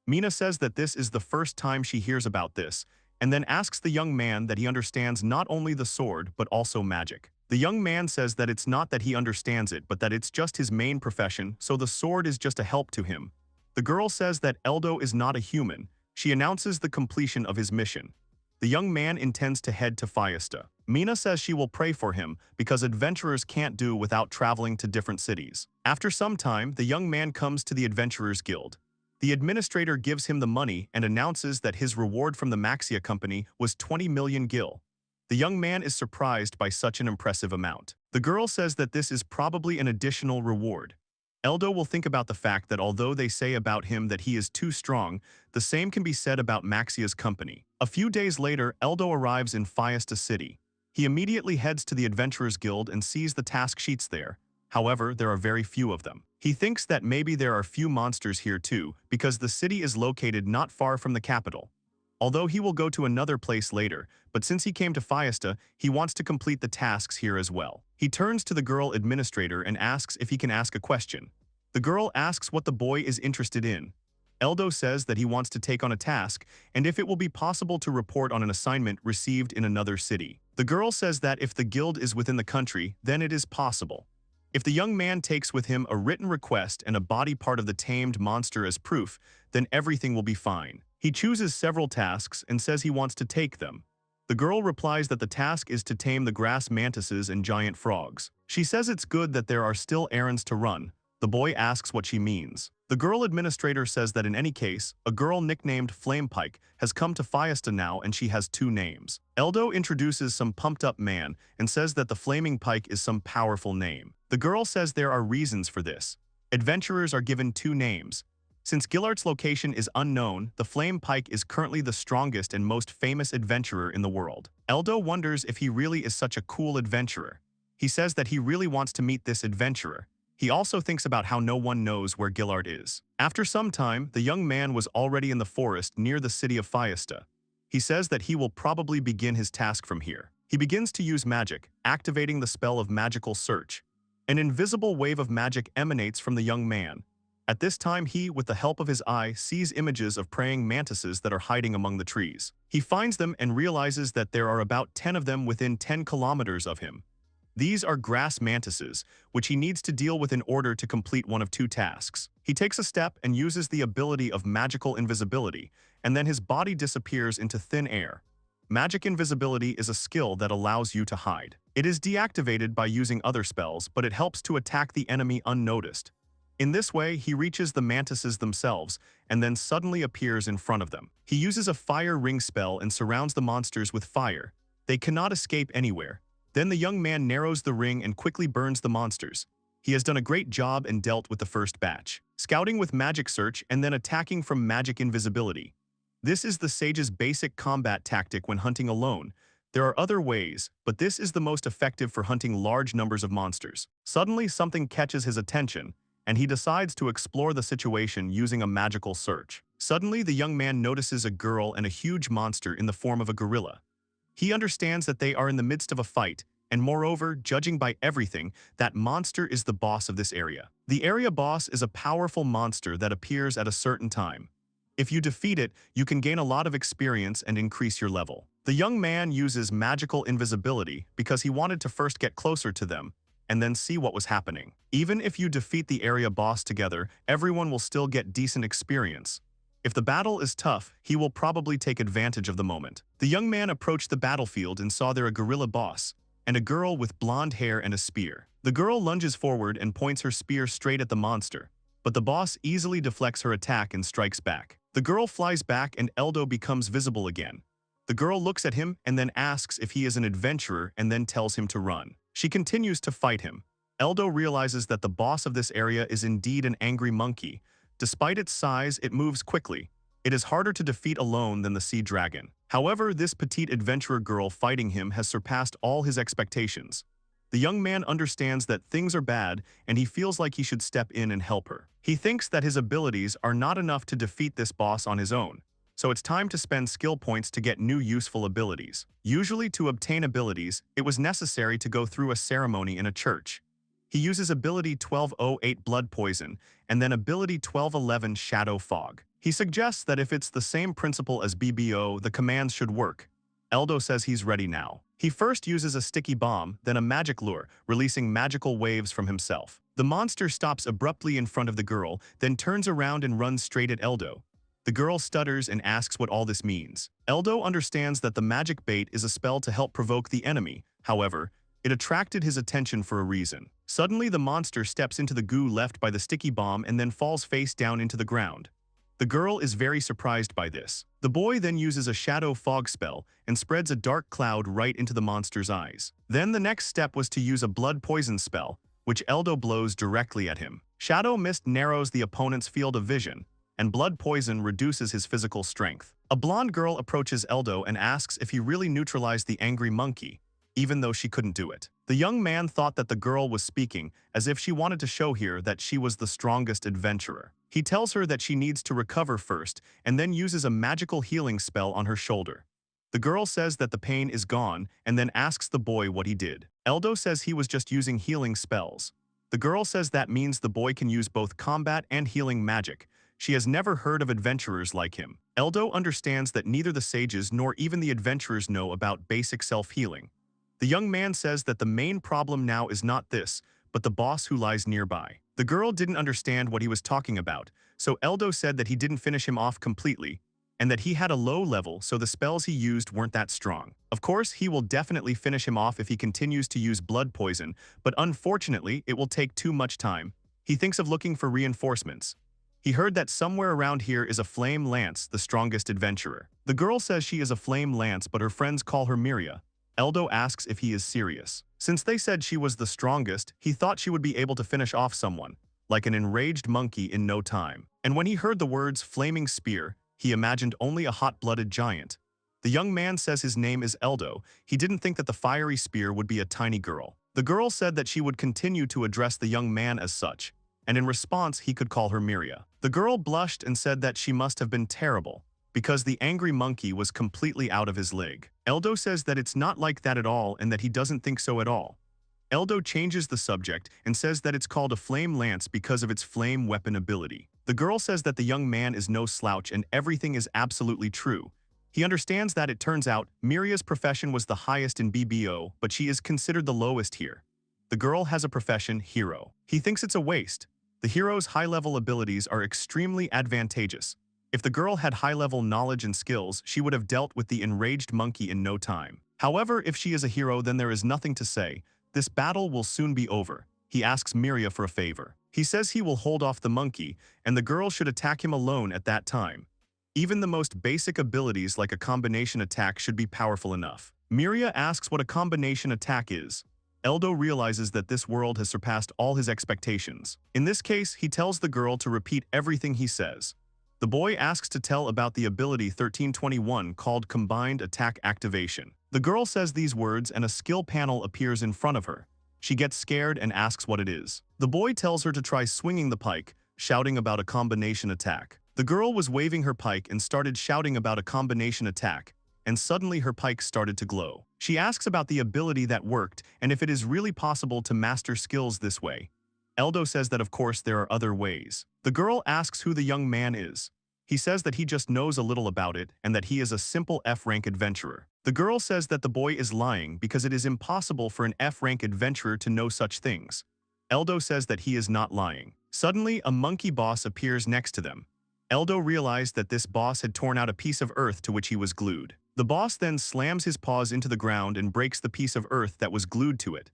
Mina says that this is the first time she hears about this, and then asks the young man that he understands not only the sword but also magic. The young man says that it's not that he understands it but that it's just his main profession, so the sword is just a help to him. The girl says that Eldo is not a human. She announces the completion of his mission. The young man intends to head to Fiesta. Mina says she will pray for him because adventurers can't do without traveling to different cities. After some time, the young man comes to the Adventurers Guild. The administrator gives him the money and announces that his reward from the Maxia company was 20 million gil. The young man is surprised by such an impressive amount. The girl says that this is probably an additional reward. Eldo will think about the fact that although they say about him that he is too strong, the same can be said about Maxia's company. A few days later, Eldo arrives in Fiesta City. He immediately heads to the Adventurers Guild and sees the task sheets there. However, there are very few of them. He thinks that maybe there are few monsters here too, because the city is located not far from the capital. Although he will go to another place later, but since he came to Fiesta, he wants to complete the tasks here as well. He turns to the girl administrator and asks if he can ask a question. The girl asks what the boy is interested in. Eldo says that he wants to take on a task and if it will be possible to report on an assignment received in another city. The girl says that if the guild is within the country, then it is possible. If the young man takes with him a written request and a body part of the tamed monster as proof, then everything will be fine. He chooses several tasks and says he wants to take them. The girl replies that the task is to tame the grass mantises and giant frogs. She says it's good that there are still errands to run. The boy asks what she means. The girl administrator says that in any case, a girl nicknamed Flamepike has come to Fiesta now and she has 2 names. Eldo introduces some pumped-up man and says that the Flaming Pike is some powerful name. The girl says there are reasons for this. Adventurers are given 2 names. Since Gillart's location is unknown, the Flame Pike is currently the strongest and most famous adventurer in the world. Eldo wonders if he really is such a cool adventurer. He says that he really wants to meet this adventurer. He also thinks about how no one knows where Gillard is. After some time, the young man was already in the forest near the city of Fiesta. He says that he will probably begin his task from here. He begins to use magic, activating the spell of magical search. An invisible wave of magic emanates from the young man. At this time he, with the help of his eye, sees images of praying mantises that are hiding among the trees. He finds them and realizes that there are about 10 of them within 10 kilometers of him. These are grass mantises, which he needs to deal with in order to complete one of 2 tasks. He takes a step and uses the ability of magical invisibility, and then his body disappears into thin air. Magic invisibility is a skill that allows you to hide. It is deactivated by using other spells, but it helps to attack the enemy unnoticed. In this way, he reaches the mantises themselves, and then suddenly appears in front of them. He uses a fire ring spell and surrounds the monsters with fire. They cannot escape anywhere. Then the young man narrows the ring and quickly burns the monsters. He has done a great job and dealt with the first batch. Scouting with magic search and then attacking from magic invisibility. This is the sage's basic combat tactic when hunting alone. There are other ways, but this is the most effective for hunting large numbers of monsters. Suddenly something catches his attention, and he decides to explore the situation using a magical search. Suddenly the young man notices a girl and a huge monster in the form of a gorilla. He understands that they are in the midst of a fight, and moreover, judging by everything, that monster is the boss of this area. The area boss is a powerful monster that appears at a certain time. If you defeat it, you can gain a lot of experience and increase your level. The young man uses magical invisibility because he wanted to first get closer to them, and then see what was happening. Even if you defeat the area boss together, everyone will still get decent experience. If the battle is tough, he will probably take advantage of the moment. The young man approached the battlefield and saw there a gorilla boss, and a girl with blonde hair and a spear. The girl lunges forward and points her spear straight at the monster, but the boss easily deflects her attack and strikes back. The girl flies back and Eldo becomes visible again. The girl looks at him and then asks if he is an adventurer and then tells him to run. She continues to fight him. Eldo realizes that the boss of this area is indeed an angry monkey. Despite its size, it moves quickly. It is harder to defeat alone than the sea dragon. However, this petite adventurer girl fighting him has surpassed all his expectations. The young man understands that things are bad and he feels like he should step in and help her. He thinks that his abilities are not enough to defeat this boss on his own, so it's time to spend skill points to get new useful abilities. Usually to obtain abilities, it was necessary to go through a ceremony in a church. He uses ability 1208 Blood Poison and then ability 1211 Shadow Fog. He suggests that if it's the same principle as BBO, the commands should work. Eldo says he's ready now. He first uses a sticky bomb, then a magic lure, releasing magical waves from himself. The monster stops abruptly in front of the girl, then turns around and runs straight at Eldo. The girl stutters and asks what all this means. Eldo understands that the magic bait is a spell to help provoke the enemy. However, it attracted his attention for a reason. Suddenly, the monster steps into the goo left by the sticky bomb and then falls face down into the ground. The girl is very surprised by this. The boy then uses a shadow fog spell and spreads a dark cloud right into the monster's eyes. Then the next step was to use a blood poison spell, which Eldo blows directly at him. Shadow mist narrows the opponent's field of vision, and blood poison reduces his physical strength. A blonde girl approaches Eldo and asks if he really neutralized the angry monkey, even though she couldn't do it. The young man thought that the girl was speaking as if she wanted to show here that she was the strongest adventurer. He tells her that she needs to recover first and then uses a magical healing spell on her shoulder. The girl says that the pain is gone and then asks the boy what he did. Eldo says he was just using healing spells. The girl says that means the boy can use both combat and healing magic. She has never heard of adventurers like him. Eldo understands that neither the sages nor even the adventurers know about basic self-healing. The young man says that the main problem now is not this, but the boss who lies nearby. The girl didn't understand what he was talking about, so Eldo said that he didn't finish him off completely, and that he had a low level, so the spells he used weren't that strong. Of course, he will definitely finish him off if he continues to use blood poison, but unfortunately, it will take too much time. He thinks of looking for reinforcements. He heard that somewhere around here is a flame lance, the strongest adventurer. The girl says she is a flame lance, but her friends call her Miria. Eldo asks if he is serious. Since they said she was the strongest, he thought she would be able to finish off someone, like an enraged monkey in no time. And when he heard the words flaming spear, he imagined only a hot-blooded giant. The young man says his name is Eldo. He didn't think that the fiery spear would be a tiny girl. The girl said that she would continue to address the young man as such, and in response he could call her Miria. The girl blushed and said that she must have been terrible, because the angry monkey was completely out of his league. Eldo says that it's not like that at all and that he doesn't think so at all. Eldo changes the subject and says that it's called a flame lance because of its flame weapon ability. The girl says that the young man is no slouch and everything is absolutely true. He understands that it turns out Miria's profession was the highest in BBO, but she is considered the lowest here. The girl has a profession, hero. He thinks it's a waste. The hero's high-level abilities are extremely advantageous. If the girl had high-level knowledge and skills, she would have dealt with the enraged monkey in no time. However, if she is a hero, then there is nothing to say. This battle will soon be over. He asks Miria for a favor. He says he will hold off the monkey, and the girl should attack him alone at that time. Even the most basic abilities like a combination attack should be powerful enough. Miria asks what a combination attack is. Eldo realizes that this world has surpassed all his expectations. In this case, he tells the girl to repeat everything he says. The boy asks to tell about the ability 1321 called Combined Attack Activation. The girl says these words and a skill panel appears in front of her. She gets scared and asks what it is. The boy tells her to try swinging the pike, shouting about a combination attack. The girl was waving her pike and started shouting about a combination attack, and suddenly her pike started to glow. She asks about the ability that worked and if it is really possible to master skills this way. Eldo says that of course there are other ways. The girl asks who the young man is. He says that he just knows a little about it and that he is a simple F-rank adventurer. The girl says that the boy is lying because it is impossible for an F-rank adventurer to know such things. Eldo says that he is not lying. Suddenly, a monkey boss appears next to them. Eldo realized that this boss had torn out a piece of earth to which he was glued. The boss then slams his paws into the ground and breaks the piece of earth that was glued to it.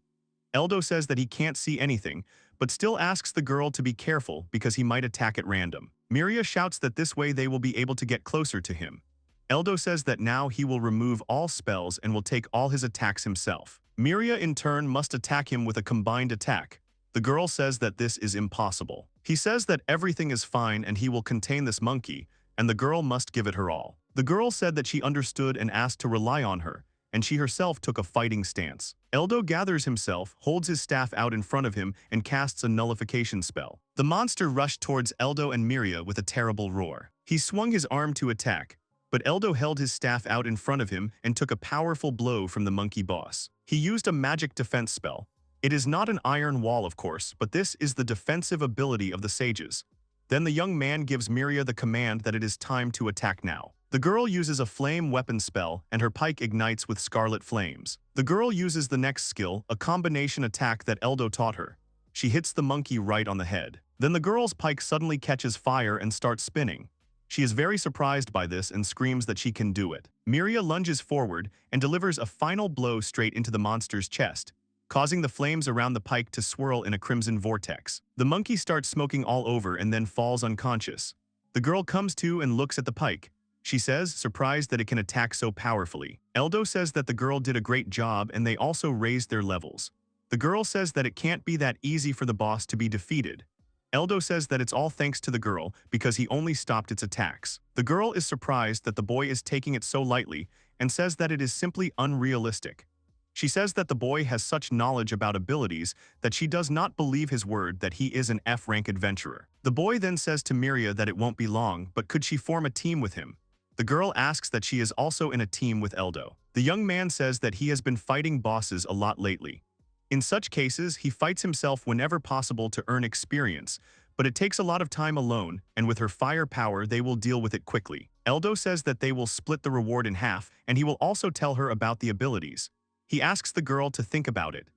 Eldo says that he can't see anything, but still asks the girl to be careful because he might attack at random. Miria shouts that this way they will be able to get closer to him. Eldo says that now he will remove all spells and will take all his attacks himself. Miria in turn must attack him with a combined attack. The girl says that this is impossible. He says that everything is fine and he will contain this monkey, and the girl must give it her all. The girl said that she understood and asked to rely on her, and she herself took a fighting stance. Eldo gathers himself, holds his staff out in front of him, and casts a nullification spell. The monster rushed towards Eldo and Miria with a terrible roar. He swung his arm to attack, but Eldo held his staff out in front of him and took a powerful blow from the monkey boss. He used a magic defense spell. It is not an iron wall, of course, but this is the defensive ability of the sages. Then the young man gives Miria the command that it is time to attack now. The girl uses a flame weapon spell, and her pike ignites with scarlet flames. The girl uses the next skill, a combination attack that Eldo taught her. She hits the monkey right on the head. Then the girl's pike suddenly catches fire and starts spinning. She is very surprised by this and screams that she can do it. Miria lunges forward and delivers a final blow straight into the monster's chest, causing the flames around the pike to swirl in a crimson vortex. The monkey starts smoking all over and then falls unconscious. The girl comes to and looks at the pike. She says, surprised that it can attack so powerfully. Eldo says that the girl did a great job and they also raised their levels. The girl says that it can't be that easy for the boss to be defeated. Eldo says that it's all thanks to the girl because he only stopped its attacks. The girl is surprised that the boy is taking it so lightly and says that it is simply unrealistic. She says that the boy has such knowledge about abilities that she does not believe his word that he is an F-rank adventurer. The boy then says to Miria that it won't be long, but could she form a team with him? The girl asks that she is also in a team with Eldo. The young man says that he has been fighting bosses a lot lately. In such cases, he fights himself whenever possible to earn experience, but it takes a lot of time alone, and with her fire power they will deal with it quickly. Eldo says that they will split the reward in half, and he will also tell her about the abilities. He asks the girl to think about it.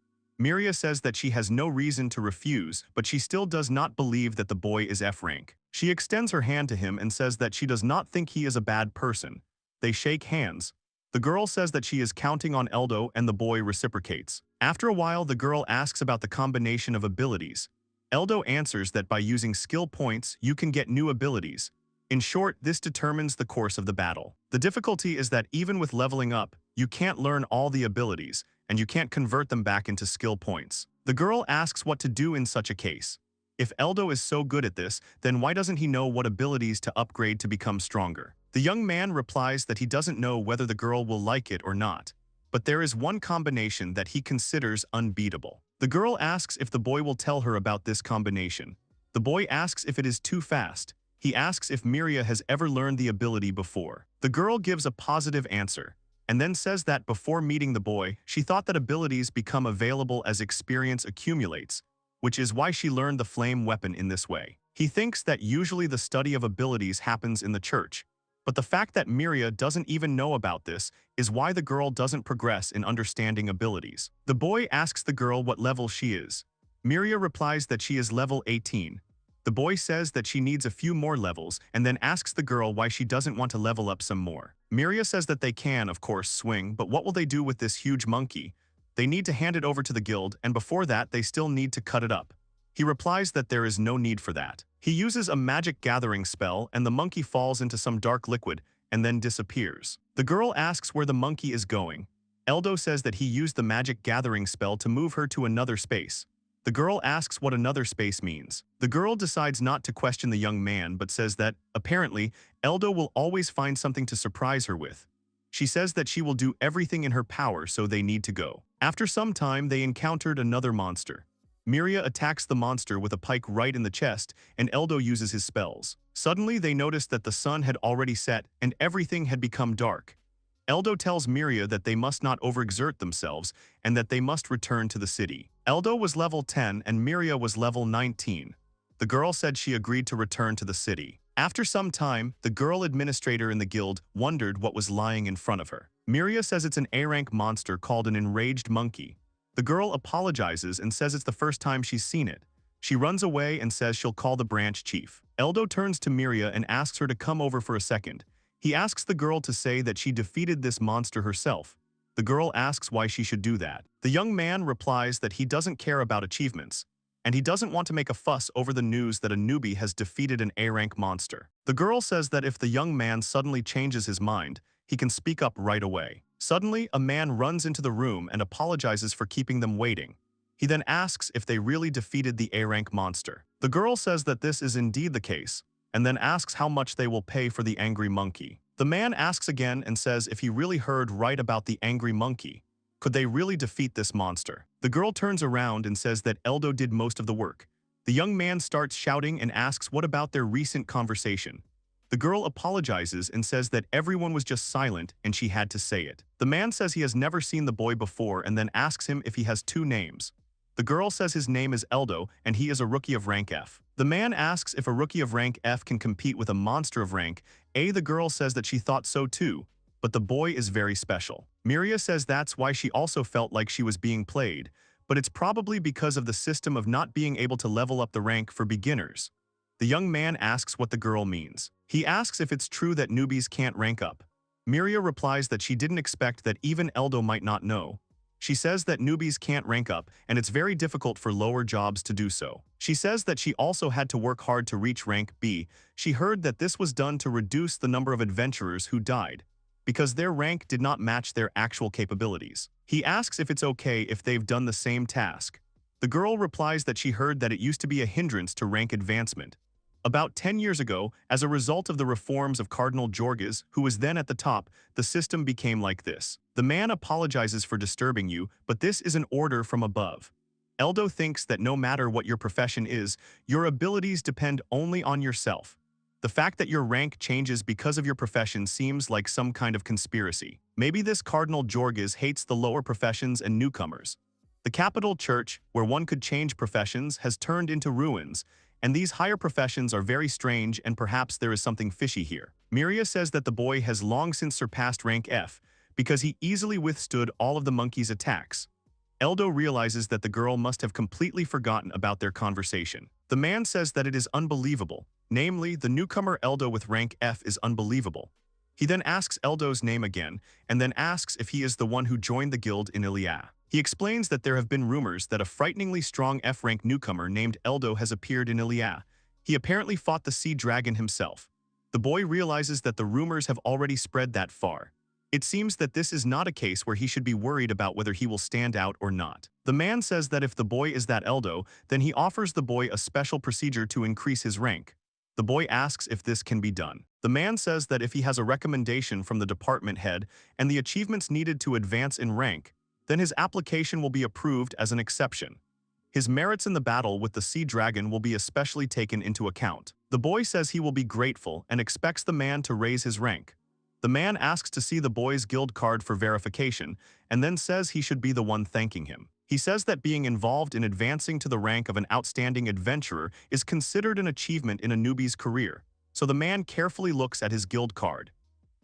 Miria says that she has no reason to refuse, but she still does not believe that the boy is F-rank. She extends her hand to him and says that she does not think he is a bad person. They shake hands. The girl says that she is counting on Eldo and the boy reciprocates. After a while, the girl asks about the combination of abilities. Eldo answers that by using skill points, you can get new abilities. In short, this determines the course of the battle. The difficulty is that even with leveling up, you can't learn all the abilities, and you can't convert them back into skill points. The girl asks what to do in such a case. If Eldo is so good at this, then why doesn't he know what abilities to upgrade to become stronger? The young man replies that he doesn't know whether the girl will like it or not, but there is one combination that he considers unbeatable. The girl asks if the boy will tell her about this combination. The boy asks if it is too fast. He asks if Miria has ever learned the ability before. The girl gives a positive answer, and then says that before meeting the boy, she thought that abilities become available as experience accumulates, which is why she learned the flame weapon in this way. He thinks that usually the study of abilities happens in the church, but the fact that Miria doesn't even know about this is why the girl doesn't progress in understanding abilities. The boy asks the girl what level she is. Miria replies that she is level 18. The boy says that she needs a few more levels and then asks the girl why she doesn't want to level up some more. Miria says that they can, of course, swing, but what will they do with this huge monkey? They need to hand it over to the guild, and before that, they still need to cut it up. He replies that there is no need for that. He uses a magic gathering spell, and the monkey falls into some dark liquid and then disappears. The girl asks where the monkey is going. Eldo says that he used the magic gathering spell to move her to another space. The girl asks what another space means. The girl decides not to question the young man, but says that, apparently, Eldo will always find something to surprise her with. She says that she will do everything in her power, so they need to go. After some time, they encountered another monster. Miria attacks the monster with a pike right in the chest, and Eldo uses his spells. Suddenly, they notice that the sun had already set, and everything had become dark. Eldo tells Miria that they must not overexert themselves, and that they must return to the city. Eldo was level 10, and Miria was level 19. The girl said she agreed to return to the city. After some time, the girl administrator in the guild wondered what was lying in front of her. Miria says it's an A-rank monster called an enraged monkey. The girl apologizes and says it's the first time she's seen it. She runs away and says she'll call the branch chief. Eldo turns to Miria and asks her to come over for a second. He asks the girl to say that she defeated this monster herself. The girl asks why she should do that. The young man replies that he doesn't care about achievements, and he doesn't want to make a fuss over the news that a newbie has defeated an A-rank monster. The girl says that if the young man suddenly changes his mind, he can speak up right away. Suddenly, a man runs into the room and apologizes for keeping them waiting. He then asks if they really defeated the A-rank monster. The girl says that this is indeed the case, and then asks how much they will pay for the angry monkey. The man asks again and says if he really heard right about the angry monkey, could they really defeat this monster? The girl turns around and says that Eldo did most of the work. The young man starts shouting and asks what about their recent conversation. The girl apologizes and says that everyone was just silent and she had to say it. The man says he has never seen the boy before and then asks him if he has two names. The girl says his name is Eldo and he is a rookie of rank F. The man asks if a rookie of rank F can compete with a monster of rank A. The girl says that she thought so too, but the boy is very special. Miria says that's why she also felt like she was being played, but it's probably because of the system of not being able to level up the rank for beginners. The young man asks what the girl means. He asks if it's true that newbies can't rank up. Miria replies that she didn't expect that even Eldo might not know. She says that newbies can't rank up, and it's very difficult for lower jobs to do so. She says that she also had to work hard to reach rank B. She heard that this was done to reduce the number of adventurers who died, because their rank did not match their actual capabilities. He asks if it's okay if they've done the same task. The girl replies that she heard that it used to be a hindrance to rank advancement. About 10 years ago, as a result of the reforms of Cardinal Jorges, who was then at the top, the system became like this. The man apologizes for disturbing you, but this is an order from above. Eldo thinks that no matter what your profession is, your abilities depend only on yourself. The fact that your rank changes because of your profession seems like some kind of conspiracy. Maybe this Cardinal Jorges hates the lower professions and newcomers. The capital church, where one could change professions, has turned into ruins, and these higher professions are very strange and perhaps there is something fishy here. Miria says that the boy has long since surpassed rank F because he easily withstood all of the monkey's attacks. Eldo realizes that the girl must have completely forgotten about their conversation. The man says that it is unbelievable. Namely, the newcomer Eldo with rank F is unbelievable. He then asks Eldo's name again and then asks if he is the one who joined the guild in Ilia. He explains that there have been rumors that a frighteningly strong F-rank newcomer named Eldo has appeared in Ilia. He apparently fought the sea dragon himself. The boy realizes that the rumors have already spread that far. It seems that this is not a case where he should be worried about whether he will stand out or not. The man says that if the boy is that Eldo, then he offers the boy a special procedure to increase his rank. The boy asks if this can be done. The man says that if he has a recommendation from the department head and the achievements needed to advance in rank, then his application will be approved as an exception. His merits in the battle with the sea dragon will be especially taken into account. The boy says he will be grateful and expects the man to raise his rank. The man asks to see the boy's guild card for verification and then says he should be the one thanking him. He says that being involved in advancing to the rank of an outstanding adventurer is considered an achievement in a newbie's career, so the man carefully looks at his guild card.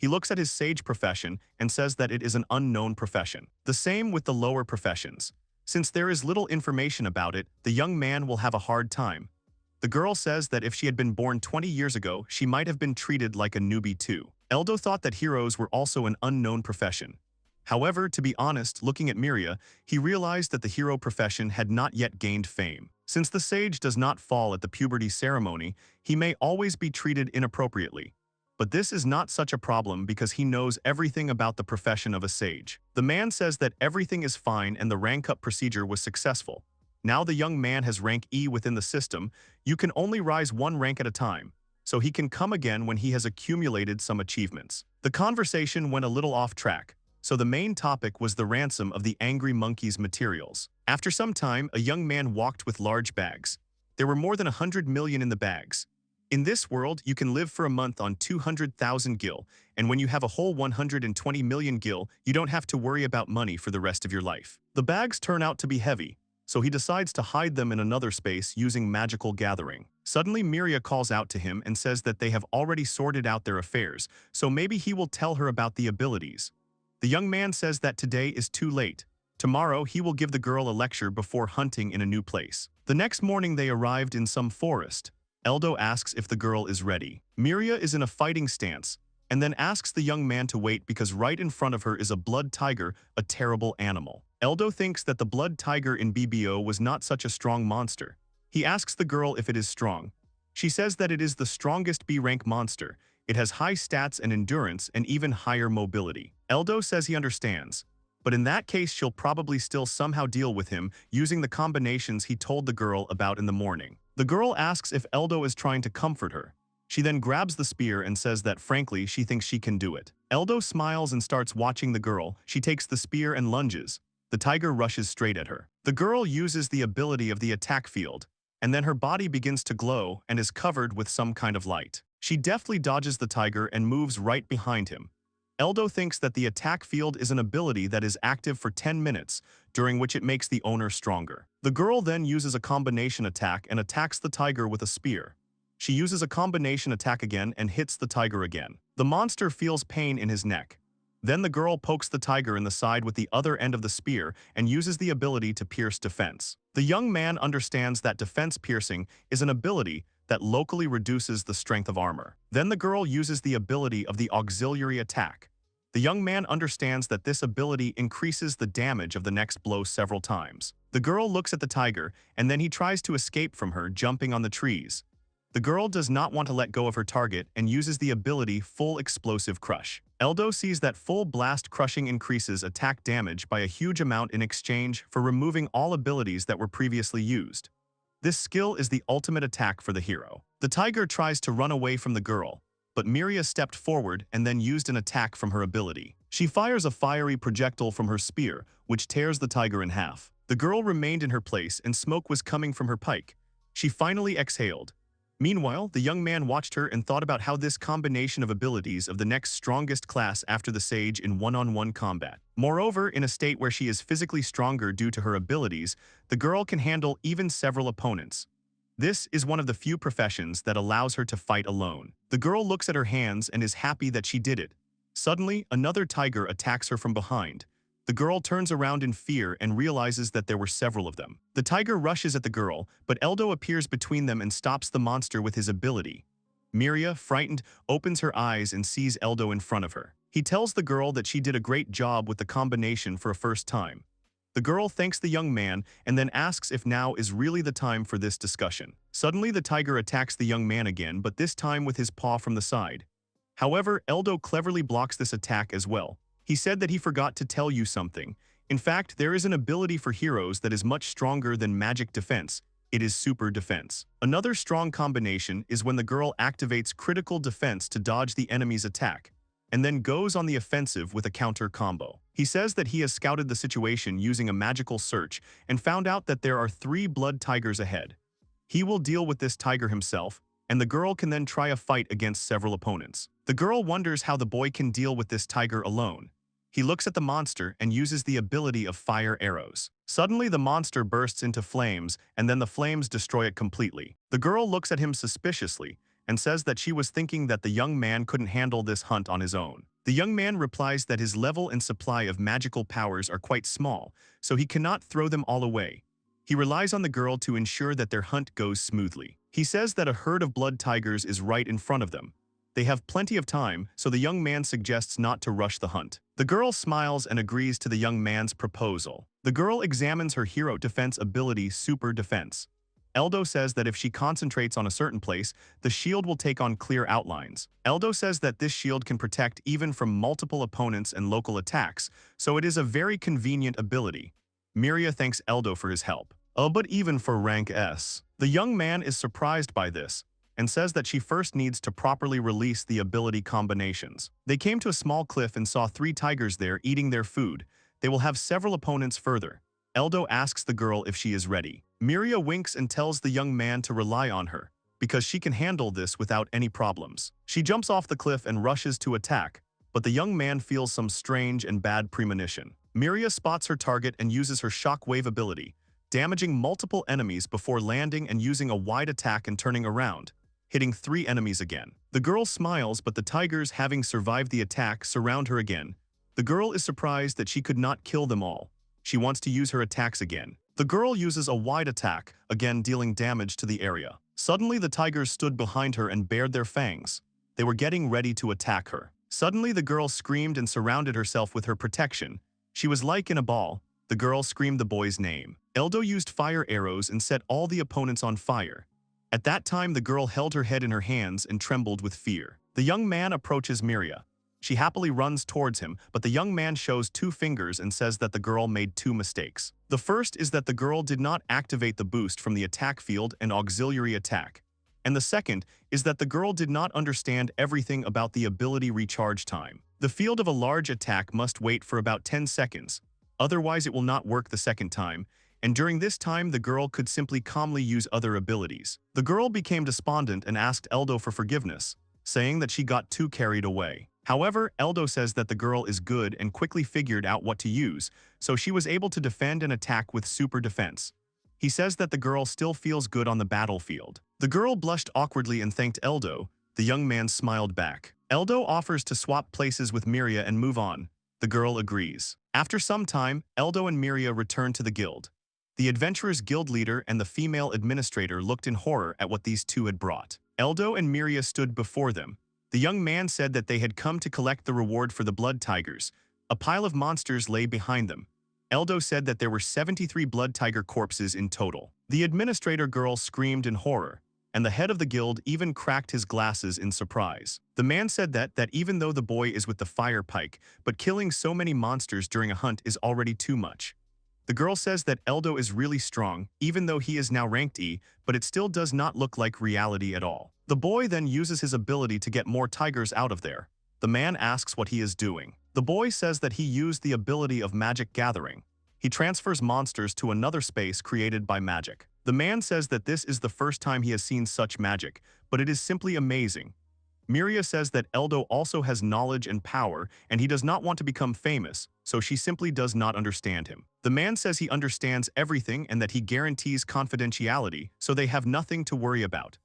He looks at his sage profession and says that it is an unknown profession. The same with the lower professions. Since there is little information about it, the young man will have a hard time. The girl says that if she had been born 20 years ago, she might have been treated like a newbie too. Eldo thought that heroes were also an unknown profession. However, to be honest, looking at Miria, he realized that the hero profession had not yet gained fame. Since the sage does not fall at the puberty ceremony, he may always be treated inappropriately. But this is not such a problem because he knows everything about the profession of a sage. The man says that everything is fine and the rank up procedure was successful. Now the young man has rank E within the system. You can only rise one rank at a time, so he can come again when he has accumulated some achievements. The conversation went a little off track, so the main topic was the ransom of the angry monkey's materials. After some time, a young man walked with large bags. There were more than 100 million in the bags. In this world, you can live for a month on 200,000 gil, and when you have a whole 120 million gil, you don't have to worry about money for the rest of your life. The bags turn out to be heavy, so he decides to hide them in another space using magical gathering. Suddenly, Miria calls out to him and says that they have already sorted out their affairs, so maybe he will tell her about the abilities. The young man says that today is too late. Tomorrow, he will give the girl a lecture before hunting in a new place. The next morning, they arrived in some forest. Eldo asks if the girl is ready. Miria is in a fighting stance, and then asks the young man to wait because right in front of her is a blood tiger, a terrible animal. Eldo thinks that the blood tiger in BBO was not such a strong monster. He asks the girl if it is strong. She says that it is the strongest B-rank monster. It has high stats and endurance and even higher mobility. Eldo says he understands, but in that case she'll probably still somehow deal with him using the combinations he told the girl about in the morning. The girl asks if Eldo is trying to comfort her. She then grabs the spear and says that frankly she thinks she can do it. Eldo smiles and starts watching the girl. She takes the spear and lunges. The tiger rushes straight at her. The girl uses the ability of the attack field, and then her body begins to glow and is covered with some kind of light. She deftly dodges the tiger and moves right behind him. Eldo thinks that the attack field is an ability that is active for 10 minutes, during which it makes the owner stronger. The girl then uses a combination attack and attacks the tiger with a spear. She uses a combination attack again and hits the tiger again. The monster feels pain in his neck. Then the girl pokes the tiger in the side with the other end of the spear and uses the ability to pierce defense. The young man understands that defense piercing is an ability that locally reduces the strength of armor. Then the girl uses the ability of the auxiliary attack. The young man understands that this ability increases the damage of the next blow several times. The girl looks at the tiger and then he tries to escape from her, jumping on the trees. The girl does not want to let go of her target and uses the ability Full Explosive Crush. Eldo sees that Full Blast Crushing increases attack damage by a huge amount in exchange for removing all abilities that were previously used. This skill is the ultimate attack for the hero. The tiger tries to run away from the girl, but Miria stepped forward and then used an attack from her ability. She fires a fiery projectile from her spear, which tears the tiger in half. The girl remained in her place and smoke was coming from her pike. She finally exhaled. Meanwhile, the young man watched her and thought about how this combination of abilities of the next strongest class after the sage in one-on-one combat. Moreover, in a state where she is physically stronger due to her abilities, the girl can handle even several opponents. This is one of the few professions that allows her to fight alone. The girl looks at her hands and is happy that she did it. Suddenly, another tiger attacks her from behind. The girl turns around in fear and realizes that there were several of them. The tiger rushes at the girl, but Eldo appears between them and stops the monster with his ability. Miria, frightened, opens her eyes and sees Eldo in front of her. He tells the girl that she did a great job with the combination for a first time. The girl thanks the young man and then asks if now is really the time for this discussion. Suddenly the tiger attacks the young man again, but this time with his paw from the side. However, Eldo cleverly blocks this attack as well. He said that he forgot to tell you something. In fact, there is an ability for heroes that is much stronger than magic defense. It is super defense. Another strong combination is when the girl activates critical defense to dodge the enemy's attack, and then goes on the offensive with a counter combo. He says that he has scouted the situation using a magical search and found out that there are 3 blood tigers ahead. He will deal with this tiger himself, and the girl can then try a fight against several opponents. The girl wonders how the boy can deal with this tiger alone. He looks at the monster and uses the ability of fire arrows. Suddenly the monster bursts into flames and then the flames destroy it completely. The girl looks at him suspiciously and says that she was thinking that the young man couldn't handle this hunt on his own. The young man replies that his level and supply of magical powers are quite small, so he cannot throw them all away. He relies on the girl to ensure that their hunt goes smoothly. He says that a herd of blood tigers is right in front of them. They have plenty of time, so the young man suggests not to rush the hunt. The girl smiles and agrees to the young man's proposal. The girl examines her hero defense ability, Super Defense. Eldo says that if she concentrates on a certain place, the shield will take on clear outlines. Eldo says that this shield can protect even from multiple opponents and local attacks, so it is a very convenient ability. Miria thanks Eldo for his help. But even for rank S. The young man is surprised by this, and says that she first needs to properly release the ability combinations. They came to a small cliff and saw 3 tigers there eating their food. They will have several opponents further. Eldo asks the girl if she is ready. Miria winks and tells the young man to rely on her, because she can handle this without any problems. She jumps off the cliff and rushes to attack, but the young man feels some strange and bad premonition. Miria spots her target and uses her shockwave ability, damaging multiple enemies before landing and using a wide attack and turning around, hitting 3 enemies again. The girl smiles, but the tigers, having survived the attack, surround her again. The girl is surprised that she could not kill them all. She wants to use her attacks again. The girl uses a wide attack, again dealing damage to the area. Suddenly the tigers stood behind her and bared their fangs. They were getting ready to attack her. Suddenly the girl screamed and surrounded herself with her protection. She was like in a ball. The girl screamed the boy's name. Eldo used fire arrows and set all the opponents on fire. At that time the girl held her head in her hands and trembled with fear. The young man approaches Miria. She happily runs towards him, but the young man shows 2 fingers and says that the girl made 2 mistakes. The first is that the girl did not activate the boost from the attack field and auxiliary attack. And the second is that the girl did not understand everything about the ability recharge time. The field of a large attack must wait for about 10 seconds. Otherwise it will not work the second time, and during this time the girl could simply calmly use other abilities. The girl became despondent and asked Eldo for forgiveness, saying that she got too carried away. However, Eldo says that the girl is good and quickly figured out what to use, so she was able to defend and attack with super defense. He says that the girl still feels good on the battlefield. The girl blushed awkwardly and thanked Eldo. The young man smiled back. Eldo offers to swap places with Miria and move on. The girl agrees. After some time, Eldo and Miria return to the guild. The adventurer's guild leader and the female administrator looked in horror at what these two had brought. Eldo and Miria stood before them. The young man said that they had come to collect the reward for the blood tigers. A pile of monsters lay behind them. Eldo said that there were 73 blood tiger corpses in total. The administrator girl screamed in horror, and the head of the guild even cracked his glasses in surprise. The man said that even though the boy is with the fire pike, but killing so many monsters during a hunt is already too much. The girl says that Eldo is really strong, even though he is now ranked E, but it still does not look like reality at all. The boy then uses his ability to get more tigers out of there. The man asks what he is doing. The boy says that he used the ability of magic gathering. He transfers monsters to another space created by magic. The man says that this is the first time he has seen such magic, but it is simply amazing. Miria says that Eldo also has knowledge and power, and he does not want to become famous, so she simply does not understand him. The man says he understands everything and that he guarantees confidentiality, so they have nothing to worry about.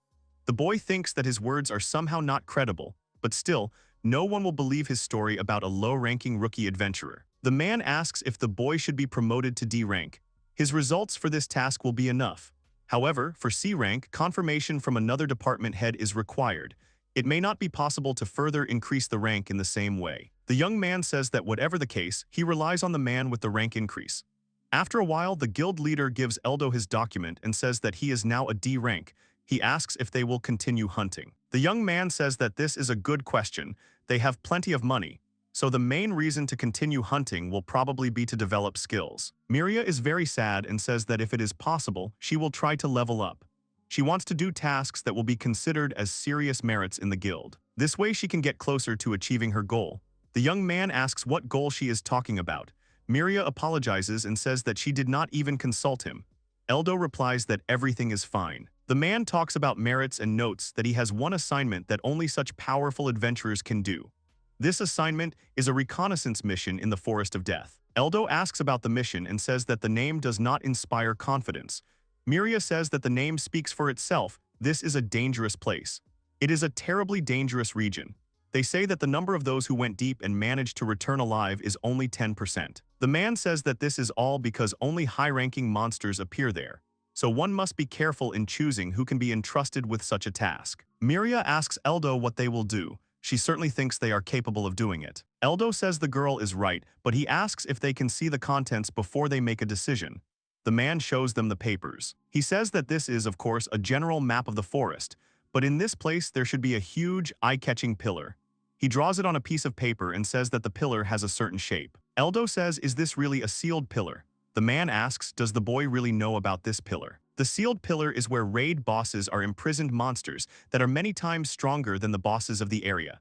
The boy thinks that his words are somehow not credible, but still, no one will believe his story about a low-ranking rookie adventurer. The man asks if the boy should be promoted to D rank. His results for this task will be enough. However, for C rank, confirmation from another department head is required. It may not be possible to further increase the rank in the same way. The young man says that whatever the case, he relies on the man with the rank increase. After a while, the guild leader gives Eldo his document and says that he is now a D rank. He asks if they will continue hunting. The young man says that this is a good question. They have plenty of money, so the main reason to continue hunting will probably be to develop skills. Miria is very sad and says that if it is possible, she will try to level up. She wants to do tasks that will be considered as serious merits in the guild. This way she can get closer to achieving her goal. The young man asks what goal she is talking about. Miria apologizes and says that she did not even consult him. Eldo replies that everything is fine. The man talks about merits and notes that he has one assignment that only such powerful adventurers can do. This assignment is a reconnaissance mission in the Forest of Death. Eldo asks about the mission and says that the name does not inspire confidence. Miria says that the name speaks for itself. This is a dangerous place. It is a terribly dangerous region. They say that the number of those who went deep and managed to return alive is only 10%. The man says that this is all because only high-ranking monsters appear there, so one must be careful in choosing who can be entrusted with such a task. Miria asks Eldo what they will do. She certainly thinks they are capable of doing it. Eldo says the girl is right, but he asks if they can see the contents before they make a decision. The man shows them the papers. He says that this is, of course, a general map of the forest, but in this place there should be a huge, eye-catching pillar. He draws it on a piece of paper and says that the pillar has a certain shape. Eldo says, is this really a sealed pillar? The man asks, does the boy really know about this pillar? The sealed pillar is where raid bosses are imprisoned monsters that are many times stronger than the bosses of the area.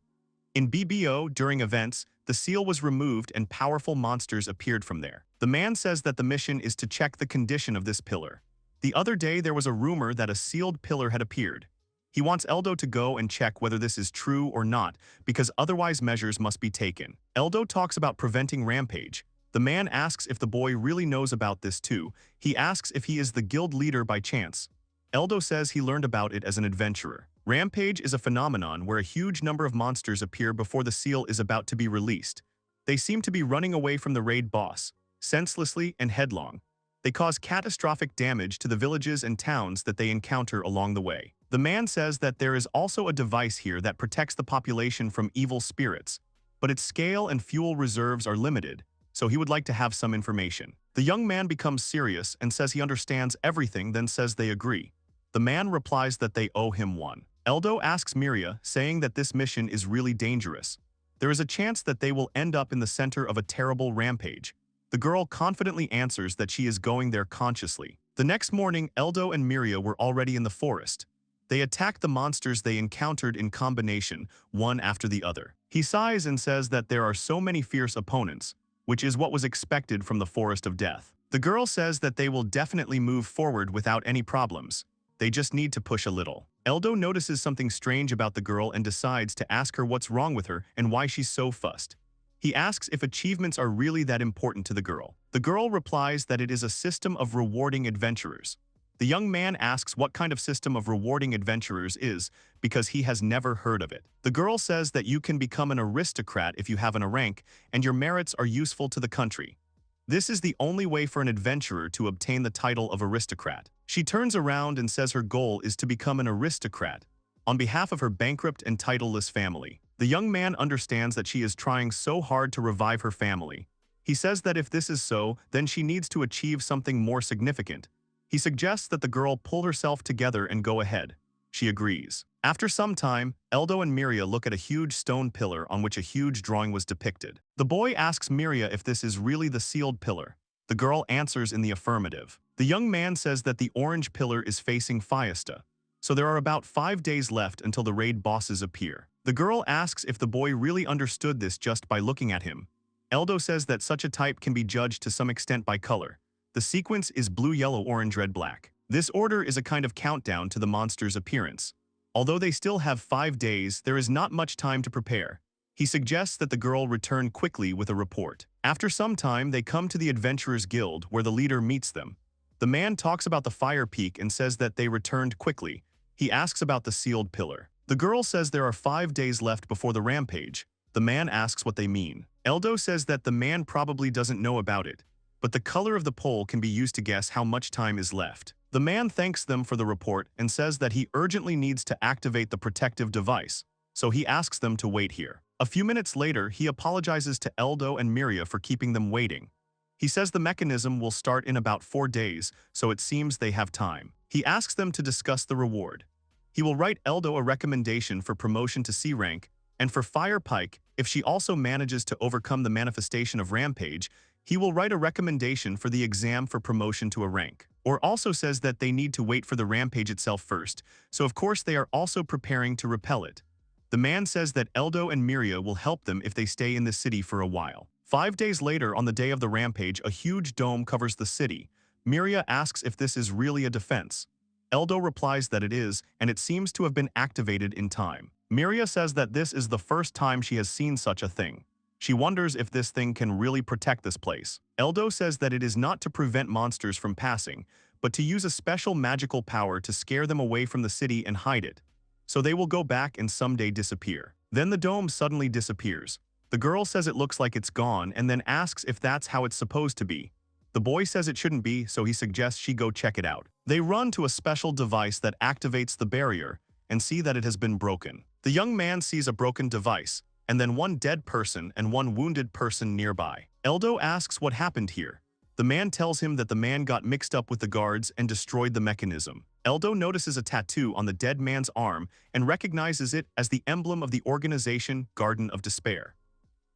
In BBO, during events, the seal was removed and powerful monsters appeared from there. The man says that the mission is to check the condition of this pillar. The other day there was a rumor that a sealed pillar had appeared. He wants Eldo to go and check whether this is true or not, because otherwise measures must be taken. Eldo talks about preventing rampage. The man asks if the boy really knows about this too. He asks if he is the guild leader by chance. Eldo says he learned about it as an adventurer. Rampage is a phenomenon where a huge number of monsters appear before the seal is about to be released. They seem to be running away from the raid boss, senselessly and headlong. They cause catastrophic damage to the villages and towns that they encounter along the way. The man says that there is also a device here that protects the population from evil spirits. but its scale and fuel reserves are limited, so he would like to have some information. The young man becomes serious and says he understands everything, then says they agree. The man replies that they owe him one. Eldo asks Miria, saying that this mission is really dangerous. There is a chance that they will end up in the center of a terrible rampage. The girl confidently answers that she is going there consciously. The next morning, Eldo and Miria were already in the forest. They attack the monsters they encountered in combination, one after the other. He sighs and says that there are so many fierce opponents, which is what was expected from the Forest of Death. The girl says that they will definitely move forward without any problems. They just need to push a little. Eldo notices something strange about the girl and decides to ask her what's wrong with her and why she's so fussed. He asks if achievements are really that important to the girl. The girl replies that it is a system of rewarding adventurers. The young man asks what kind of system of rewarding adventurers is, because he has never heard of it. The girl says that you can become an aristocrat if you have a rank, and your merits are useful to the country. This is the only way for an adventurer to obtain the title of aristocrat. She turns around and says her goal is to become an aristocrat on behalf of her bankrupt and titleless family. The young man understands that she is trying so hard to revive her family. He says that if this is so, then she needs to achieve something more significant. He suggests that the girl pull herself together and go ahead. She agrees. After some time, Eldo and Miria look at a huge stone pillar on which a huge drawing was depicted. The boy asks Miria if this is really the sealed pillar. The girl answers in the affirmative. The young man says that the orange pillar is facing Fiesta, so there are about 5 days left until the raid bosses appear. The girl asks if the boy really understood this just by looking at him. Eldo says that such a type can be judged to some extent by color. The sequence is blue, yellow, orange, red, black. This order is a kind of countdown to the monster's appearance. Although they still have 5 days, there is not much time to prepare. He suggests that the girl return quickly with a report. After some time, they come to the Adventurers Guild, where the leader meets them. The man talks about the fire peak and says that they returned quickly. He asks about the sealed pillar. The girl says there are 5 days left before the rampage. The man asks what they mean. Eldo says that the man probably doesn't know about it, but the color of the pole can be used to guess how much time is left. The man thanks them for the report and says that he urgently needs to activate the protective device, so he asks them to wait here. A few minutes later, he apologizes to Eldo and Miria for keeping them waiting. He says the mechanism will start in about 4 days, so it seems they have time. He asks them to discuss the reward. He will write Eldo a recommendation for promotion to C rank, and for Fire Pike, if she also manages to overcome the manifestation of Rampage, he will write a recommendation for the exam for promotion to a rank. Or also says that they need to wait for the rampage itself first, so of course they are also preparing to repel it. The man says that Eldo and Miria will help them if they stay in the city for a while. 5 days later, on the day of the rampage, a huge dome covers the city. Miria asks if this is really a defense. Eldo replies that it is, and it seems to have been activated in time. Miria says that this is the first time she has seen such a thing. She wonders if this thing can really protect this place. Eldo says that it is not to prevent monsters from passing, but to use a special magical power to scare them away from the city and hide it. So they will go back and someday disappear. Then the dome suddenly disappears. The girl says it looks like it's gone and then asks if that's how it's supposed to be. The boy says it shouldn't be, so he suggests she go check it out. They run to a special device that activates the barrier and see that it has been broken. The young man sees a broken device, and then one dead person and one wounded person nearby. Eldo asks what happened here. The man tells him that the man got mixed up with the guards and destroyed the mechanism. Eldo notices a tattoo on the dead man's arm and recognizes it as the emblem of the organization Garden of Despair.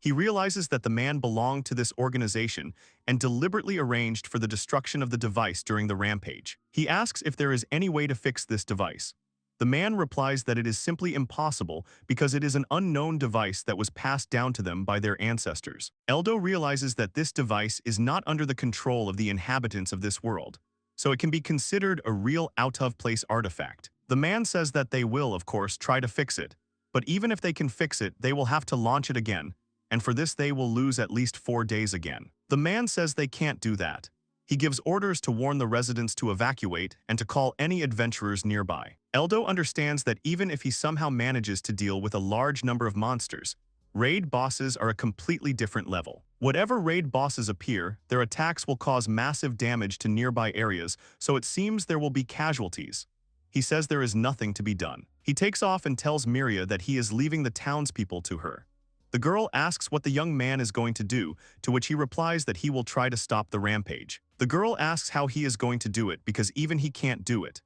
He realizes that the man belonged to this organization and deliberately arranged for the destruction of the device during the rampage. He asks if there is any way to fix this device. The man replies that it is simply impossible because it is an unknown device that was passed down to them by their ancestors. Eldo realizes that this device is not under the control of the inhabitants of this world, so it can be considered a real out-of-place artifact. The man says that they will, of course, try to fix it, but even if they can fix it, they will have to launch it again, and for this they will lose at least 4 days again. The man says they can't do that. He gives orders to warn the residents to evacuate and to call any adventurers nearby. Eldo understands that even if he somehow manages to deal with a large number of monsters, raid bosses are a completely different level. Whatever raid bosses appear, their attacks will cause massive damage to nearby areas, so it seems there will be casualties. He says there is nothing to be done. He takes off and tells Miria that he is leaving the townspeople to her. The girl asks what the young man is going to do, to which he replies that he will try to stop the rampage. The girl asks how he is going to do it because even he can't do it.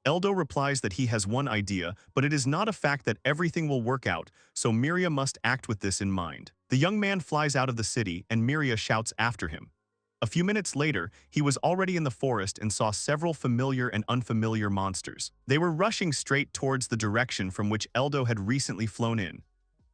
Eldo replies that he has one idea, but it is not a fact that everything will work out, so Miria must act with this in mind. The young man flies out of the city and Miria shouts after him. A few minutes later, he was already in the forest and saw several familiar and unfamiliar monsters. They were rushing straight towards the direction from which Eldo had recently flown in.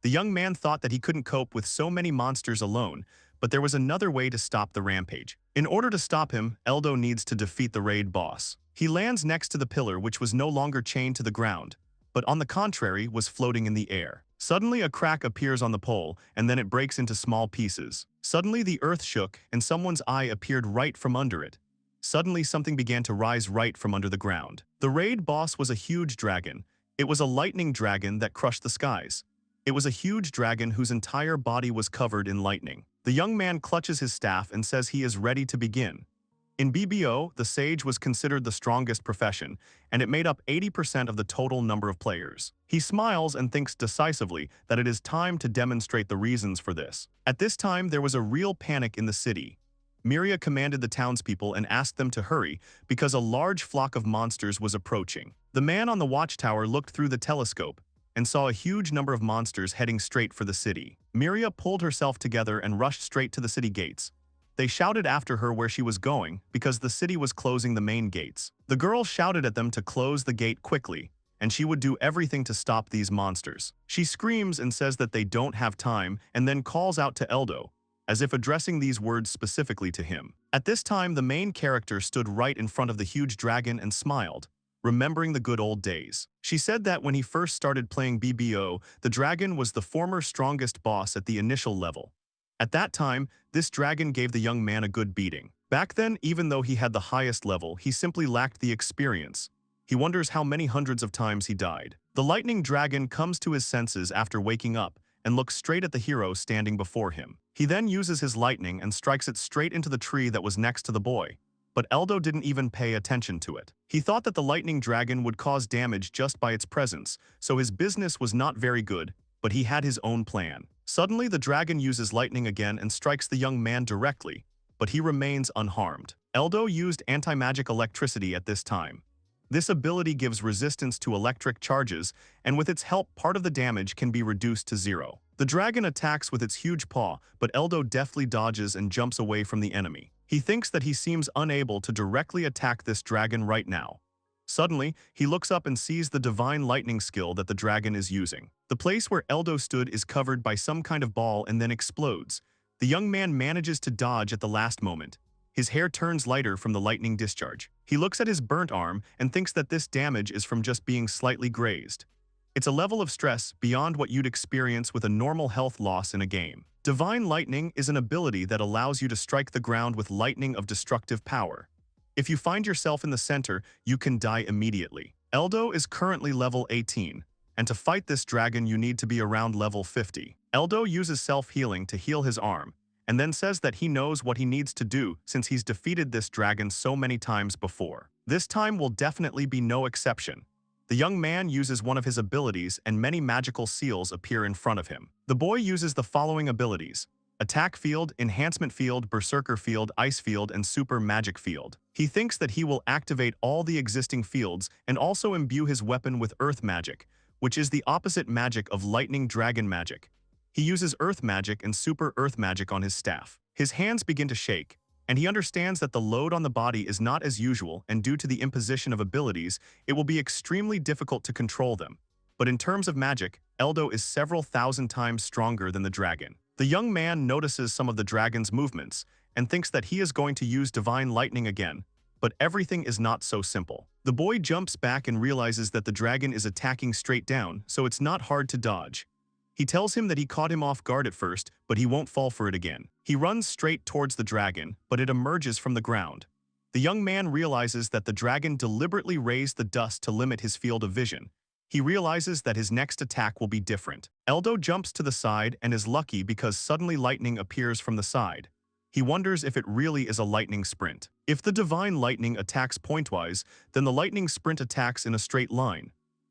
The young man thought that he couldn't cope with so many monsters alone, but there was another way to stop the rampage. In order to stop him, Eldo needs to defeat the raid boss. He lands next to the pillar, which was no longer chained to the ground, but on the contrary was floating in the air. Suddenly a crack appears on the pole, and then it breaks into small pieces. Suddenly the earth shook, and someone's eye appeared right from under it. Suddenly something began to rise right from under the ground. The raid boss was a huge dragon. It was a lightning dragon that crushed the skies. It was a huge dragon whose entire body was covered in lightning. The young man clutches his staff and says he is ready to begin. In BBO, the sage was considered the strongest profession, and it made up 80% of the total number of players. He smiles and thinks decisively that it is time to demonstrate the reasons for this. At this time, there was a real panic in the city. Miria commanded the townspeople and asked them to hurry because a large flock of monsters was approaching. The man on the watchtower looked through the telescope and saw a huge number of monsters heading straight for the city. Miria pulled herself together and rushed straight to the city gates. They shouted after her where she was going because the city was closing the main gates. The girl shouted at them to close the gate quickly, and she would do everything to stop these monsters. She screams and says that they don't have time and then calls out to Eldo, as if addressing these words specifically to him. At this time, the main character stood right in front of the huge dragon and smiled, remembering the good old days. She said that when he first started playing BBO, the dragon was the former strongest boss at the initial level. At that time, this dragon gave the young man a good beating. Back then, even though he had the highest level, he simply lacked the experience. He wonders how many hundreds of times he died. The lightning dragon comes to his senses after waking up and looks straight at the hero standing before him. He then uses his lightning and strikes it straight into the tree that was next to the boy. But Eldo didn't even pay attention to it. He thought that the lightning dragon would cause damage just by its presence, so his business was not very good, but he had his own plan. Suddenly, the dragon uses lightning again and strikes the young man directly, but he remains unharmed. Eldo used anti-magic electricity at this time. This ability gives resistance to electric charges, and with its help, part of the damage can be reduced to 0. The dragon attacks with its huge paw, but Eldo deftly dodges and jumps away from the enemy. He thinks that he seems unable to directly attack this dragon right now. Suddenly, he looks up and sees the divine lightning skill that the dragon is using. The place where Eldo stood is covered by some kind of ball and then explodes. The young man manages to dodge at the last moment. His hair turns lighter from the lightning discharge. He looks at his burnt arm and thinks that this damage is from just being slightly grazed. It's a level of stress beyond what you'd experience with a normal health loss in a game. Divine lightning is an ability that allows you to strike the ground with lightning of destructive power. If you find yourself in the center, you can die immediately. Eldo is currently level 18, and to fight this dragon you need to be around level 50. Eldo uses self-healing to heal his arm, and then says that he knows what he needs to do since he's defeated this dragon so many times before. This time will definitely be no exception. The young man uses one of his abilities and many magical seals appear in front of him. The boy uses the following abilities: Attack Field, Enhancement Field, Berserker Field, Ice Field, and Super Magic Field. He thinks that he will activate all the existing fields and also imbue his weapon with Earth Magic, which is the opposite magic of Lightning Dragon Magic. He uses Earth Magic and Super Earth Magic on his staff. His hands begin to shake, and he understands that the load on the body is not as usual, and due to the imposition of abilities, it will be extremely difficult to control them. But in terms of magic, Eldo is several thousand times stronger than the dragon. The young man notices some of the dragon's movements and thinks that he is going to use divine lightning again, but everything is not so simple. The boy jumps back and realizes that the dragon is attacking straight down, so it's not hard to dodge. He tells him that he caught him off guard at first, but he won't fall for it again. He runs straight towards the dragon, but it emerges from the ground. The young man realizes that the dragon deliberately raised the dust to limit his field of vision. He realizes that his next attack will be different. Eldo jumps to the side and is lucky because suddenly lightning appears from the side. He wonders if it really is a lightning sprint. If the divine lightning attacks pointwise, then the lightning sprint attacks in a straight line.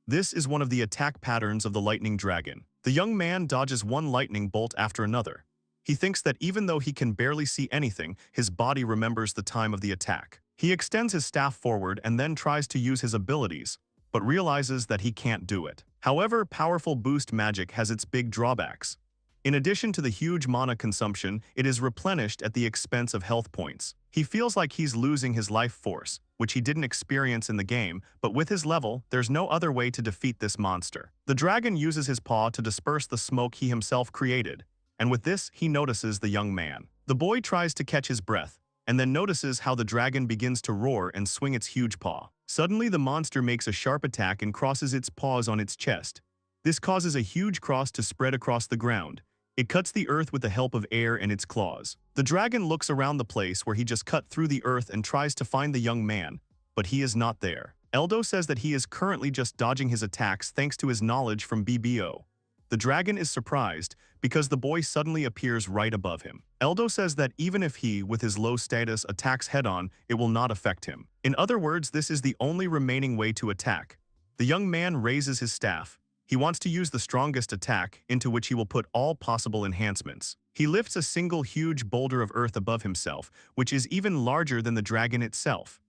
This is one of the attack patterns of the lightning dragon. The young man dodges one lightning bolt after another. He thinks that even though he can barely see anything, his body remembers the time of the attack. He extends his staff forward and then tries to use his abilities, but realizes that he can't do it. However, powerful boost magic has its big drawbacks. In addition to the huge mana consumption, it is replenished at the expense of health points. He feels like he's losing his life force, which he didn't experience in the game, but with his level, there's no other way to defeat this monster. The dragon uses his paw to disperse the smoke he himself created, and with this, he notices the young man. The boy tries to catch his breath, and then notices how the dragon begins to roar and swing its huge paw. Suddenly, the monster makes a sharp attack and crosses its paws on its chest. This causes a huge cross to spread across the ground. It cuts the earth with the help of air and its claws. The dragon looks around the place where he just cut through the earth and tries to find the young man, but he is not there. Eldo says that he is currently just dodging his attacks thanks to his knowledge from VRMMO. The dragon is surprised because the boy suddenly appears right above him. Eldo says that even if he, with his low status, attacks head-on, it will not affect him. In other words, this is the only remaining way to attack. The young man raises his staff. He wants to use the strongest attack, into which he will put all possible enhancements. He lifts a single huge boulder of earth above himself, which is even larger than the dragon itself.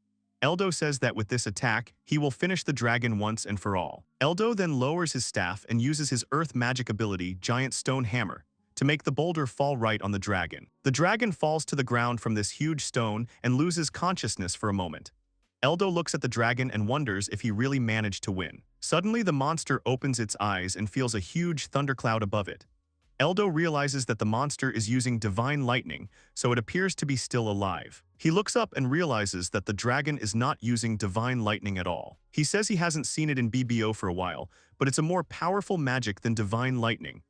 Eldo says that with this attack, he will finish the dragon once and for all. Eldo then lowers his staff and uses his earth magic ability, Giant Stone Hammer, to make the boulder fall right on the dragon. The dragon falls to the ground from this huge stone and loses consciousness for a moment. Eldo looks at the dragon and wonders if he really managed to win. Suddenly, the monster opens its eyes and feels a huge thundercloud above it. Eldo realizes that the monster is using divine lightning, so it appears to be still alive. He looks up and realizes that the dragon is not using divine lightning at all. He says he hasn't seen it in VRMMO for a while, but it's a more powerful magic than divine lightning.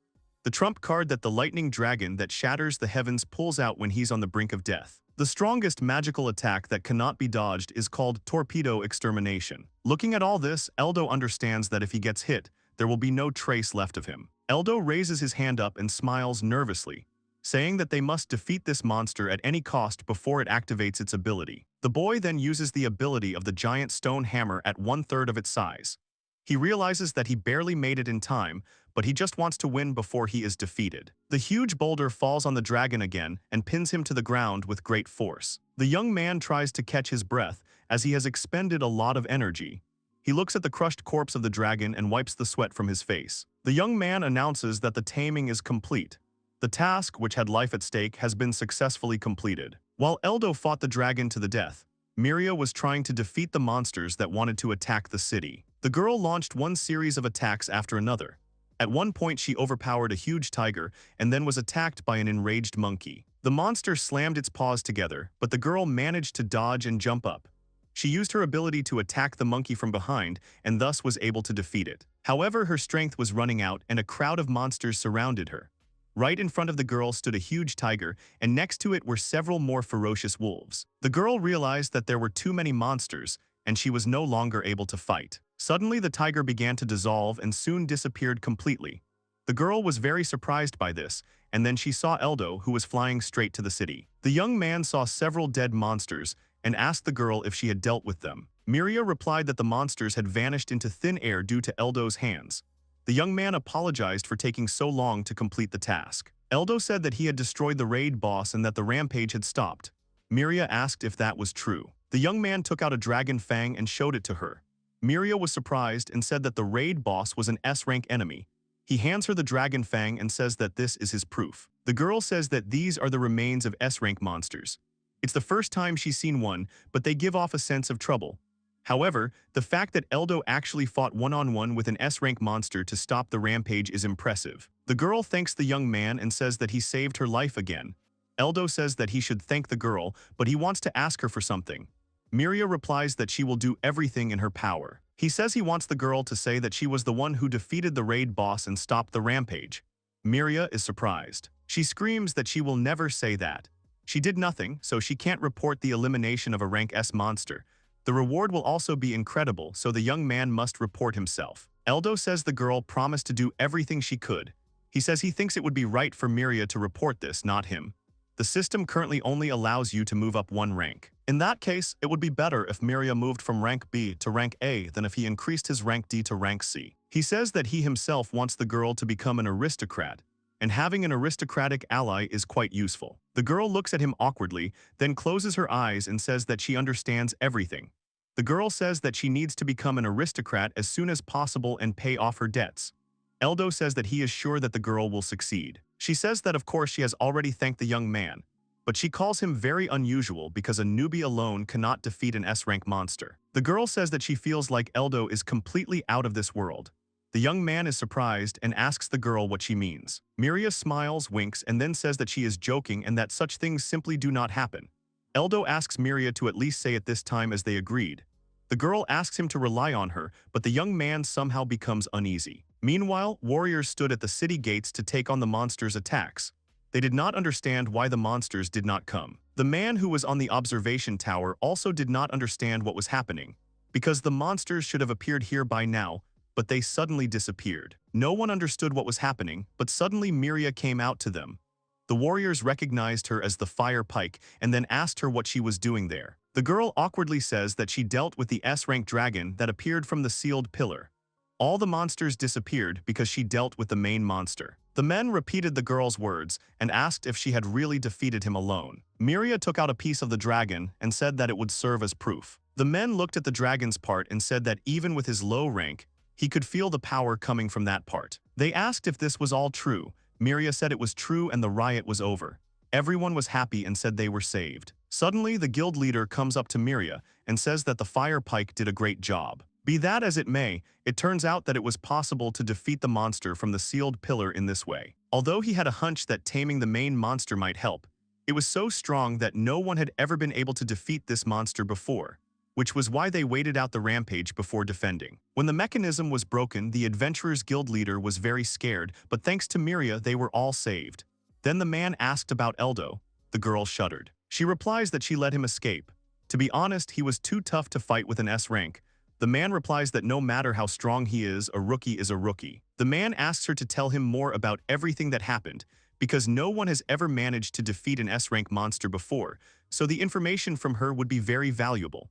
The trump card that the lightning dragon that shatters the heavens pulls out when he's on the brink of death. The strongest magical attack that cannot be dodged is called Torpedo Extermination. Looking at all this, Eldo understands that if he gets hit, there will be no trace left of him. Eldo raises his hand up and smiles nervously, saying that they must defeat this monster at any cost before it activates its ability. The boy then uses the ability of the giant stone hammer at 1/3 of its size. He realizes that he barely made it in time, but he just wants to win before he is defeated. The huge boulder falls on the dragon again and pins him to the ground with great force. The young man tries to catch his breath as he has expended a lot of energy. He looks at the crushed corpse of the dragon and wipes the sweat from his face. The young man announces that the taming is complete. The task, which had life at stake, has been successfully completed. While Eldo fought the dragon to the death, Miria was trying to defeat the monsters that wanted to attack the city. The girl launched one series of attacks after another. At one point, she overpowered a huge tiger and then was attacked by an enraged monkey. The monster slammed its paws together, but the girl managed to dodge and jump up. She used her ability to attack the monkey from behind and thus was able to defeat it. However, her strength was running out and a crowd of monsters surrounded her. Right in front of the girl stood a huge tiger, and next to it were several more ferocious wolves. The girl realized that there were too many monsters, and she was no longer able to fight. Suddenly, the tiger began to dissolve and soon disappeared completely. The girl was very surprised by this, and then she saw Eldo, who was flying straight to the city. The young man saw several dead monsters and asked the girl if she had dealt with them. Miria replied that the monsters had vanished into thin air due to Eldo's hands. The young man apologized for taking so long to complete the task. Eldo said that he had destroyed the raid boss and that the rampage had stopped. Miria asked if that was true. The young man took out a dragon fang and showed it to her. Miria was surprised and said that the raid boss was an S-rank enemy. He hands her the dragon fang and says that this is his proof. The girl says that these are the remains of S-rank monsters. It's the first time she's seen one, but they give off a sense of trouble. However, the fact that Eldo actually fought one-on-one with an S-rank monster to stop the rampage is impressive. The girl thanks the young man and says that he saved her life again. Eldo says that he should thank the girl, but he wants to ask her for something. Miria replies that she will do everything in her power. He says he wants the girl to say that she was the one who defeated the raid boss and stopped the rampage. Miria is surprised. She screams that she will never say that. She did nothing, so she can't report the elimination of a rank S monster. The reward will also be incredible, so the young man must report himself. Eldo says the girl promised to do everything she could. He says he thinks it would be right for Miria to report this, not him. The system currently only allows you to move up one rank. In that case, it would be better if Miria moved from rank B to rank A than if he increased his rank D to rank C. He says that he himself wants the girl to become an aristocrat, and having an aristocratic ally is quite useful. The girl looks at him awkwardly, then closes her eyes and says that she understands everything. The girl says that she needs to become an aristocrat as soon as possible and pay off her debts. Eldo says that he is sure that the girl will succeed. She says that of course she has already thanked the young man, but she calls him very unusual because a newbie alone cannot defeat an S-rank monster. The girl says that she feels like Eldo is completely out of this world. The young man is surprised and asks the girl what she means. Miria smiles, winks, and then says that she is joking and that such things simply do not happen. Eldo asks Miria to at least say it this time as they agreed. The girl asks him to rely on her, but the young man somehow becomes uneasy. Meanwhile, warriors stood at the city gates to take on the monsters' attacks. They did not understand why the monsters did not come. The man who was on the observation tower also did not understand what was happening, because the monsters should have appeared here by now, but they suddenly disappeared. No one understood what was happening, but suddenly Miria came out to them. The warriors recognized her as the Fire Pike and then asked her what she was doing there. The girl awkwardly says that she dealt with the S-rank dragon that appeared from the sealed pillar. All the monsters disappeared because she dealt with the main monster. The men repeated the girl's words and asked if she had really defeated him alone. Miria took out a piece of the dragon and said that it would serve as proof. The men looked at the dragon's part and said that even with his low rank, he could feel the power coming from that part. They asked if this was all true. Miria said it was true and the riot was over. Everyone was happy and said they were saved. Suddenly, the guild leader comes up to Miria and says that the Fire Pike did a great job. Be that as it may, it turns out that it was possible to defeat the monster from the sealed pillar in this way. Although he had a hunch that taming the main monster might help, it was so strong that no one had ever been able to defeat this monster before, which was why they waited out the rampage before defending. When the mechanism was broken, the adventurers' guild leader was very scared, but thanks to Miria, they were all saved. Then the man asked about Eldo. The girl shuddered. She replies that she let him escape. To be honest, he was too tough to fight with an S rank. The man replies that no matter how strong he is a rookie. The man asks her to tell him more about everything that happened, because no one has ever managed to defeat an S-rank monster before, so the information from her would be very valuable.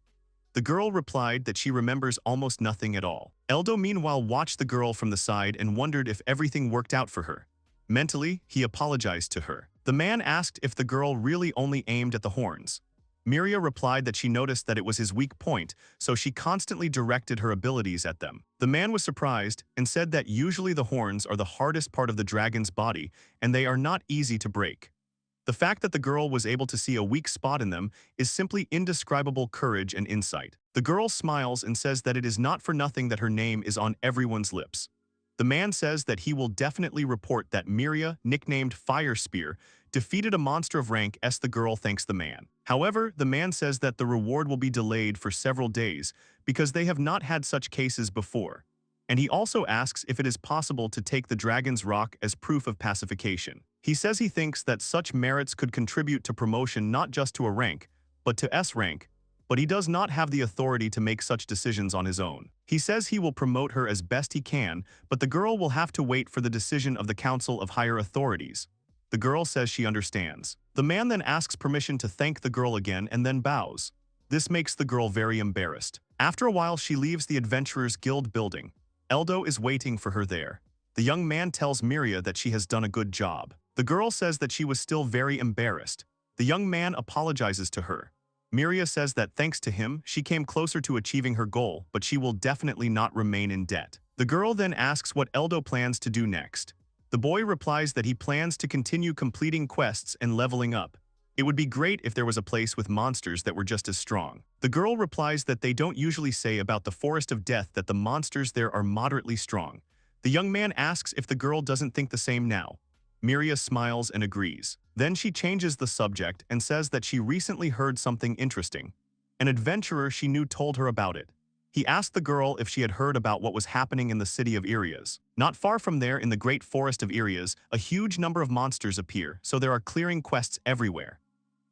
The girl replied that she remembers almost nothing at all. Eldo meanwhile watched the girl from the side and wondered if everything worked out for her. Mentally, he apologized to her. The man asked if the girl really only aimed at the horns. Miria replied that she noticed that it was his weak point, so she constantly directed her abilities at them. The man was surprised and said that usually the horns are the hardest part of the dragon's body and they are not easy to break. The fact that the girl was able to see a weak spot in them is simply indescribable courage and insight. The girl smiles and says that it is not for nothing that her name is on everyone's lips. The man says that he will definitely report that Miria, nicknamed Fire Spear, defeated a monster of rank S. The girl thanks the man. However, the man says that the reward will be delayed for several days because they have not had such cases before. And he also asks if it is possible to take the dragon's rock as proof of pacification. He says he thinks that such merits could contribute to promotion not just to a rank, but to S rank, but he does not have the authority to make such decisions on his own. He says he will promote her as best he can, but the girl will have to wait for the decision of the Council of Higher Authorities. The girl says she understands. The man then asks permission to thank the girl again and then bows. This makes the girl very embarrassed. After a while, she leaves the Adventurers Guild building. Eldo is waiting for her there. The young man tells Miria that she has done a good job. The girl says that she was still very embarrassed. The young man apologizes to her. Miria says that thanks to him, she came closer to achieving her goal, but she will definitely not remain in debt. The girl then asks what Eldo plans to do next. The boy replies that he plans to continue completing quests and leveling up. It would be great if there was a place with monsters that were just as strong. The girl replies that they don't usually say about the Forest of Death that the monsters there are moderately strong. The young man asks if the girl doesn't think the same now. Miria smiles and agrees. Then she changes the subject and says that she recently heard something interesting. An adventurer she knew told her about it. He asked the girl if she had heard about what was happening in the city of Irias. Not far from there, in the great forest of Irias, a huge number of monsters appear, so there are clearing quests everywhere.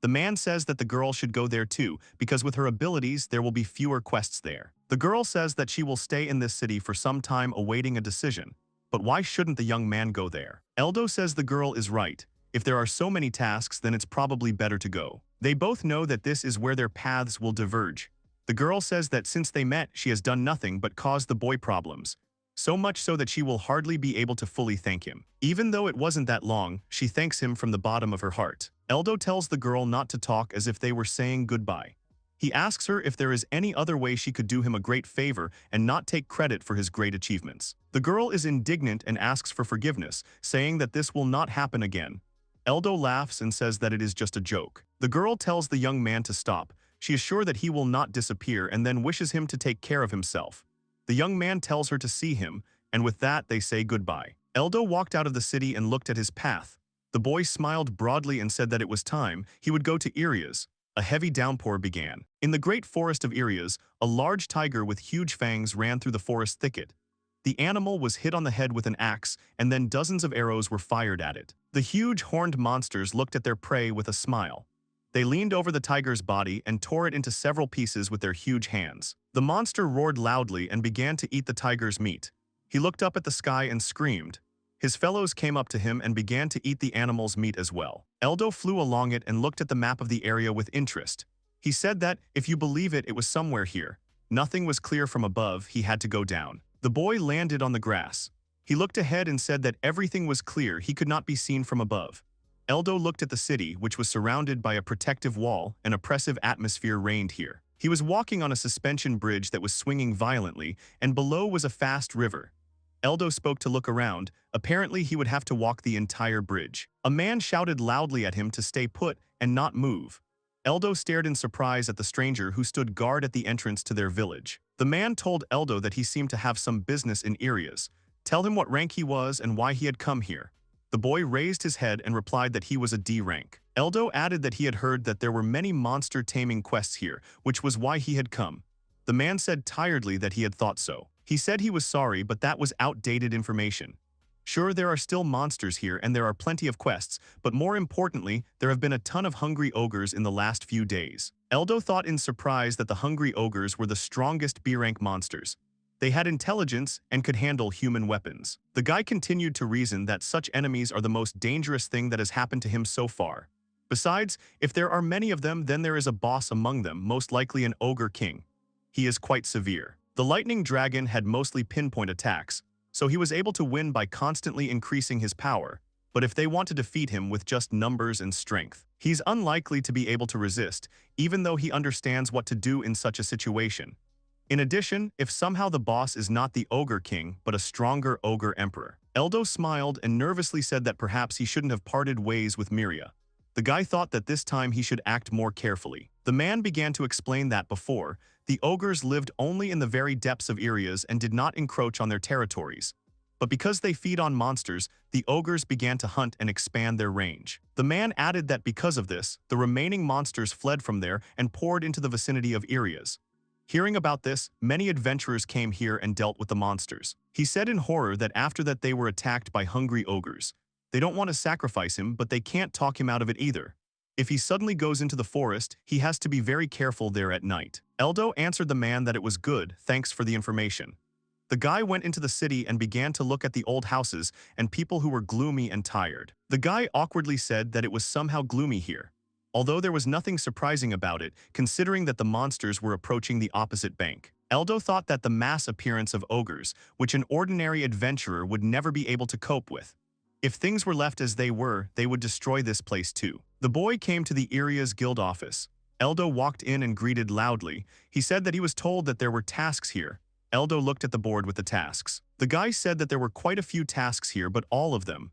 The man says that the girl should go there too, because with her abilities, there will be fewer quests there. The girl says that she will stay in this city for some time awaiting a decision. But why shouldn't the young man go there? Eldo says the girl is right. If there are so many tasks, then it's probably better to go. They both know that this is where their paths will diverge. The girl says that since they met, she has done nothing but cause the boy problems. So much so that she will hardly be able to fully thank him. Even though it wasn't that long, she thanks him from the bottom of her heart. Eldo tells the girl not to talk as if they were saying goodbye. He asks her if there is any other way she could do him a great favor and not take credit for his great achievements. The girl is indignant and asks for forgiveness, saying that this will not happen again. Eldo laughs and says that it is just a joke. The girl tells the young man to stop. She is sure that he will not disappear and then wishes him to take care of himself. The young man tells her to see him, and with that they say goodbye. Eldo walked out of the city and looked at his path. The boy smiled broadly and said that it was time he would go to Irias. A heavy downpour began. In the great forest of Irias, a large tiger with huge fangs ran through the forest thicket. The animal was hit on the head with an axe, and then dozens of arrows were fired at it. The huge horned monsters looked at their prey with a smile. They leaned over the tiger's body and tore it into several pieces with their huge hands. The monster roared loudly and began to eat the tiger's meat. He looked up at the sky and screamed. His fellows came up to him and began to eat the animal's meat as well. Eldo flew along it and looked at the map of the area with interest. He said that, if you believe it, it was somewhere here. Nothing was clear from above, he had to go down. The boy landed on the grass. He looked ahead and said that everything was clear, he could not be seen from above. Eldo looked at the city, which was surrounded by a protective wall. An oppressive atmosphere reigned here. He was walking on a suspension bridge that was swinging violently, and below was a fast river. Eldo spoke to look around. Apparently he would have to walk the entire bridge. A man shouted loudly at him to stay put and not move. Eldo stared in surprise at the stranger who stood guard at the entrance to their village. The man told Eldo that he seemed to have some business in Irias. Tell him what rank he was and why he had come here. The boy raised his head and replied that he was a D rank. Eldo added that he had heard that there were many monster taming quests here, which was why he had come. The man said tiredly that he had thought so. He said he was sorry, but that was outdated information. Sure, there are still monsters here and there are plenty of quests, but more importantly, there have been a ton of hungry ogres in the last few days. Eldo thought in surprise that the hungry ogres were the strongest B-rank monsters. They had intelligence and could handle human weapons. The guy continued to reason that such enemies are the most dangerous thing that has happened to him so far. Besides, if there are many of them, then there is a boss among them, most likely an ogre king. He is quite severe. The lightning dragon had mostly pinpoint attacks, so he was able to win by constantly increasing his power. But if they want to defeat him with just numbers and strength, he's unlikely to be able to resist, even though he understands what to do in such a situation. In addition, if somehow the boss is not the ogre king, but a stronger ogre emperor. Eldo smiled and nervously said that perhaps he shouldn't have parted ways with Miria. The guy thought that this time he should act more carefully. The man began to explain that before, the ogres lived only in the very depths of Irias and did not encroach on their territories. But because they feed on monsters, the ogres began to hunt and expand their range. The man added that because of this, the remaining monsters fled from there and poured into the vicinity of Irias. Hearing about this, many adventurers came here and dealt with the monsters. He said in horror that after that they were attacked by hungry ogres. They don't want to sacrifice him, but they can't talk him out of it either. If he suddenly goes into the forest, he has to be very careful there at night. Eldo answered the man that it was good, thanks for the information. The guy went into the city and began to look at the old houses and people who were gloomy and tired. The guy awkwardly said that it was somehow gloomy here. Although there was nothing surprising about it, considering that the monsters were approaching the opposite bank. Eldo thought that the mass appearance of ogres, which an ordinary adventurer would never be able to cope with. If things were left as they were, they would destroy this place too. The boy came to the Irias guild office. Eldo walked in and greeted loudly. He said that he was told that there were tasks here. Eldo looked at the board with the tasks. The guy said that there were quite a few tasks here, but all of them.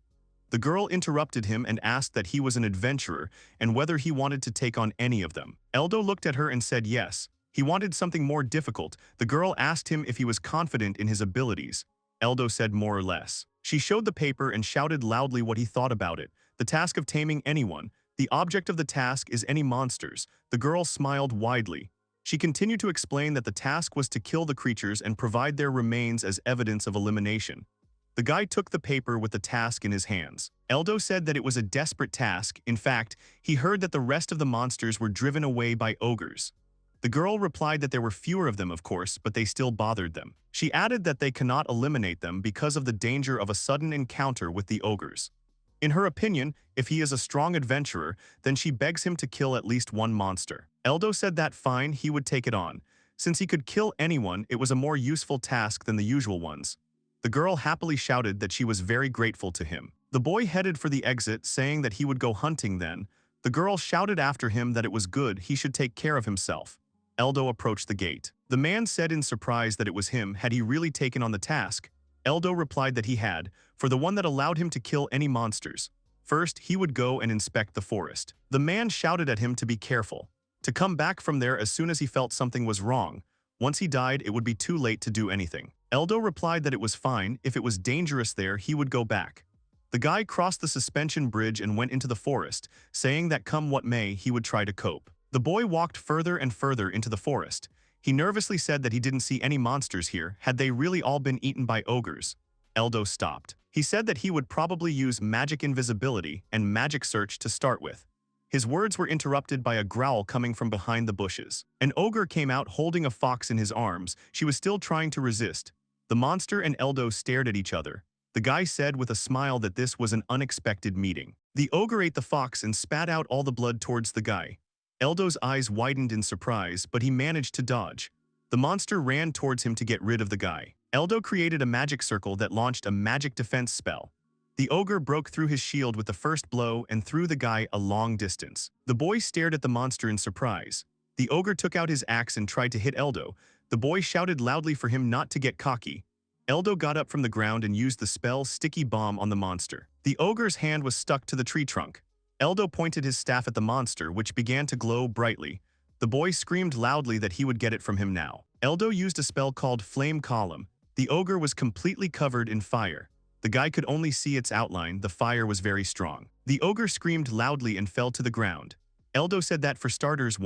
The girl interrupted him and asked that he was an adventurer and whether he wanted to take on any of them. Eldo looked at her and said yes. He wanted something more difficult. The girl asked him if he was confident in his abilities. Eldo said more or less. She showed the paper and shouted loudly what he thought about it. The task of taming anyone. The object of the task is any monsters. The girl smiled widely. She continued to explain that the task was to kill the creatures and provide their remains as evidence of elimination. The guy took the paper with the task in his hands. Eldo said that it was a desperate task. In fact, he heard that the rest of the monsters were driven away by ogres. The girl replied that there were fewer of them, of course, but they still bothered them. She added that they cannot eliminate them because of the danger of a sudden encounter with the ogres. In her opinion, if he is a strong adventurer, then she begs him to kill at least one monster. Eldo said that fine, he would take it on. Since he could kill anyone, it was a more useful task than the usual ones. The girl happily shouted that she was very grateful to him. The boy headed for the exit, saying that he would go hunting then. The girl shouted after him that it was good, he should take care of himself. Eldo approached the gate. The man said in surprise that it was him. Had he really taken on the task? Eldo replied that he had, for the one that allowed him to kill any monsters. First, he would go and inspect the forest. The man shouted at him to be careful, to come back from there as soon as he felt something was wrong. Once he died, it would be too late to do anything. Eldo replied that it was fine, if it was dangerous there, he would go back. The guy crossed the suspension bridge and went into the forest, saying that come what may, he would try to cope. The boy walked further and further into the forest. He nervously said that he didn't see any monsters here. Had they really all been eaten by ogres? Eldo stopped. He said that he would probably use magic invisibility and magic search to start with. His words were interrupted by a growl coming from behind the bushes. An ogre came out holding a fox in his arms. She was still trying to resist. The monster and Eldo stared at each other. The guy said with a smile that this was an unexpected meeting. The ogre ate the fox and spat out all the blood towards the guy. Eldo's eyes widened in surprise, but he managed to dodge. The monster ran towards him to get rid of the guy. Eldo created a magic circle that launched a magic defense spell. The ogre broke through his shield with the first blow and threw the guy a long distance. The boy stared at the monster in surprise. The ogre took out his axe and tried to hit Eldo. The boy shouted loudly for him not to get cocky. Eldo got up from the ground and used the spell Sticky Bomb on the monster. The ogre's hand was stuck to the tree trunk. Eldo pointed his staff at the monster, which began to glow brightly. The boy screamed loudly that he would get it from him now. Eldo used a spell called Flame Column. The ogre was completely covered in fire. The guy could only see its outline. The fire was very strong. The ogre screamed loudly and fell to the ground. Eldo said that for starters,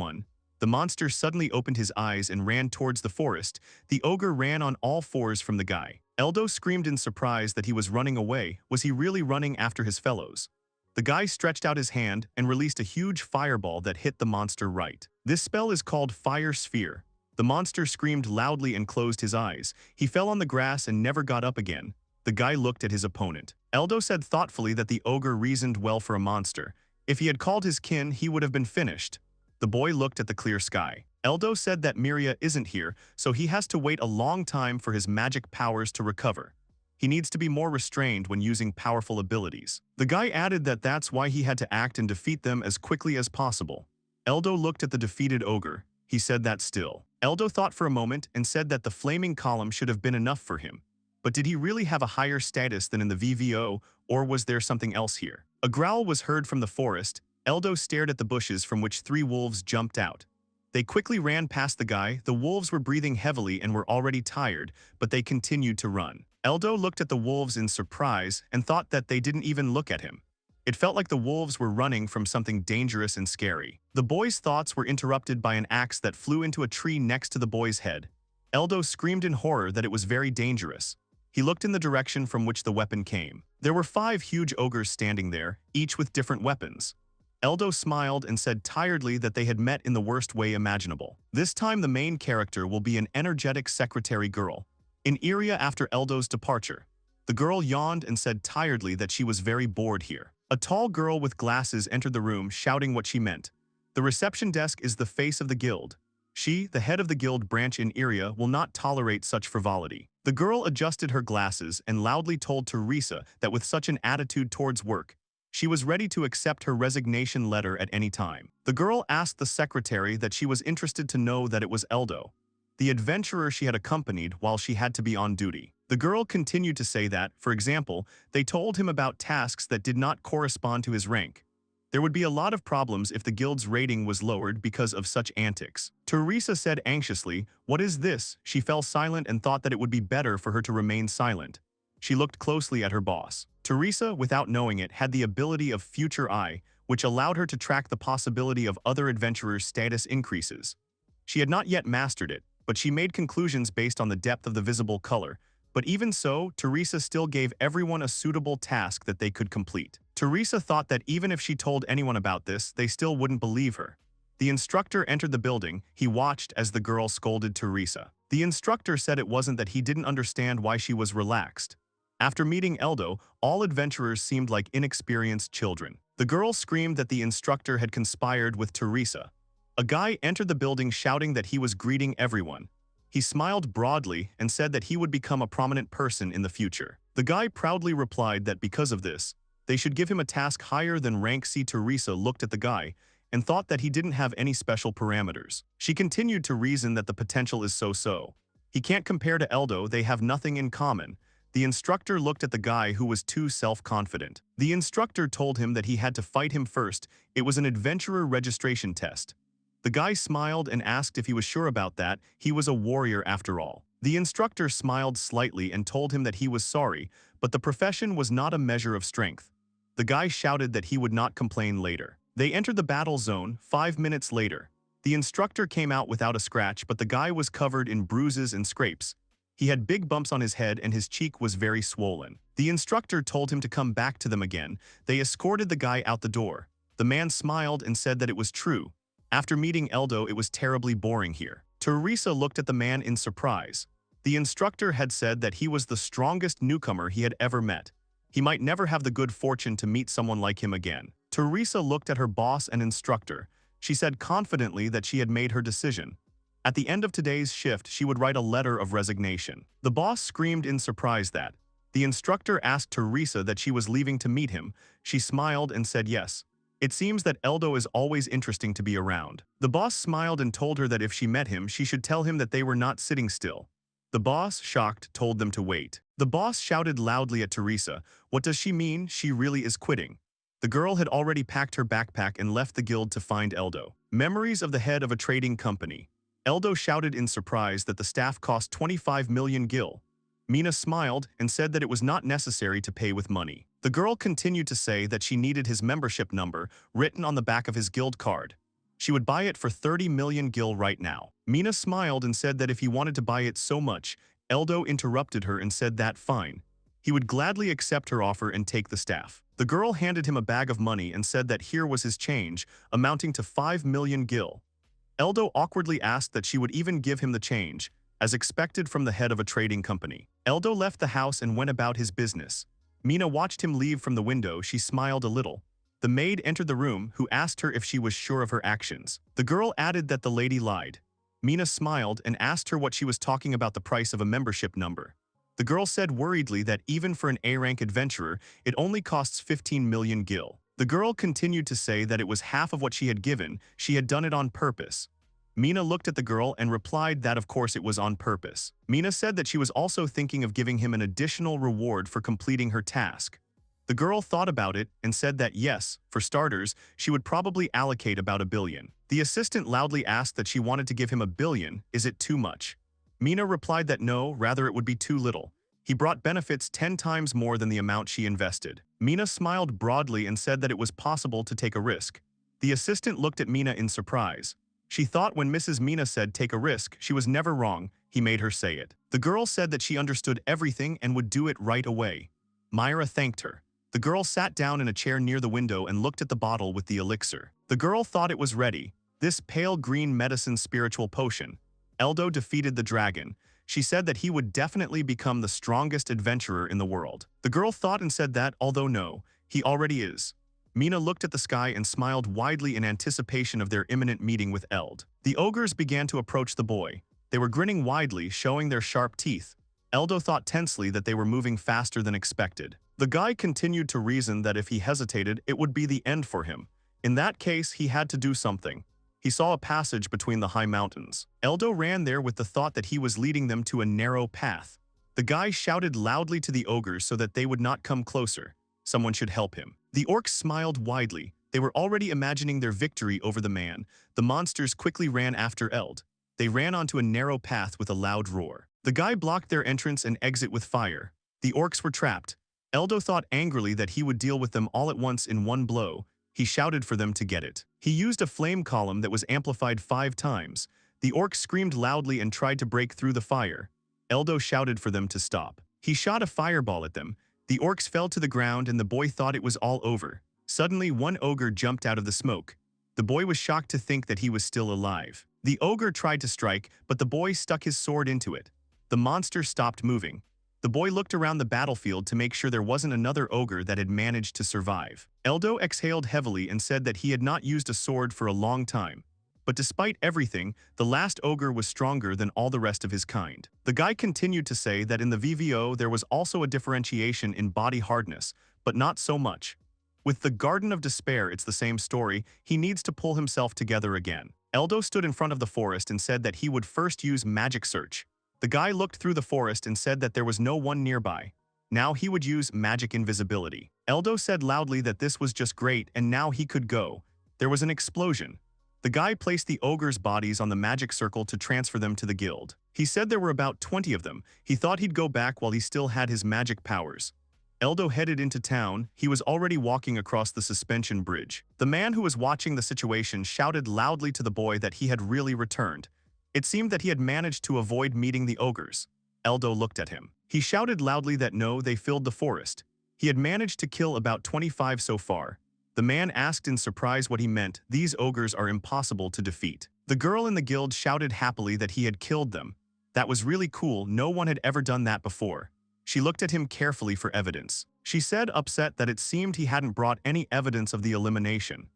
the monster suddenly opened his eyes and ran towards the forest. The ogre ran on all fours from the guy. Eldo screamed in surprise that he was running away. Was he really running after his fellows? The guy stretched out his hand and released a huge fireball that hit the monster right. This spell is called Fire Sphere. The monster screamed loudly and closed his eyes. He fell on the grass and never got up again. The guy looked at his opponent. Eldo said thoughtfully that the ogre reasoned well for a monster. If he had called his kin, he would have been finished. The boy looked at the clear sky. Eldo said that Miria isn't here, so he has to wait a long time for his magic powers to recover. He needs to be more restrained when using powerful abilities. The guy added that that's why he had to act and defeat them as quickly as possible. Eldo looked at the defeated ogre. He said that still. Eldo thought for a moment and said that the flaming column should have been enough for him. But did he really have a higher status than in the VVO, or was there something else here? A growl was heard from the forest. Eldo stared at the bushes from which 3 wolves jumped out. They quickly ran past the guy. The wolves were breathing heavily and were already tired, but they continued to run. Eldo looked at the wolves in surprise and thought that they didn't even look at him. It felt like the wolves were running from something dangerous and scary. The boy's thoughts were interrupted by an axe that flew into a tree next to the boy's head. Eldo screamed in horror that it was very dangerous. He looked in the direction from which the weapon came. There were 5 huge ogres standing there, each with different weapons. Eldo smiled and said tiredly that they had met in the worst way imaginable. This time the main character will be an energetic secretary girl. In area after Eldo's departure, the girl yawned and said tiredly that she was very bored here. A tall girl with glasses entered the room shouting what she meant. The reception desk is the face of the guild. She, the head of the guild branch in area, will not tolerate such frivolity. The girl adjusted her glasses and loudly told Teresa that with such an attitude towards work, she was ready to accept her resignation letter at any time. The girl asked the secretary that she was interested to know that it was Eldo, the adventurer she had accompanied while she had to be on duty. The girl continued to say that, for example, they told him about tasks that did not correspond to his rank. There would be a lot of problems if the guild's rating was lowered because of such antics. Teresa said anxiously, "What is this?" She fell silent and thought that it would be better for her to remain silent. She looked closely at her boss. Teresa, without knowing it, had the ability of Future Eye, which allowed her to track the possibility of other adventurers' status increases. She had not yet mastered it, but she made conclusions based on the depth of the visible color. But even so, Teresa still gave everyone a suitable task that they could complete. Teresa thought that even if she told anyone about this, they still wouldn't believe her. The instructor entered the building. He watched as the girl scolded Teresa. The instructor said it wasn't that he didn't understand why she was relaxed. After meeting Eldo, all adventurers seemed like inexperienced children. The girl screamed that the instructor had conspired with Teresa. A guy entered the building shouting that he was greeting everyone. He smiled broadly and said that he would become a prominent person in the future. The guy proudly replied that because of this, they should give him a task higher than rank C. Teresa looked at the guy and thought that he didn't have any special parameters. She continued to reason that the potential is so-so. He can't compare to Eldo, they have nothing in common. The instructor looked at the guy who was too self-confident. The instructor told him that he had to fight him first. It was an adventurer registration test. The guy smiled and asked if he was sure about that. He was a warrior after all. The instructor smiled slightly and told him that he was sorry, but the profession was not a measure of strength. The guy shouted that he would not complain later. They entered the battle zone 5 minutes later. The instructor came out without a scratch, but the guy was covered in bruises and scrapes. He had big bumps on his head and his cheek was very swollen. The instructor told him to come back to them again. They escorted the guy out the door. The man smiled and said that it was true. After meeting Eldo, it was terribly boring here. Teresa looked at the man in surprise. The instructor had said that he was the strongest newcomer he had ever met. He might never have the good fortune to meet someone like him again. Teresa looked at her boss and instructor. She said confidently that she had made her decision. At the end of today's shift, she would write a letter of resignation. The boss screamed in surprise that. The instructor asked Teresa that she was leaving to meet him. She smiled and said yes. It seems that Eldo is always interesting to be around. The boss smiled and told her that if she met him, she should tell him that they were not sitting still. The boss, shocked, told them to wait. The boss shouted loudly at Teresa, "What does she mean? She really is quitting." The girl had already packed her backpack and left the guild to find Eldo. Memories of the head of a trading company. Eldo shouted in surprise that the staff cost 25 million gil. Mina smiled and said that it was not necessary to pay with money. The girl continued to say that she needed his membership number written on the back of his guild card. She would buy it for 30 million gil right now. Mina smiled and said that if he wanted to buy it so much, Eldo interrupted her and said that fine. He would gladly accept her offer and take the staff. The girl handed him a bag of money and said that here was his change, amounting to 5 million gil. Eldo awkwardly asked that she would even give him the change, as expected from the head of a trading company. Eldo left the house and went about his business. Mina watched him leave from the window. She smiled a little. The maid entered the room, who asked her if she was sure of her actions. The girl added that the lady lied. Mina smiled and asked her what she was talking about the price of a membership number. The girl said worriedly that even for an A-rank adventurer, it only costs 15 million gil. The girl continued to say that it was half of what she had given. She had done it on purpose. Mina looked at the girl and replied that of course it was on purpose. Mina said that she was also thinking of giving him an additional reward for completing her task. The girl thought about it and said that yes, for starters, she would probably allocate about 1 billion. The assistant loudly asked that she wanted to give him 1 billion. Is it too much? Mina replied that no, rather it would be too little. He brought benefits 10 times more than the amount she invested. Mina smiled broadly and said that it was possible to take a risk. The assistant looked at Mina in surprise. She thought when Mrs. Mina said take a risk, she was never wrong. He made her say it. The girl said that she understood everything and would do it right away. Myra thanked her. The girl sat down in a chair near the window and looked at the bottle with the elixir. The girl thought it was ready. This pale green medicine spiritual potion. Eldo defeated the dragon. She said that he would definitely become the strongest adventurer in the world. The girl thought and said that, although no, he already is. Mina looked at the sky and smiled widely in anticipation of their imminent meeting with Eld. The ogres began to approach the boy. They were grinning widely, showing their sharp teeth. Eldo thought tensely that they were moving faster than expected. The guy continued to reason that if he hesitated, it would be the end for him. In that case, he had to do something. He saw a passage between the high mountains. Eldo ran there with the thought that he was leading them to a narrow path. The guy shouted loudly to the ogres so that they would not come closer. Someone should help him. The orcs smiled widely. They were already imagining their victory over the man. The monsters quickly ran after Eld. They ran onto a narrow path with a loud roar. The guy blocked their entrance and exit with fire. The orcs were trapped. Eldo thought angrily that he would deal with them all at once in one blow. He shouted for them to get it. He used a flame column that was amplified 5 times. The orcs screamed loudly and tried to break through the fire. Eldo shouted for them to stop. He shot a fireball at them. The orcs fell to the ground and the boy thought it was all over. Suddenly, one ogre jumped out of the smoke. The boy was shocked to think that he was still alive. The ogre tried to strike, but the boy stuck his sword into it. The monster stopped moving. The boy looked around the battlefield to make sure there wasn't another ogre that had managed to survive. Eldo exhaled heavily and said that he had not used a sword for a long time. But despite everything, the last ogre was stronger than all the rest of his kind. The guy continued to say that in the VVO there was also a differentiation in body hardness, but not so much. With the Garden of Despair, it's the same story. He needs to pull himself together again. Eldo stood in front of the forest and said that he would first use magic search. The guy looked through the forest and said that there was no one nearby. Now he would use magic invisibility. Eldo said loudly that this was just great and now he could go. There was an explosion. The guy placed the ogres' bodies on the magic circle to transfer them to the guild. He said there were about 20 of them. He thought he'd go back while he still had his magic powers. Eldo headed into town. He was already walking across the suspension bridge. The man who was watching the situation shouted loudly to the boy that he had really returned. It seemed that he had managed to avoid meeting the ogres. Eldo looked at him. He shouted loudly that no, they filled the forest. He had managed to kill about 25 so far. The man asked in surprise what he meant. These ogres are impossible to defeat. The girl in the guild shouted happily that he had killed them. That was really cool. No one had ever done that before. She looked at him carefully for evidence. She said, upset, that it seemed he hadn't brought any evidence of the elimination.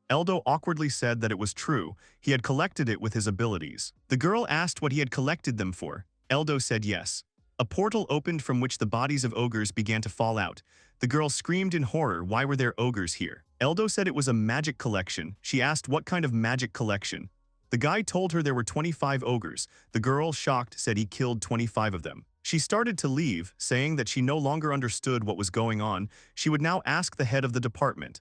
Eldo awkwardly said that it was true. He had collected it with his abilities. The girl asked what he had collected them for. Eldo said yes. A portal opened from which the bodies of ogres began to fall out. The girl screamed in horror. Why were there ogres here? Eldo said it was a magic collection. She asked what kind of magic collection. The guy told her there were 25 ogres. The girl, shocked, said he killed 25 of them. She started to leave, saying that she no longer understood what was going on. She would now ask the head of the department.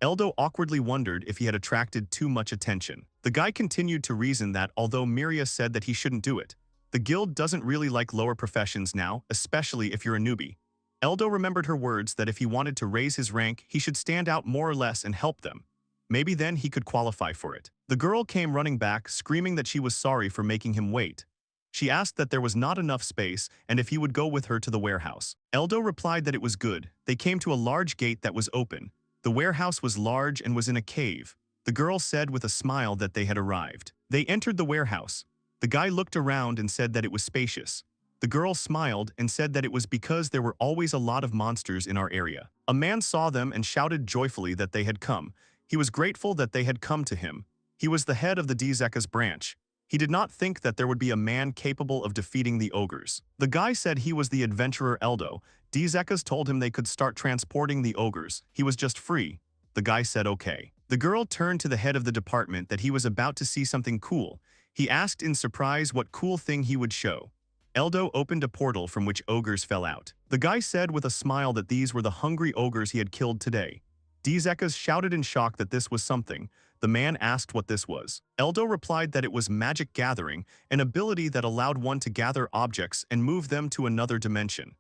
Eldo awkwardly wondered if he had attracted too much attention. The guy continued to reason that, although Miria said that he shouldn't do it, the guild doesn't really like lower professions now, especially if you're a newbie. Eldo remembered her words that if he wanted to raise his rank, he should stand out more or less and help them. Maybe then he could qualify for it. The girl came running back, screaming that she was sorry for making him wait. She asked that there was not enough space and if he would go with her to the warehouse. Eldo replied that it was good. They came to a large gate that was open. The warehouse was large and was in a cave. The girl said with a smile that they had arrived. They entered the warehouse. The guy looked around and said that it was spacious. The girl smiled and said that it was because there were always a lot of monsters in our area. A man saw them and shouted joyfully that they had come. He was grateful that they had come to him. He was the head of the Dzeka's branch. He did not think that there would be a man capable of defeating the ogres. The guy said he was the adventurer Eldo. Dzeka's told him they could start transporting the ogres. He was just free. The guy said okay. The girl turned to the head of the department that he was about to see something cool. He asked in surprise what cool thing he would show. Eldo opened a portal from which ogres fell out. The guy said with a smile that these were the hungry ogres he had killed today. Dzeka's shouted in shock that this was something. The man asked what this was. Eldo replied that it was magic gathering, an ability that allowed one to gather objects and move them to another dimension.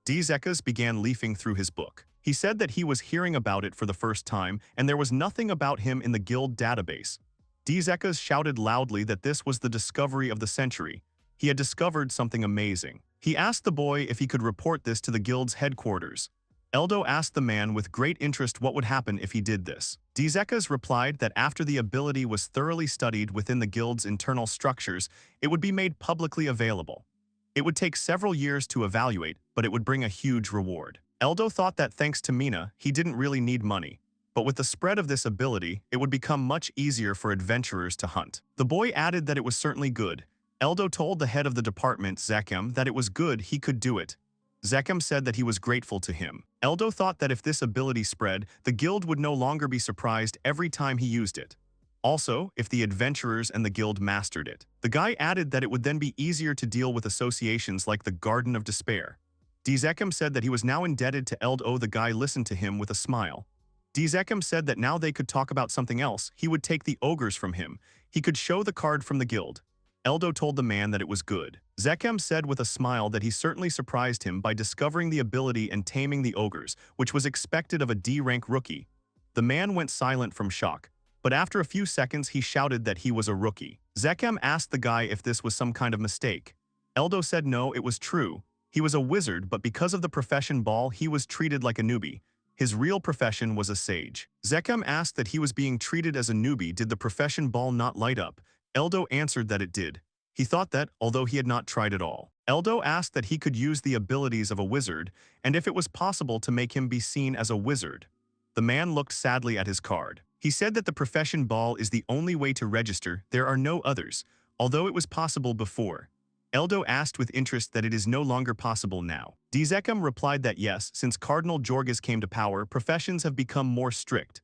Dzeka's began leafing through his book. He said that he was hearing about it for the first time and there was nothing about him in the guild database. Dzeka's shouted loudly that this was the discovery of the century. He had discovered something amazing. He asked the boy if he could report this to the guild's headquarters. Eldo asked the man with great interest what would happen if he did this. Dzeka's replied that after the ability was thoroughly studied within the guild's internal structures, it would be made publicly available. It would take several years to evaluate, but it would bring a huge reward. Eldo thought that thanks to Mina, he didn't really need money. But with the spread of this ability, it would become much easier for adventurers to hunt. The boy added that it was certainly good. Eldo told the head of the department, Zekem, that it was good he could do it. Zekem said that he was grateful to him. Eldo thought that if this ability spread, the guild would no longer be surprised every time he used it. Also, if the adventurers and the guild mastered it. The guy added that it would then be easier to deal with associations like the Garden of Despair. Zekem said that he was now indebted to Eldo. The guy listened to him with a smile. Zekem said that now they could talk about something else. He would take the ogres from him. He could show the card from the guild. Eldo told the man that it was good. Zekem said with a smile that he certainly surprised him by discovering the ability and taming the ogres, which was expected of a D-rank rookie. The man went silent from shock, but after a few seconds he shouted that he was a rookie. Zekem asked the guy if this was some kind of mistake. Eldo said no, it was true. He was a wizard, but because of the profession ball, he was treated like a newbie. His real profession was a sage. Zekem asked that he was being treated as a newbie. Did the profession ball not light up? Eldo answered that it did. He thought that, although he had not tried at all, Eldo asked that he could use the abilities of a wizard, and if it was possible to make him be seen as a wizard. The man looked sadly at his card. He said that the profession ball is the only way to register, there are no others, although it was possible before. Eldo asked with interest that it is no longer possible now. Dzekam replied that yes, since Cardinal Jorges came to power, professions have become more strict.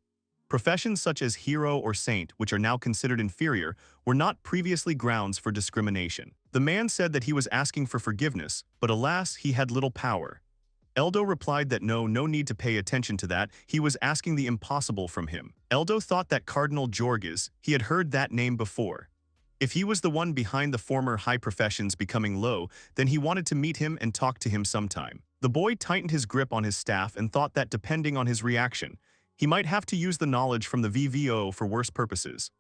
Professions such as hero or saint, which are now considered inferior, were not previously grounds for discrimination. The man said that he was asking for forgiveness, but alas, he had little power. Eldo replied that no need to pay attention to that, he was asking the impossible from him. Eldo thought that Cardinal Jorges, he had heard that name before. If he was the one behind the former high professions becoming low, then he wanted to meet him and talk to him sometime. The boy tightened his grip on his staff and thought that depending on his reaction, he might have to use the knowledge from the VRMMO for worse purposes.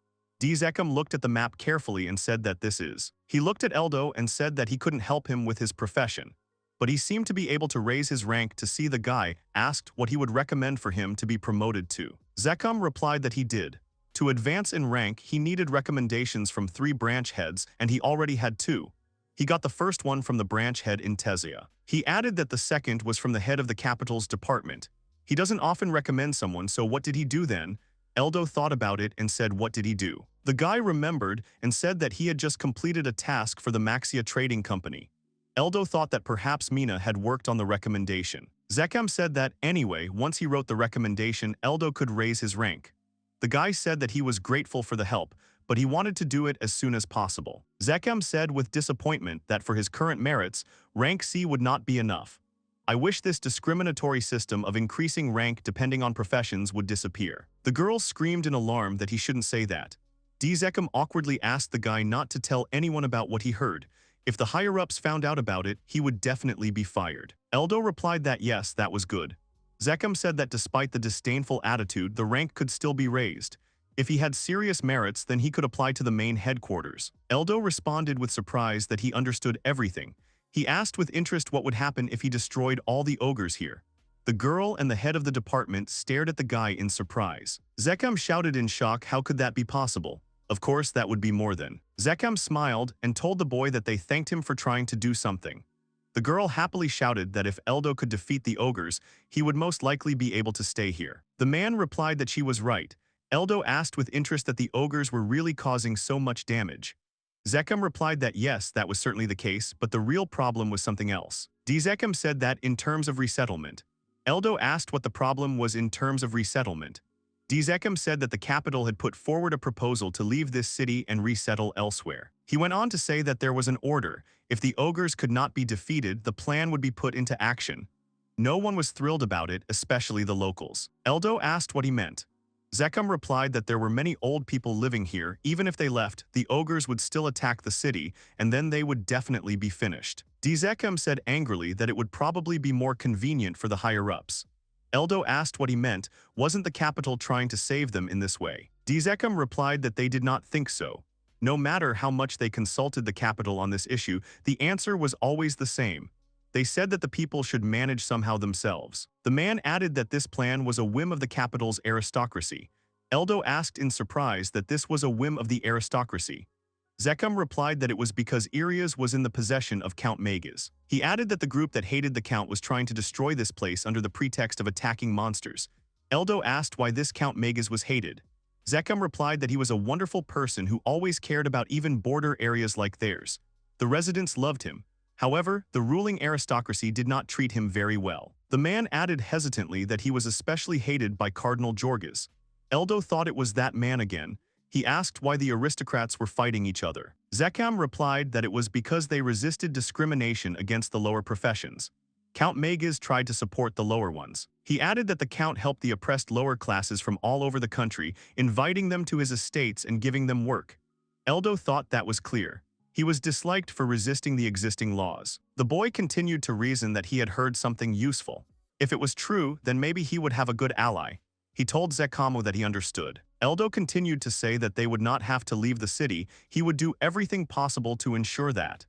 Dzekam looked at the map carefully and said that this is. He looked at Eldo and said that he couldn't help him with his profession, but he seemed to be able to raise his rank to see the guy, asked what he would recommend for him to be promoted to. Dzekam replied that he did. To advance in rank, he needed recommendations from 3 branch heads, and he already had 2. He got the first one from the branch head in Tesia. He added that the second was from the head of the capital's department. He doesn't often recommend someone, so what did he do then? Eldo thought about it and said what did he do? The guy remembered and said that he had just completed a task for the Maxia Trading Company. Eldo thought that perhaps Mina had worked on the recommendation. Dzekam said that, anyway, once he wrote the recommendation, Eldo could raise his rank. The guy said that he was grateful for the help, but he wanted to do it as soon as possible. Dzekam said with disappointment that for his current merits, rank C would not be enough. I wish this discriminatory system of increasing rank depending on professions would disappear. The girl screamed in alarm that he shouldn't say that. Dzekam awkwardly asked the guy not to tell anyone about what he heard. If the higher-ups found out about it, he would definitely be fired. Eldo replied that yes, that was good. Dzekam said that despite the disdainful attitude, the rank could still be raised. If he had serious merits, then he could apply to the main headquarters. Eldo responded with surprise that he understood everything. He asked with interest what would happen if he destroyed all the ogres here. The girl and the head of the department stared at the guy in surprise. Dzekam shouted in shock, how could that be possible? Of course, that would be more than. Dzekam smiled and told the boy that they thanked him for trying to do something. The girl happily shouted that if Eldo could defeat the ogres, he would most likely be able to stay here. The man replied that she was right. Eldo asked with interest that the ogres were really causing so much damage. Dzekam replied that yes, that was certainly the case, but the real problem was something else. Dzekam said that in terms of resettlement. Eldo asked what the problem was in terms of resettlement. Dzekam said that the capital had put forward a proposal to leave this city and resettle elsewhere. He went on to say that there was an order. If the ogres could not be defeated, the plan would be put into action. No one was thrilled about it, especially the locals. Eldo asked what he meant. Dzekam replied that there were many old people living here. Even if they left, the ogres would still attack the city, and then they would definitely be finished. Dzekam said angrily that it would probably be more convenient for the higher-ups. Eldo asked what he meant, wasn't the capital trying to save them in this way? Dzekam replied that they did not think so. No matter how much they consulted the capital on this issue, the answer was always the same. They said that the people should manage somehow themselves. The man added that this plan was a whim of the capital's aristocracy. Eldo asked in surprise that this was a whim of the aristocracy. Dzekam replied that it was because Irias was in the possession of Count Magas. He added that the group that hated the Count was trying to destroy this place under the pretext of attacking monsters. Eldo asked why this Count Magas was hated. Dzekam replied that he was a wonderful person who always cared about even border areas like theirs. The residents loved him. However, the ruling aristocracy did not treat him very well. The man added hesitantly that he was especially hated by Cardinal Jorges. Eldo thought it was that man again. He asked why the aristocrats were fighting each other. Dzekam replied that it was because they resisted discrimination against the lower professions. Count Magas tried to support the lower ones. He added that the Count helped the oppressed lower classes from all over the country, inviting them to his estates and giving them work. Eldo thought that was clear. He was disliked for resisting the existing laws. The boy continued to reason that he had heard something useful. If it was true, then maybe he would have a good ally. He told Dzekam that he understood. Eldo continued to say that they would not have to leave the city. He would do everything possible to ensure that.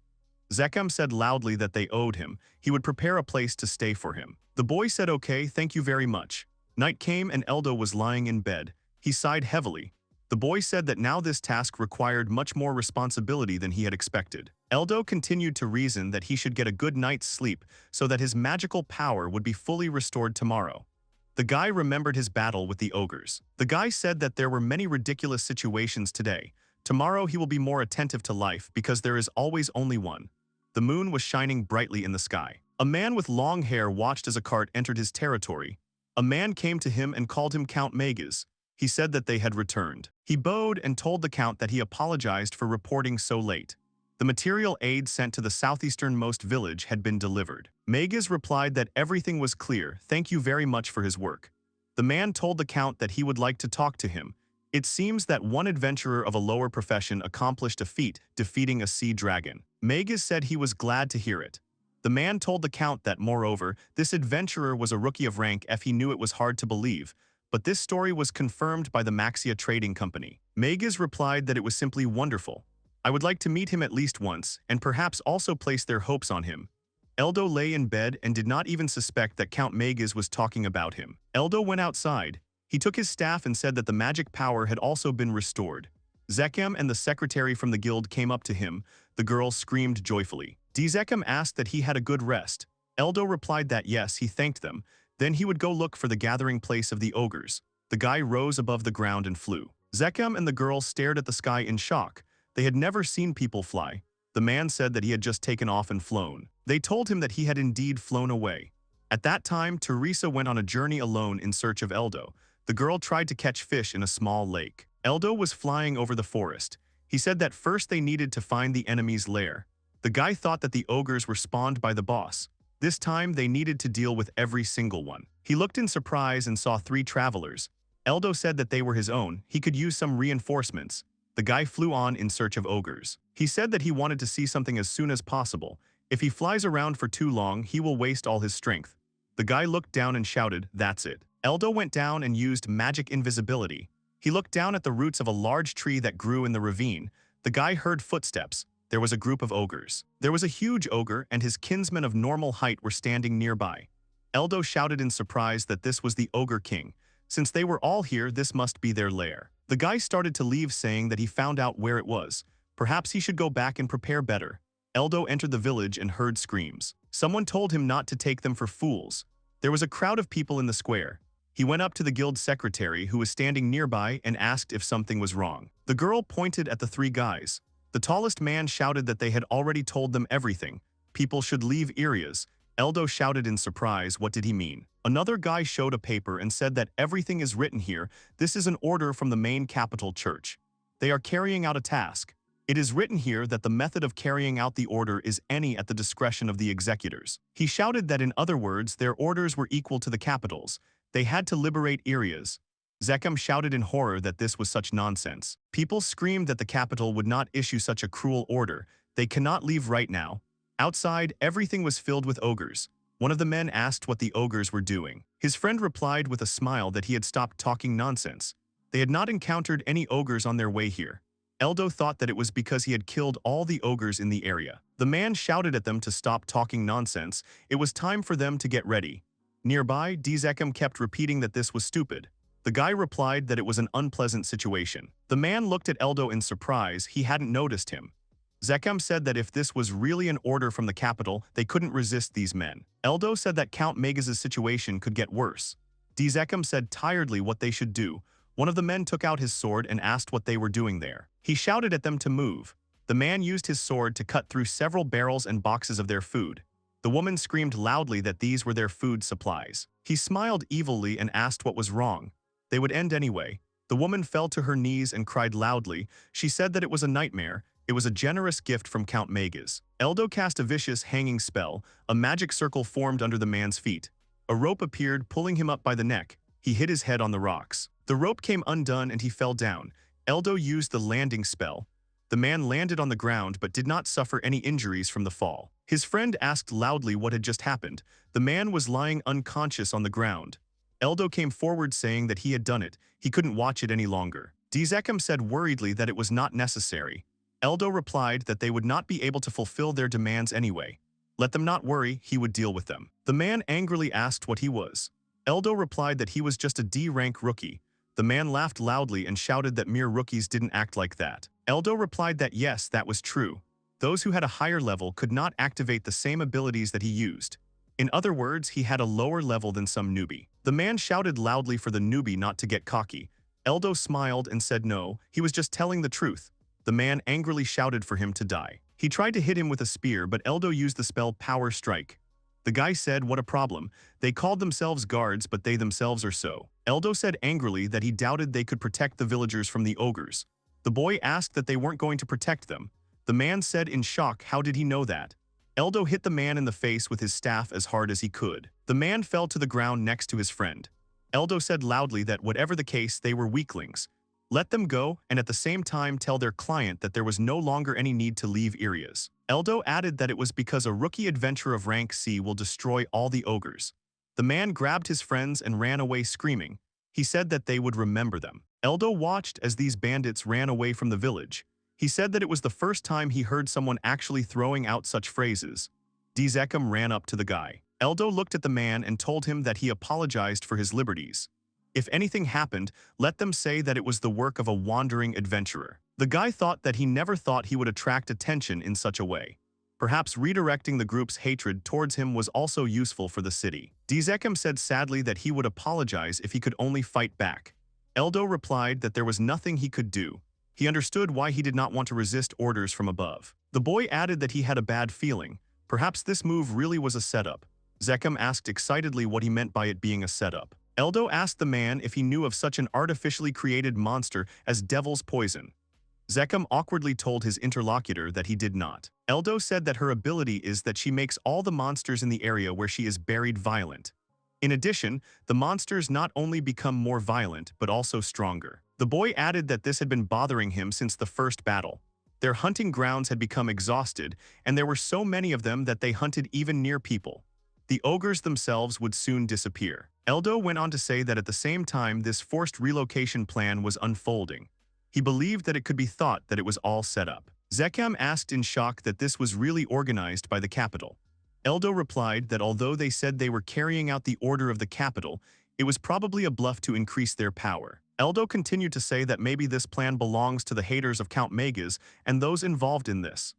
Dzekam said loudly that they owed him. He would prepare a place to stay for him. The boy said okay, thank you very much. Night came and Eldo was lying in bed. He sighed heavily. The boy said that now this task required much more responsibility than he had expected. Eldo continued to reason that he should get a good night's sleep so that his magical power would be fully restored tomorrow. The guy remembered his battle with the ogres. The guy said that there were many ridiculous situations today. Tomorrow he will be more attentive to life because there is always only one. The moon was shining brightly in the sky. A man with long hair watched as a cart entered his territory. A man came to him and called him Count Magas. He said that they had returned. He bowed and told the Count that he apologized for reporting so late. The material aid sent to the southeasternmost village had been delivered. Magas replied that everything was clear, thank you very much for his work. The man told the Count that he would like to talk to him. It seems that one adventurer of a lower profession accomplished a feat, defeating a sea dragon. Magas said he was glad to hear it. The man told the Count that, moreover, this adventurer was a rookie of rank if he knew it was hard to believe, but this story was confirmed by the Maxia Trading Company. Magas replied that it was simply wonderful. I would like to meet him at least once, and perhaps also place their hopes on him. Eldo lay in bed and did not even suspect that Count Magas was talking about him. Eldo went outside. He took his staff and said that the magic power had also been restored. Zekem and the secretary from the guild came up to him. The girl screamed joyfully. Zekem asked that he had a good rest. Eldo replied that yes, he thanked them. Then he would go look for the gathering place of the ogres. The guy rose above the ground and flew. Zekem and the girl stared at the sky in shock. They had never seen people fly. The man said that he had just taken off and flown. They told him that he had indeed flown away. At that time, Teresa went on a journey alone in search of Eldo. The girl tried to catch fish in a small lake. Eldo was flying over the forest. He said that first they needed to find the enemy's lair. The guy thought that the ogres were spawned by the boss. This time they needed to deal with every single one. He looked in surprise and saw 3 travelers. Eldo said that they were his own. He could use some reinforcements. The guy flew on in search of ogres. He said that he wanted to see something as soon as possible. If he flies around for too long, he will waste all his strength. The guy looked down and shouted, "That's it." Eldo went down and used magic invisibility. He looked down at the roots of a large tree that grew in the ravine. The guy heard footsteps. There was a group of ogres. There was a huge ogre and his kinsmen of normal height were standing nearby. Eldo shouted in surprise that this was the Ogre King. Since they were all here, this must be their lair. The guy started to leave saying that he found out where it was. Perhaps he should go back and prepare better. Eldo entered the village and heard screams. Someone told him not to take them for fools. There was a crowd of people in the square. He went up to the guild secretary who was standing nearby and asked if something was wrong. The girl pointed at the 3 guys. The tallest man shouted that they had already told them everything. People should leave areas. Eldo shouted in surprise, what did he mean? Another guy showed a paper and said that everything is written here. This is an order from the main capital church. They are carrying out a task. It is written here that the method of carrying out the order is any at the discretion of the executors. He shouted that in other words, their orders were equal to the capitals. They had to liberate areas. Zekem shouted in horror that this was such nonsense. People screamed that the capital would not issue such a cruel order. They cannot leave right now. Outside, everything was filled with ogres. One of the men asked what the ogres were doing. His friend replied with a smile that he had stopped talking nonsense. They had not encountered any ogres on their way here. Eldo thought that it was because he had killed all the ogres in the area. The man shouted at them to stop talking nonsense. It was time for them to get ready. Nearby, Zekem kept repeating that this was stupid. The guy replied that it was an unpleasant situation. The man looked at Eldo in surprise. He hadn't noticed him. Zekem said that if this was really an order from the capital, they couldn't resist these men. Eldo said that Count Magas' situation could get worse. Zekem said tiredly what they should do. One of the men took out his sword and asked what they were doing there. He shouted at them to move. The man used his sword to cut through several barrels and boxes of their food. The woman screamed loudly that these were their food supplies. He smiled evilly and asked what was wrong. They would end anyway. The woman fell to her knees and cried loudly. She said that it was a nightmare. It was a generous gift from Count Magas. Eldo cast a vicious hanging spell. A magic circle formed under the man's feet. A rope appeared, pulling him up by the neck. He hit his head on the rocks. The rope came undone and he fell down. Eldo used the landing spell. The man landed on the ground but did not suffer any injuries from the fall. His friend asked loudly what had just happened. The man was lying unconscious on the ground. Eldo came forward saying that he had done it. He couldn't watch it any longer. Zekem said worriedly that it was not necessary. Eldo replied that they would not be able to fulfill their demands anyway. Let them not worry, he would deal with them. The man angrily asked what he was. Eldo replied that he was just a D-rank rookie. The man laughed loudly and shouted that mere rookies didn't act like that. Eldo replied that yes, that was true. Those who had a higher level could not activate the same abilities that he used. In other words, he had a lower level than some newbie. The man shouted loudly for the newbie not to get cocky. Eldo smiled and said no, he was just telling the truth. The man angrily shouted for him to die. He tried to hit him with a spear, but Eldo used the spell Power Strike. The guy said, what a problem. They called themselves guards, but they themselves are so. Eldo said angrily that he doubted they could protect the villagers from the ogres. The boy asked that they weren't going to protect them. The man said in shock, how did he know that? Eldo hit the man in the face with his staff as hard as he could. The man fell to the ground next to his friend. Eldo said loudly that whatever the case, they were weaklings. Let them go, and at the same time tell their client that there was no longer any need to leave areas. Eldo added that it was because a rookie adventurer of rank C will destroy all the ogres. The man grabbed his friends and ran away screaming. He said that they would remember them. Eldo watched as these bandits ran away from the village. He said that it was the first time he heard someone actually throwing out such phrases. Dzekam ran up to the guy. Eldo looked at the man and told him that he apologized for his liberties. If anything happened, let them say that it was the work of a wandering adventurer. The guy thought that he never thought he would attract attention in such a way. Perhaps redirecting the group's hatred towards him was also useful for the city. Dzekam said sadly that he would apologize if he could only fight back. Eldo replied that there was nothing he could do. He understood why he did not want to resist orders from above. The boy added that he had a bad feeling. Perhaps this move really was a setup. Dzekam asked excitedly what he meant by it being a setup. Eldo asked the man if he knew of such an artificially created monster as Devil's Poison. Dzekam awkwardly told his interlocutor that he did not. Eldo said that her ability is that she makes all the monsters in the area where she is buried violent. In addition, the monsters not only become more violent but also stronger. The boy added that this had been bothering him since the first battle. Their hunting grounds had become exhausted, and there were so many of them that they hunted even near people. The ogres themselves would soon disappear. Eldo went on to say that at the same time this forced relocation plan was unfolding. He believed that it could be thought that it was all set up. Dzekam asked in shock that this was really organized by the capital. Eldo replied that although they said they were carrying out the order of the capital, it was probably a bluff to increase their power. Eldo continued to say that maybe this plan belongs to the haters of Count Magas and those involved in this.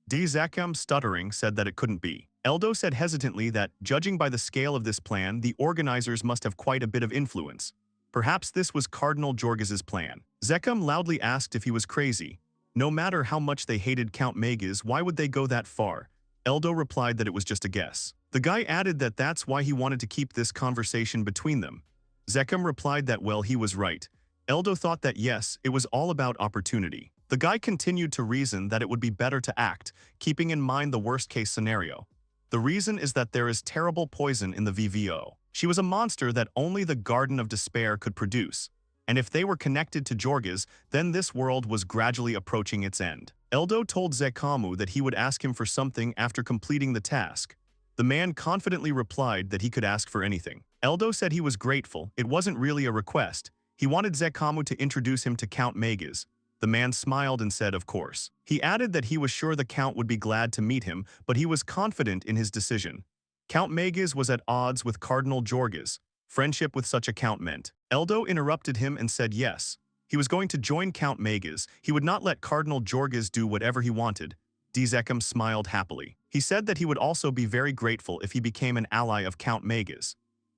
Dzekam, stuttering, said that it couldn't be. Eldo said hesitantly that, judging by the scale of this plan, the organizers must have quite a bit of influence. Perhaps this was Cardinal Jorgis's plan. Dzekam loudly asked if he was crazy. No matter how much they hated Count Magas, why would they go that far? Eldo replied that it was just a guess. The guy added that that's why he wanted to keep this conversation between them. Dzekam replied that well, he was right. Eldo thought that yes, it was all about opportunity. The guy continued to reason that it would be better to act, keeping in mind the worst-case scenario. The reason is that there is terrible poison in the VRMMO. She was a monster that only the Garden of Despair could produce. And if they were connected to Jorgis, then this world was gradually approaching its end. Eldo told Dzekam that he would ask him for something after completing the task. The man confidently replied that he could ask for anything. Eldo said he was grateful. It wasn't really a request. He wanted Dzekam to introduce him to Count Magas. The man smiled and said, of course. He added that he was sure the Count would be glad to meet him, but he was confident in his decision. Count Magas was at odds with Cardinal Jorgis. Friendship with such a count meant. Eldo interrupted him and said yes. He was going to join Count Magas. He would not let Cardinal Jorgis do whatever he wanted. Dzekam smiled happily. He said that he would also be very grateful if he became an ally of Count Magas.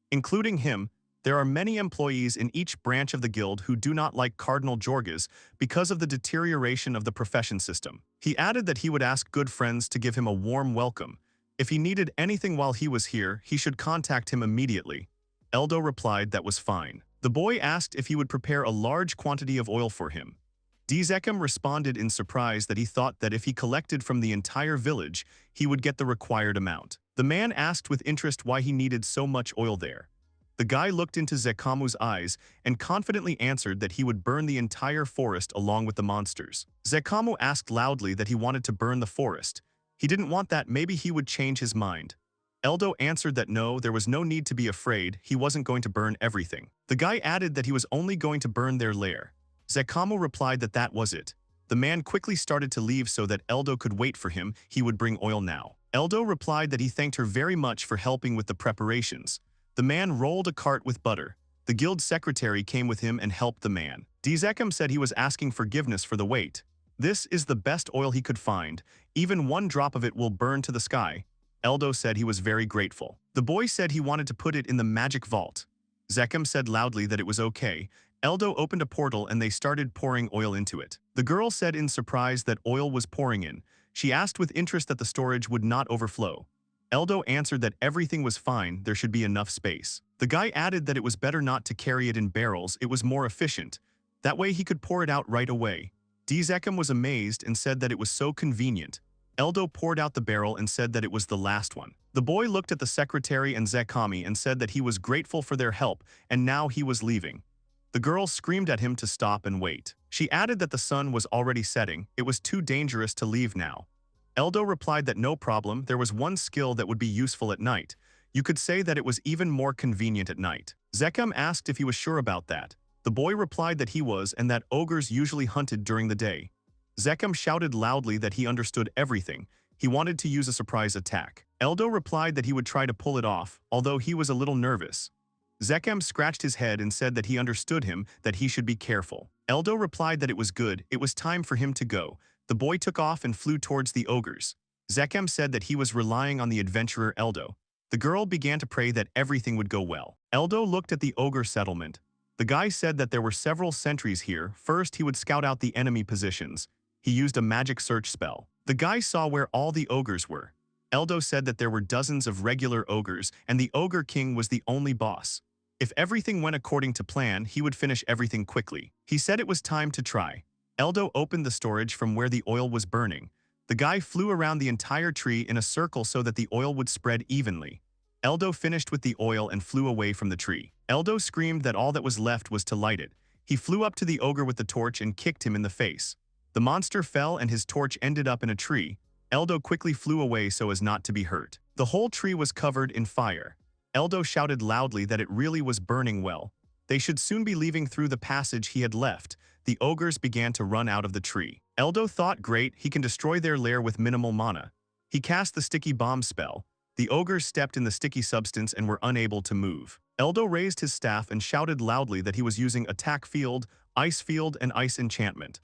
Including him, there are many employees in each branch of the guild who do not like Cardinal Jorgis because of the deterioration of the profession system. He added that he would ask good friends to give him a warm welcome. If he needed anything while he was here, he should contact him immediately. Eldo replied that was fine. The boy asked if he would prepare a large quantity of oil for him. Dzekam responded in surprise that he thought that if he collected from the entire village, he would get the required amount. The man asked with interest why he needed so much oil there. The guy looked into Dzekamu's eyes and confidently answered that he would burn the entire forest along with the monsters. Dzekamu asked loudly that he wanted to burn the forest. He didn't want that, maybe he would change his mind. Eldo answered that no, there was no need to be afraid, he wasn't going to burn everything. The guy added that he was only going to burn their lair. Dzekamu replied that that was it. The man quickly started to leave so that Eldo could wait for him, he would bring oil now. Eldo replied that he thanked her very much for helping with the preparations. The man rolled a cart with butter. The guild secretary came with him and helped the man. Dzechem said he was asking forgiveness for the wait. This is the best oil he could find. Even one drop of it will burn to the sky. Eldo said he was very grateful. The boy said he wanted to put it in the magic vault. Dzechem said loudly that it was okay. Eldo opened a portal and they started pouring oil into it. The girl said in surprise that oil was pouring in. She asked with interest that the storage would not overflow. Eldo answered that everything was fine, there should be enough space. The guy added that it was better not to carry it in barrels, it was more efficient. That way he could pour it out right away. Dzechem was amazed and said that it was so convenient. Eldo poured out the barrel and said that it was the last one. The boy looked at the secretary and Zekami and said that he was grateful for their help and now he was leaving. The girl screamed at him to stop and wait. She added that the sun was already setting, it was too dangerous to leave now. Eldo replied that no problem, there was one skill that would be useful at night. You could say that it was even more convenient at night. Zekhem asked if he was sure about that. The boy replied that he was and that ogres usually hunted during the day. Zekhem shouted loudly that he understood everything. He wanted to use a surprise attack. Eldo replied that he would try to pull it off, although he was a little nervous. Zekhem scratched his head and said that he understood him, that he should be careful. Eldo replied that it was good, it was time for him to go. The boy took off and flew towards the ogres. Zekhem said that he was relying on the adventurer Eldo. The girl began to pray that everything would go well. Eldo looked at the ogre settlement. The guy said that there were several sentries here. First, he would scout out the enemy positions. He used a magic search spell. The guy saw where all the ogres were. Eldo said that there were dozens of regular ogres, and the ogre king was the only boss. If everything went according to plan, he would finish everything quickly. He said it was time to try. Eldo opened the storage from where the oil was burning. The guy flew around the entire tree in a circle so that the oil would spread evenly. Eldo finished with the oil and flew away from the tree. Eldo screamed that all that was left was to light it. He flew up to the ogre with the torch and kicked him in the face. The monster fell and his torch ended up in a tree. Eldo quickly flew away so as not to be hurt. The whole tree was covered in fire. Eldo shouted loudly that it really was burning well. They should soon be leaving through the passage he had left. The ogres began to run out of the tree. Eldo thought great, he can destroy their lair with minimal mana. He cast the sticky bomb spell. The ogres stepped in the sticky substance and were unable to move. Eldo raised his staff and shouted loudly that he was using attack field, ice field, and ice enchantment.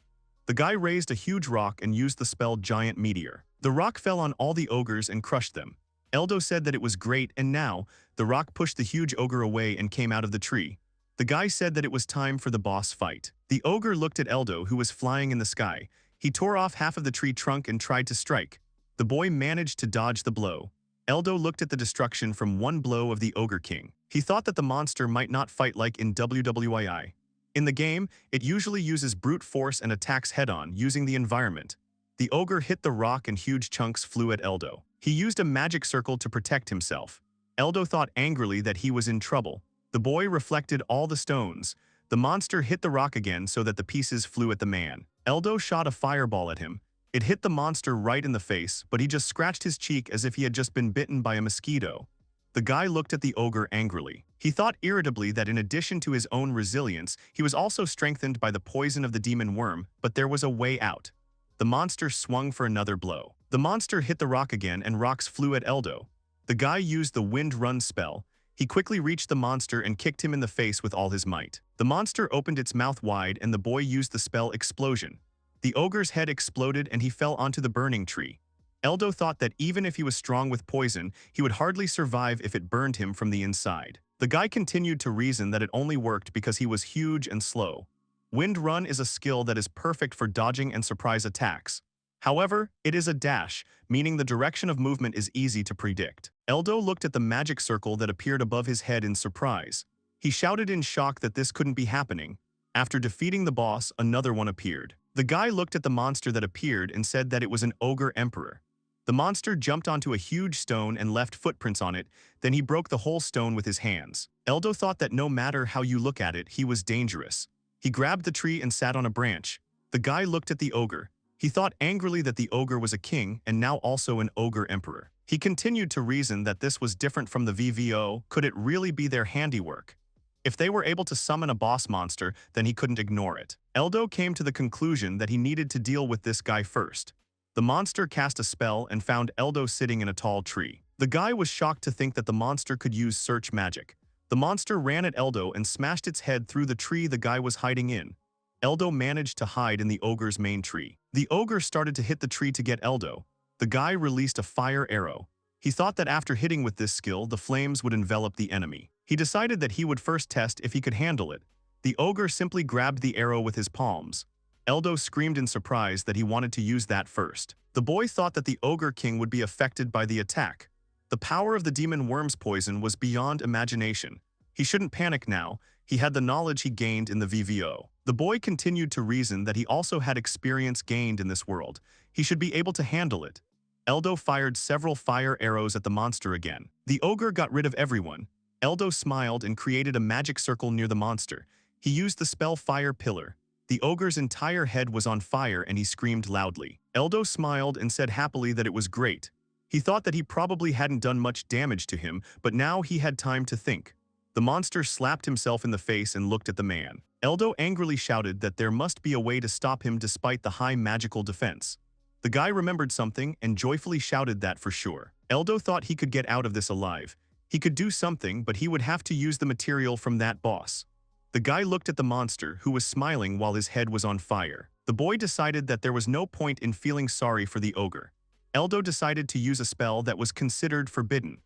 The guy raised a huge rock and used the spell giant meteor. The rock fell on all the ogres and crushed them. Eldo said that it was great and now, the rock pushed the huge ogre away and came out of the tree. The guy said that it was time for the boss fight. The ogre looked at Eldo who was flying in the sky. He tore off half of the tree trunk and tried to strike. The boy managed to dodge the blow. Eldo looked at the destruction from one blow of the ogre king. He thought that the monster might not fight like in WWII. In the game, it usually uses brute force and attacks head-on using the environment. The ogre hit the rock and huge chunks flew at Eldo. He used a magic circle to protect himself. Eldo thought angrily that he was in trouble. The boy reflected all the stones. The monster hit the rock again so that the pieces flew at the man. Eldo shot a fireball at him. It hit the monster right in the face, but he just scratched his cheek as if he had just been bitten by a mosquito. The guy looked at the ogre angrily. He thought irritably that in addition to his own resilience, he was also strengthened by the poison of the demon worm, but there was a way out. The monster swung for another blow. The monster hit the rock again and rocks flew at Eldo. The guy used the wind run spell. He quickly reached the monster and kicked him in the face with all his might. The monster opened its mouth wide and the boy used the spell explosion. The ogre's head exploded and he fell onto the burning tree. Eldo thought that even if he was strong with poison, he would hardly survive if it burned him from the inside. The guy continued to reason that it only worked because he was huge and slow. Wind Run is a skill that is perfect for dodging and surprise attacks. However, it is a dash, meaning the direction of movement is easy to predict. Eldo looked at the magic circle that appeared above his head in surprise. He shouted in shock that this couldn't be happening. After defeating the boss, another one appeared. The guy looked at the monster that appeared and said that it was an ogre emperor. The monster jumped onto a huge stone and left footprints on it, then he broke the whole stone with his hands. Eldo thought that no matter how you look at it, he was dangerous. He grabbed the tree and sat on a branch. The guy looked at the ogre. He thought angrily that the ogre was a king and now also an ogre emperor. He continued to reason that this was different from the VRMMO. Could it really be their handiwork? If they were able to summon a boss monster, then he couldn't ignore it. Eldo came to the conclusion that he needed to deal with this guy first. The monster cast a spell and found Eldo sitting in a tall tree. The guy was shocked to think that the monster could use search magic. The monster ran at Eldo and smashed its head through the tree the guy was hiding in. Eldo managed to hide in the ogre's main tree. The ogre started to hit the tree to get Eldo. The guy released a fire arrow. He thought that after hitting with this skill, the flames would envelop the enemy. He decided that he would first test if he could handle it. The ogre simply grabbed the arrow with his palms. Eldo screamed in surprise that he wanted to use that first. The boy thought that the ogre king would be affected by the attack. The power of the demon worm's poison was beyond imagination. He shouldn't panic now. He had the knowledge he gained in the VVO. The boy continued to reason that he also had experience gained in this world. He should be able to handle it. Eldo fired several fire arrows at the monster again. The ogre got rid of everyone. Eldo smiled and created a magic circle near the monster. He used the spell Fire Pillar. The ogre's entire head was on fire and he screamed loudly. Eldo smiled and said happily that it was great. He thought that he probably hadn't done much damage to him, but now he had time to think. The monster slapped himself in the face and looked at the man. Eldo angrily shouted that there must be a way to stop him despite the high magical defense. The guy remembered something and joyfully shouted that for sure. Eldo thought he could get out of this alive. He could do something, but he would have to use the material from that boss. The guy looked at the monster, who was smiling while his head was on fire. The boy decided that there was no point in feeling sorry for the ogre. Eldo decided to use a spell that was considered forbidden.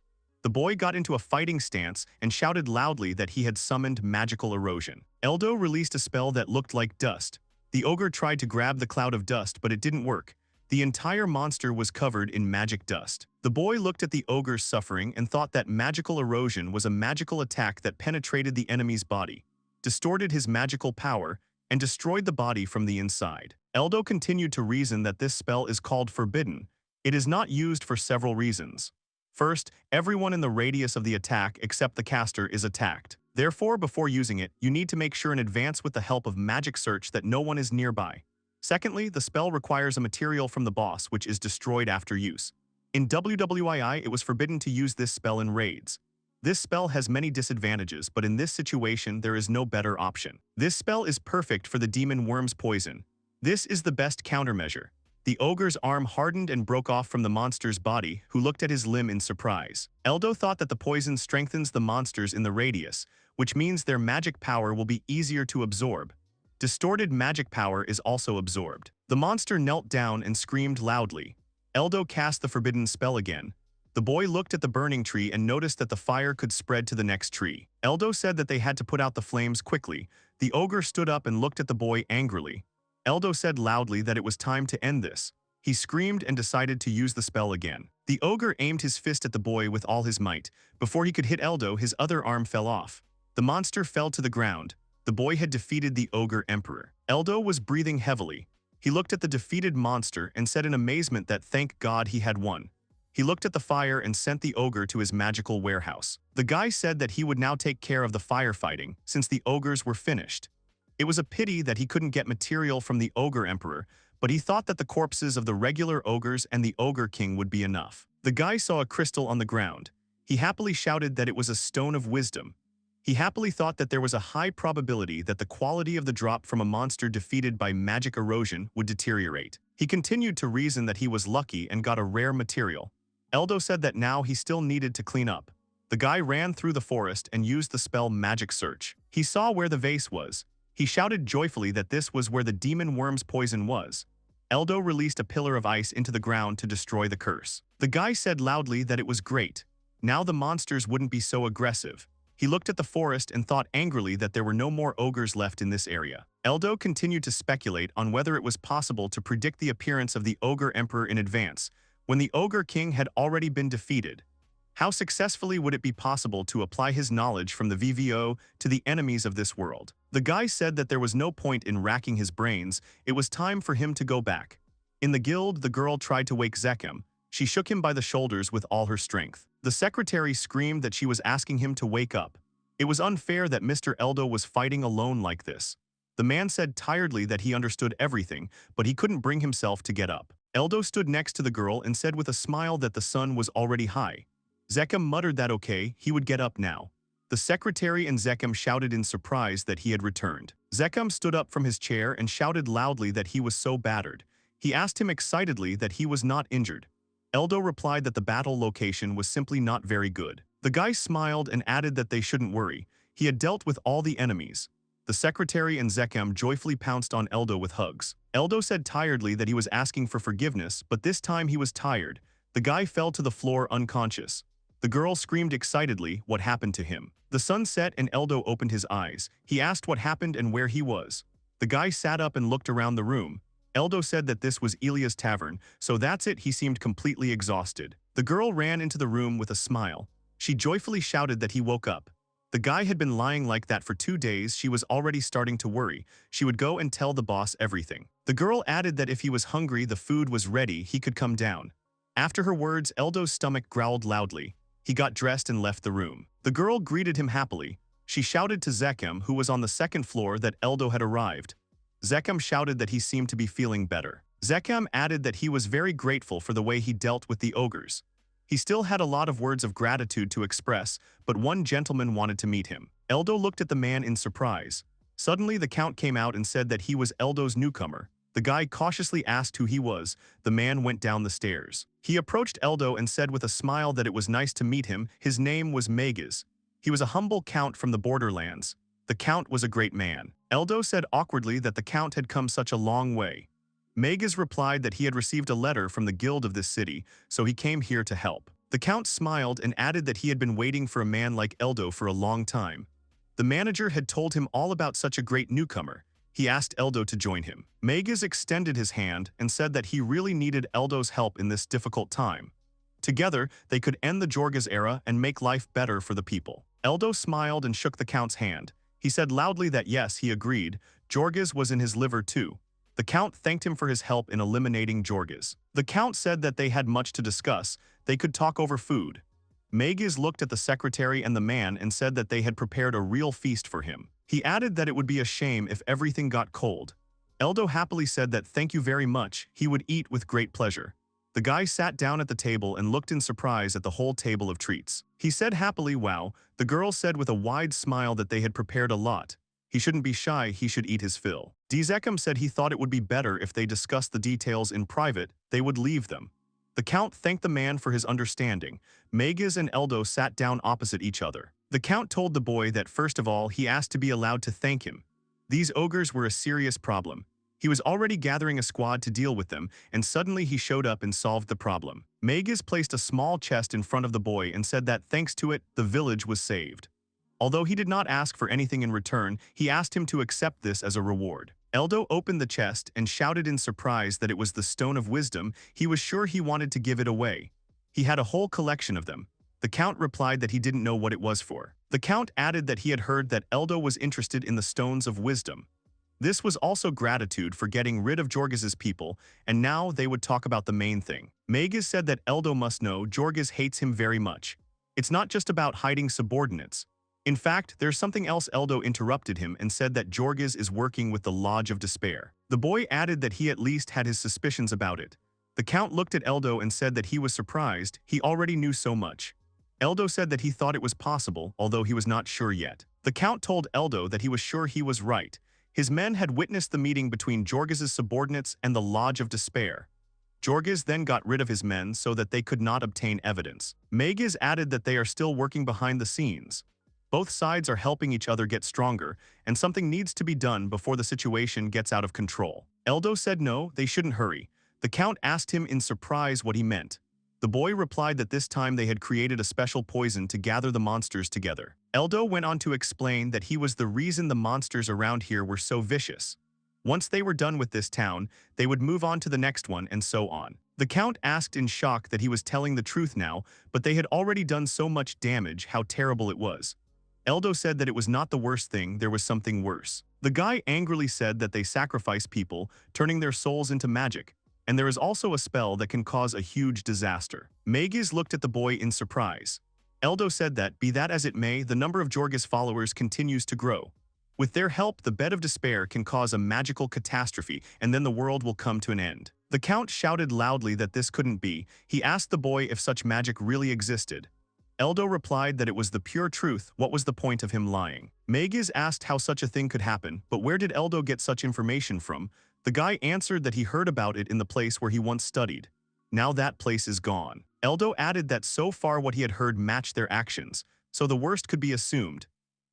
The boy got into a fighting stance and shouted loudly that he had summoned magical erosion. Eldo released a spell that looked like dust. The ogre tried to grab the cloud of dust, but it didn't work. The entire monster was covered in magic dust. The boy looked at the ogre's suffering and thought that magical erosion was a magical attack that penetrated the enemy's body, distorted his magical power, and destroyed the body from the inside. Eldo continued to reason that this spell is called forbidden. It is not used for several reasons. First, everyone in the radius of the attack except the caster is attacked. Therefore, before using it, you need to make sure in advance with the help of magic search that no one is nearby. Secondly, the spell requires a material from the boss which is destroyed after use. In WWII, it was forbidden to use this spell in raids. This spell has many disadvantages, but in this situation, there is no better option. This spell is perfect for the demon worm's poison. This is the best countermeasure. The ogre's arm hardened and broke off from the monster's body, who looked at his limb in surprise. Eldo thought that the poison strengthens the monsters in the radius, which means their magic power will be easier to absorb. Distorted magic power is also absorbed. The monster knelt down and screamed loudly. Eldo cast the forbidden spell again. The boy looked at the burning tree and noticed that the fire could spread to the next tree. Eldo said that they had to put out the flames quickly. The ogre stood up and looked at the boy angrily. Eldo said loudly that it was time to end this. He screamed and decided to use the spell again. The ogre aimed his fist at the boy with all his might. Before he could hit Eldo, his other arm fell off. The monster fell to the ground. The boy had defeated the ogre emperor. Eldo was breathing heavily. He looked at the defeated monster and said in amazement that thank God he had won. He looked at the fire and sent the ogre to his magical warehouse. The guy said that he would now take care of the firefighting since the ogres were finished. It was a pity that he couldn't get material from the ogre emperor, but he thought that the corpses of the regular ogres and the ogre king would be enough. The guy saw a crystal on the ground. He happily shouted that it was a stone of wisdom. He happily thought that there was a high probability that the quality of the drop from a monster defeated by magic erosion would deteriorate. He continued to reason that he was lucky and got a rare material. Eldo said that now he still needed to clean up. The guy ran through the forest and used the spell Magic Search. He saw where the vase was. He shouted joyfully that this was where the demon worm's poison was. Eldo released a pillar of ice into the ground to destroy the curse. The guy said loudly that it was great. Now the monsters wouldn't be so aggressive. He looked at the forest and thought angrily that there were no more ogres left in this area. Eldo continued to speculate on whether it was possible to predict the appearance of the ogre emperor in advance, when the ogre king had already been defeated. How successfully would it be possible to apply his knowledge from the VVO to the enemies of this world? The guy said that there was no point in racking his brains. It was time for him to go back. In the guild, the girl tried to wake Zekem. She shook him by the shoulders with all her strength. The secretary screamed that she was asking him to wake up. It was unfair that Mr. Eldo was fighting alone like this. The man said tiredly that he understood everything, but he couldn't bring himself to get up. Eldo stood next to the girl and said with a smile that the sun was already high. Zekem muttered that okay, he would get up now. The secretary and Zekem shouted in surprise that he had returned. Zekem stood up from his chair and shouted loudly that he was so battered. He asked him excitedly that he was not injured. Eldo replied that the battle location was simply not very good. The The guy smiled and added that they shouldn't worry. He had dealt with all the enemies. The secretary and Zekhem joyfully pounced on Eldo with hugs. Eldo said tiredly that he was asking for forgiveness, but this time he was tired. The guy fell to the floor unconscious. The girl screamed excitedly what happened to him. The sun set and Eldo opened his eyes. He asked what happened and where he was. The guy sat up and looked around the room. Eldo said that this was Elia's tavern, so that's it. He seemed completely exhausted. The girl ran into the room with a smile. She joyfully shouted that he woke up. The guy had been lying like that for 2 days. She was already starting to worry. She would go and tell the boss everything. The girl added that if he was hungry, the food was ready, he could come down. After her words, Eldo's stomach growled loudly. He got dressed and left the room. The girl greeted him happily. She shouted to Zekhem, who was on the second floor, that Eldo had arrived. Zekhem shouted that he seemed to be feeling better. Zekhem added that he was very grateful for the way he dealt with the ogres. He still had a lot of words of gratitude to express, but one gentleman wanted to meet him. Eldo looked at the man in surprise. Suddenly the count came out and said that he was Eldo's newcomer. The guy cautiously asked who he was. The man went down the stairs. He approached Eldo and said with a smile that it was nice to meet him. His name was Megas. He was a humble count from the borderlands. The count was a great man. Eldo said awkwardly that the count had come such a long way. Megas replied that he had received a letter from the guild of this city, so he came here to help. The count smiled and added that he had been waiting for a man like Eldo for a long time. The manager had told him all about such a great newcomer. He asked Eldo to join him. Megas extended his hand and said that he really needed Eldo's help in this difficult time. Together, they could end the Jorgas era and make life better for the people. Eldo smiled and shook the count's hand. He said loudly that yes, he agreed, Jorgas was in his liver too. The count thanked him for his help in eliminating Jorgas. The count said that they had much to discuss. They could talk over food. Megas looked at the secretary and the man and said that they had prepared a real feast for him. He added that it would be a shame if everything got cold. Eldo happily said that thank you very much, he would eat with great pleasure. The guy sat down at the table and looked in surprise at the whole table of treats. He said happily, wow. The girl said with a wide smile that they had prepared a lot. He shouldn't be shy, he should eat his fill. Zekhem said he thought it would be better if they discussed the details in private. They would leave them. The count thanked the man for his understanding. Megas and Eldo sat down opposite each other. The count told the boy that first of all he asked to be allowed to thank him. These ogres were a serious problem. He was already gathering a squad to deal with them, and suddenly he showed up and solved the problem. Megas placed a small chest in front of the boy and said that thanks to it, the village was saved. Although he did not ask for anything in return, he asked him to accept this as a reward. Eldo opened the chest and shouted in surprise that it was the Stone of Wisdom. He was sure he wanted to give it away. He had a whole collection of them. The count replied that he didn't know what it was for. The count added that he had heard that Eldo was interested in the Stones of Wisdom. This was also gratitude for getting rid of Jorgas's people, and now they would talk about the main thing. Megas said that Eldo must know Jorgas hates him very much. It's not just about hiding subordinates. In fact, there's something else. Eldo interrupted him and said that Jorgas is working with the Lodge of Despair. The boy added that he at least had his suspicions about it. The count looked at Eldo and said that he was surprised. He already knew so much. Eldo said that he thought it was possible, although he was not sure yet. The count told Eldo that he was sure he was right. His men had witnessed the meeting between Jorgas's subordinates and the Lodge of Despair. Jorgas then got rid of his men so that they could not obtain evidence. Megas added that they are still working behind the scenes. Both sides are helping each other get stronger, and something needs to be done before the situation gets out of control. Eldo said no, they shouldn't hurry. The count asked him in surprise what he meant. The boy replied that this time they had created a special poison to gather the monsters together. Eldo went on to explain that he was the reason the monsters around here were so vicious. Once they were done with this town, they would move on to the next one and so on. The count asked in shock that he was telling the truth now, but they had already done so much damage, how terrible it was. Eldo said that it was not the worst thing, there was something worse. The guy angrily said that they sacrifice people, turning their souls into magic, and there is also a spell that can cause a huge disaster. Megas looked at the boy in surprise. Eldo said that, be that as it may, the number of Jorgas followers continues to grow. With their help, the Bed of Despair can cause a magical catastrophe, and then the world will come to an end. The count shouted loudly that this couldn't be. He asked the boy if such magic really existed. Eldo replied that it was the pure truth. What was the point of him lying? Megas asked how such a thing could happen, but where did Eldo get such information from? The guy answered that he heard about it in the place where he once studied. Now that place is gone. Eldo added that so far what he had heard matched their actions, so the worst could be assumed.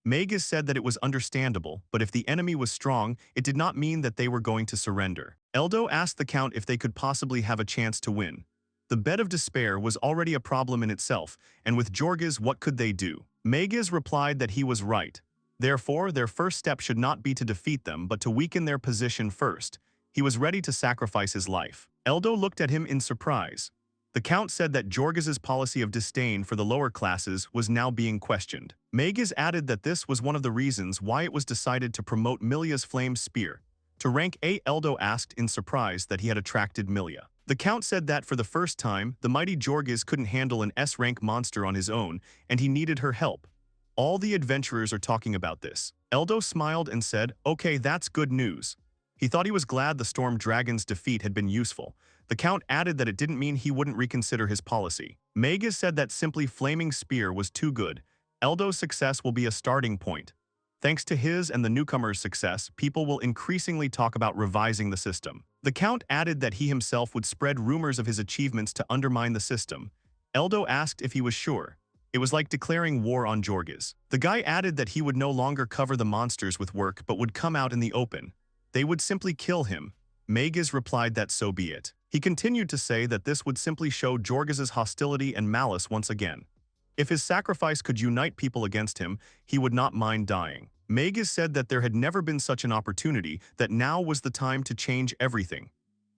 Manga said that it was understandable, but if the enemy was strong, it did not mean that they were going to surrender. Eldo asked the Count if they could possibly have a chance to win. The bed of despair was already a problem in itself, and with Jorges, what could they do? Magas replied that he was right. Therefore, their first step should not be to defeat them, but to weaken their position first. He was ready to sacrifice his life. Eldo looked at him in surprise. The Count said that Jorges's policy of disdain for the lower classes was now being questioned. Magas added that this was one of the reasons why it was decided to promote Milia's flame spear. To rank A, Eldo asked in surprise that he had attracted Milia. The Count said that for the first time, the mighty Jorges couldn't handle an S-rank monster on his own, and he needed her help. All the adventurers are talking about this. Eldo smiled and said, "Okay, that's good news." He thought he was glad the Storm Dragon's defeat had been useful. The Count added that it didn't mean he wouldn't reconsider his policy. Magas said that simply Flaming Spear was too good. Eldo's success will be a starting point. Thanks to his and the newcomer's success, people will increasingly talk about revising the system. The Count added that he himself would spread rumors of his achievements to undermine the system. Eldo asked if he was sure. It was like declaring war on Jorges. The guy added that he would no longer cover the monsters with work but would come out in the open. They would simply kill him. Magas replied that so be it. He continued to say that this would simply show Jorges's hostility and malice once again. If his sacrifice could unite people against him, he would not mind dying. Magas said that there had never been such an opportunity, that now was the time to change everything.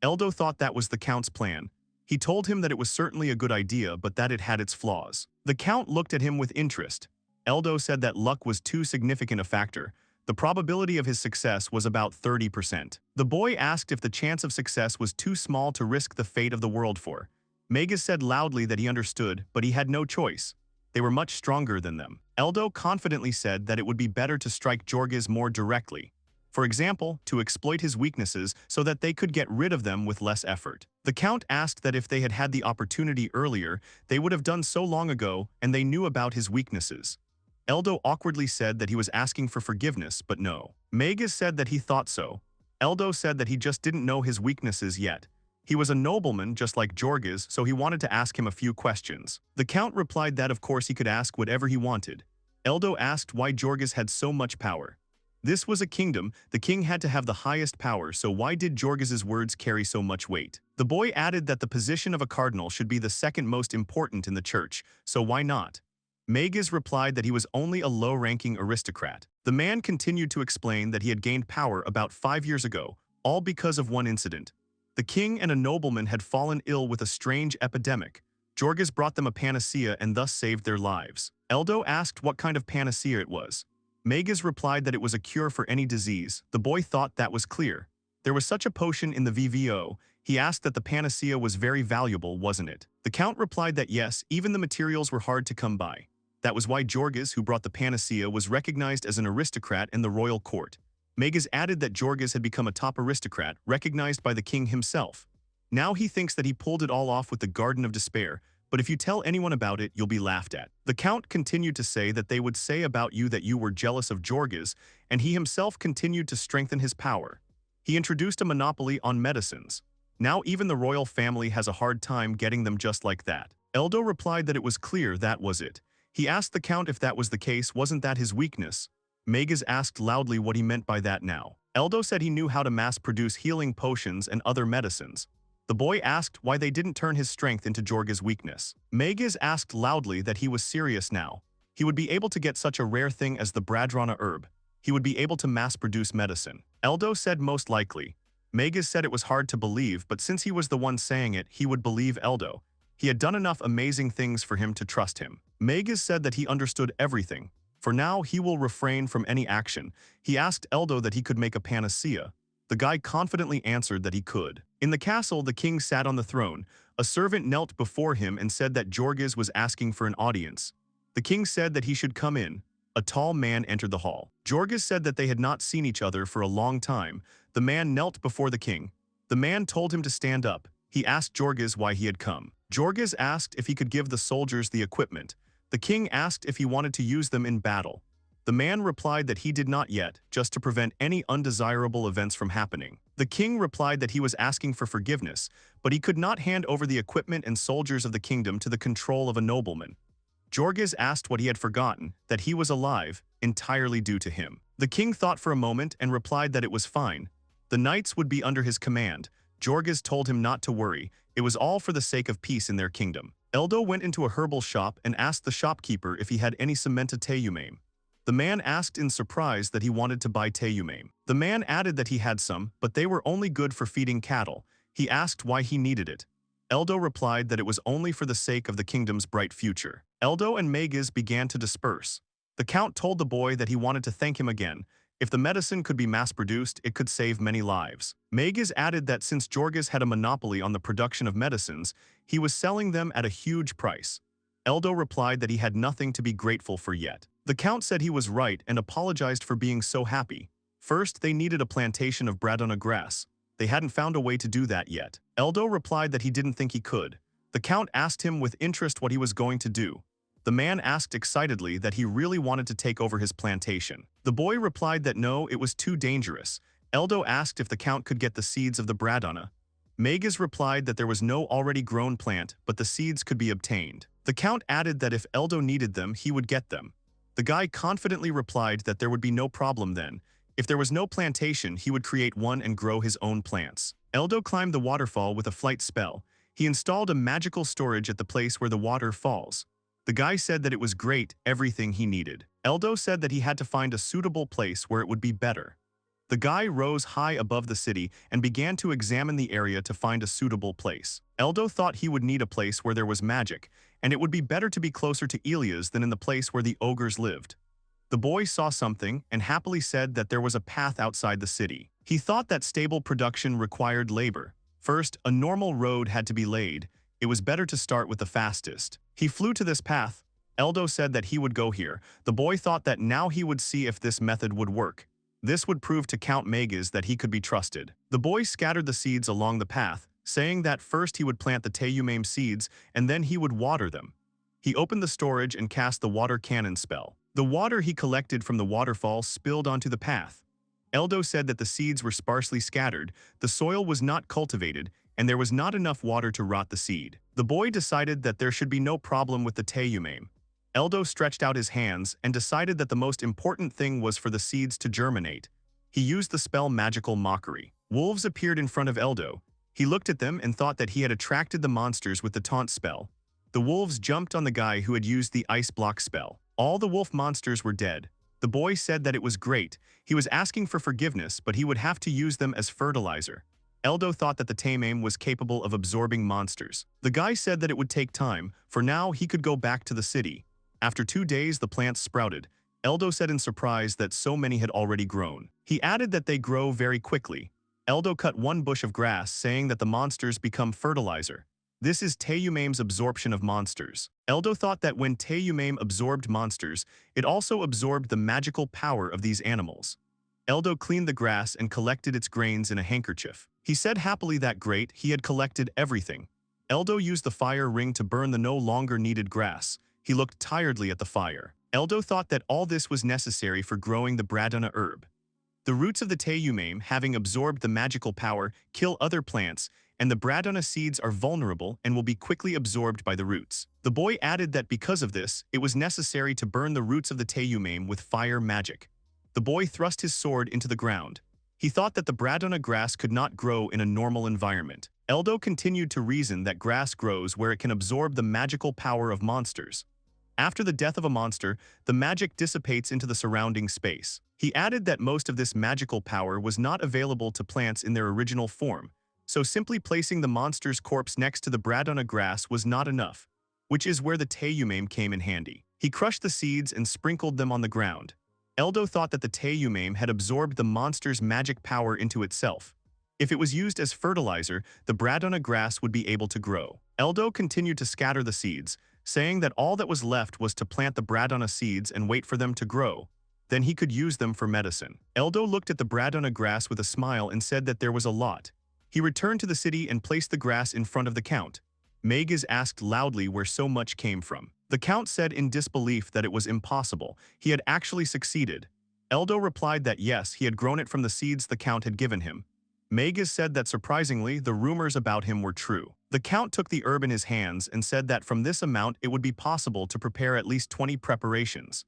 Eldo thought that was the Count's plan. He told him that it was certainly a good idea, but that it had its flaws. The Count looked at him with interest. Eldo said that luck was too significant a factor. The probability of his success was about 30%. The boy asked if the chance of success was too small to risk the fate of the world for. Magas said loudly that he understood, but he had no choice. They were much stronger than them. Eldo confidently said that it would be better to strike Jorges more directly. For example, to exploit his weaknesses so that they could get rid of them with less effort. The Count asked that if they had had the opportunity earlier, they would have done so long ago, and they knew about his weaknesses. Eldo awkwardly said that he was asking for forgiveness, but no. Magas said that he thought so. Eldo said that he just didn't know his weaknesses yet. He was a nobleman just like Jorges, so he wanted to ask him a few questions. The Count replied that of course he could ask whatever he wanted. Eldo asked why Jorges had so much power. This was a kingdom, the king had to have the highest power, so why did Jorges's words carry so much weight? The boy added that the position of a cardinal should be the second most important in the church, so why not? Magas replied that he was only a low-ranking aristocrat. The man continued to explain that he had gained power about 5 years ago, all because of one incident. The king and a nobleman had fallen ill with a strange epidemic. Jorges brought them a panacea and thus saved their lives. Eldo asked what kind of panacea it was. Magas replied that it was a cure for any disease. The boy thought that was clear. There was such a potion in the VRMMO. He asked that the panacea was very valuable, wasn't it? The Count replied that yes, even the materials were hard to come by. That was why Jorges, who brought the panacea, was recognized as an aristocrat in the royal court. Magas added that Jorges had become a top aristocrat, recognized by the king himself. Now he thinks that he pulled it all off with the Garden of Despair, but if you tell anyone about it, you'll be laughed at. The Count continued to say that they would say about you that you were jealous of Jorges, and he himself continued to strengthen his power. He introduced a monopoly on medicines. Now even the royal family has a hard time getting them just like that. Eldo replied that it was clear that was it. He asked the Count if that was the case, wasn't that his weakness? Magas asked loudly what he meant by that now. Eldo said he knew how to mass-produce healing potions and other medicines. The boy asked why they didn't turn his strength into Jorges' weakness. Magas asked loudly that he was serious now. He would be able to get such a rare thing as the Bradrana herb. He would be able to mass-produce medicine. Eldo said most likely. Magas said it was hard to believe, but since he was the one saying it, he would believe Eldo. He had done enough amazing things for him to trust him. Magas said that he understood everything. For now, he will refrain from any action. He asked Eldo that he could make a panacea. The guy confidently answered that he could. In the castle, the king sat on the throne. A servant knelt before him and said that Jorges was asking for an audience. The king said that he should come in. A tall man entered the hall. Jorges said that they had not seen each other for a long time. The man knelt before the king. The man told him to stand up. He asked Jorges why he had come. Jorges asked if he could give the soldiers the equipment. The king asked if he wanted to use them in battle. The man replied that he did not yet, just to prevent any undesirable events from happening. The king replied that he was asking for forgiveness, but he could not hand over the equipment and soldiers of the kingdom to the control of a nobleman. Jorgis asked what he had forgotten, that he was alive, entirely due to him. The king thought for a moment and replied that it was fine. The knights would be under his command. Jorgis told him not to worry, it was all for the sake of peace in their kingdom. Eldo went into a herbal shop and asked the shopkeeper if he had any cemented teyumame. The man asked in surprise that he wanted to buy teyumame. The man added that he had some, but they were only good for feeding cattle. He asked why he needed it. Eldo replied that it was only for the sake of the kingdom's bright future. Eldo and Magas began to disperse. The count told the boy that he wanted to thank him again. If the medicine could be mass-produced, it could save many lives. Magas added that since Jorgis had a monopoly on the production of medicines, he was selling them at a huge price. Eldo replied that he had nothing to be grateful for yet. The count said he was right and apologized for being so happy. First, they needed a plantation of Bradona grass. They hadn't found a way to do that yet. Eldo replied that he didn't think he could. The count asked him with interest what he was going to do. The man asked excitedly that he really wanted to take over his plantation. The boy replied that no, it was too dangerous. Eldo asked if the count could get the seeds of the Bradona. Magas replied that there was no already grown plant, but the seeds could be obtained. The count added that if Eldo needed them, he would get them. The guy confidently replied that there would be no problem then. If there was no plantation, he would create one and grow his own plants. Eldo climbed the waterfall with a flight spell. He installed a magical storage at the place where the water falls. The guy said that it was great, everything he needed. Eldo said that he had to find a suitable place where it would be better. The guy rose high above the city and began to examine the area to find a suitable place. Eldo thought he would need a place where there was magic, and it would be better to be closer to Ilias than in the place where the ogres lived. The boy saw something and happily said that there was a path outside the city. He thought that stable production required labor. First, a normal road had to be laid. It was better to start with the fastest. He flew to this path. Eldo said that he would go here. The boy thought that now he would see if this method would work. This would prove to Count Magas that he could be trusted. The boy scattered the seeds along the path, saying that first he would plant the teyumame seeds and then he would water them. He opened the storage and cast the water cannon spell. The water he collected from the waterfall spilled onto the path. Eldo said that the seeds were sparsely scattered, the soil was not cultivated, and there was not enough water to rot the seed. The boy decided that there should be no problem with the teyumame. Eldo stretched out his hands and decided that the most important thing was for the seeds to germinate. He used the spell Magical Mockery. Wolves appeared in front of Eldo. He looked at them and thought that he had attracted the monsters with the taunt spell. The wolves jumped on the guy who had used the ice block spell. All the wolf monsters were dead. The boy said that it was great. He was asking for forgiveness, but he would have to use them as fertilizer. Eldo thought that the teyumame was capable of absorbing monsters. The guy said that it would take time. For now, he could go back to the city. After 2 days, the plants sprouted. Eldo said in surprise that so many had already grown. He added that they grow very quickly. Eldo cut one bush of grass, saying that the monsters become fertilizer. This is teyumame's absorption of monsters. Eldo thought that when teyumame absorbed monsters, it also absorbed the magical power of these animals. Eldo cleaned the grass and collected its grains in a handkerchief. He said happily that great, he had collected everything. Eldo used the fire ring to burn the no longer needed grass. He looked tiredly at the fire. Eldo thought that all this was necessary for growing the Bradona herb. The roots of the teyumame, having absorbed the magical power, kill other plants, and the Bradona seeds are vulnerable and will be quickly absorbed by the roots. The boy added that because of this, it was necessary to burn the roots of the teyumame with fire magic. The boy thrust his sword into the ground. He thought that the Bradona grass could not grow in a normal environment. Eldo continued to reason that grass grows where it can absorb the magical power of monsters. After the death of a monster, the magic dissipates into the surrounding space. He added that most of this magical power was not available to plants in their original form, so simply placing the monster's corpse next to the Bradona grass was not enough, which is where the teyumame came in handy. He crushed the seeds and sprinkled them on the ground. Eldo thought that the teyumame had absorbed the monster's magic power into itself. If it was used as fertilizer, the Bradona grass would be able to grow. Eldo continued to scatter the seeds, saying that all that was left was to plant the Bradona seeds and wait for them to grow. Then he could use them for medicine. Eldo looked at the Bradona grass with a smile and said that there was a lot. He returned to the city and placed the grass in front of the count. Magas asked loudly where so much came from. The Count said in disbelief that it was impossible. He had actually succeeded. Eldo replied that yes, he had grown it from the seeds the Count had given him. Manga said that surprisingly, the rumors about him were true. The Count took the herb in his hands and said that from this amount it would be possible to prepare at least 20 preparations.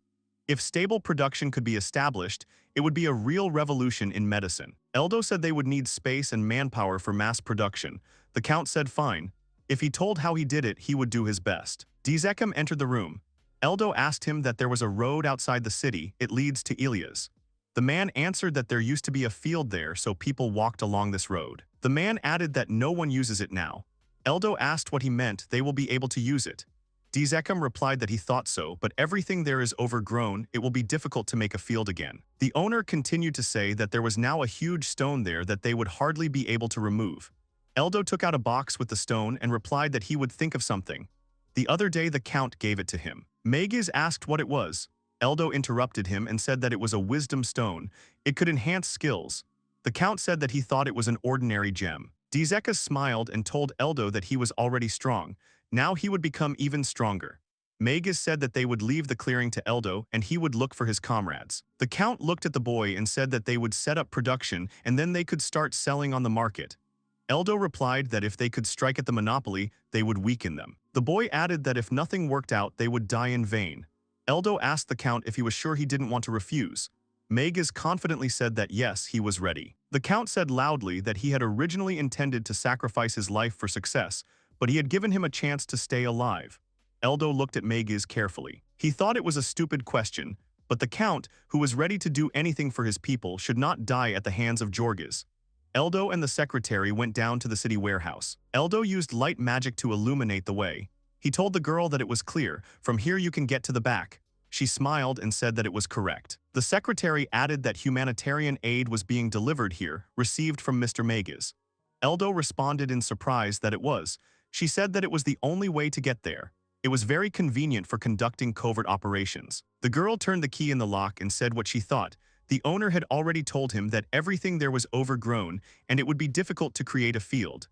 If stable production could be established, it would be a real revolution in medicine. Eldo said they would need space and manpower for mass production. The Count said fine. If he told how he did it, he would do his best. Dzekum entered the room. Eldo asked him that there was a road outside the city. It leads to Ilias. The man answered that there used to be a field there, so people walked along this road. The man added that no one uses it now. Eldo asked what he meant. They will be able to use it. Dzekum replied that he thought so, but everything there is overgrown. It will be difficult to make a field again. The owner continued to say that there was now a huge stone there that they would hardly be able to remove. Eldo took out a box with the stone and replied that he would think of something. The other day the Count gave it to him. Magiz asked what it was. Eldo interrupted him and said that it was a wisdom stone. It could enhance skills. The Count said that he thought it was an ordinary gem. Dzekum smiled and told Eldo that he was already strong. Now he would become even stronger. Magiz said that they would leave the clearing to Eldo and he would look for his comrades. The Count looked at the boy and said that they would set up production and then they could start selling on the market. Eldo replied that if they could strike at the monopoly, they would weaken them. The boy added that if nothing worked out, they would die in vain. Eldo asked the Count if he was sure he didn't want to refuse. Magiz confidently said that yes, he was ready. The Count said loudly that he had originally intended to sacrifice his life for success, but he had given him a chance to stay alive. Eldo looked at Magiz carefully. He thought it was a stupid question, but the Count, who was ready to do anything for his people, should not die at the hands of Jorgiz. Eldo and the secretary went down to the city warehouse. Eldo used light magic to illuminate the way. He told the girl that it was clear. From here you can get to the back. She smiled and said that it was correct. The secretary added that humanitarian aid was being delivered here, received from Mr. Magiz. Eldo responded in surprise that it was. She said that it was the only way to get there. It was very convenient for conducting covert operations. The girl turned the key in the lock and said what she thought. The owner had already told him that everything there was overgrown and it would be difficult to create a field.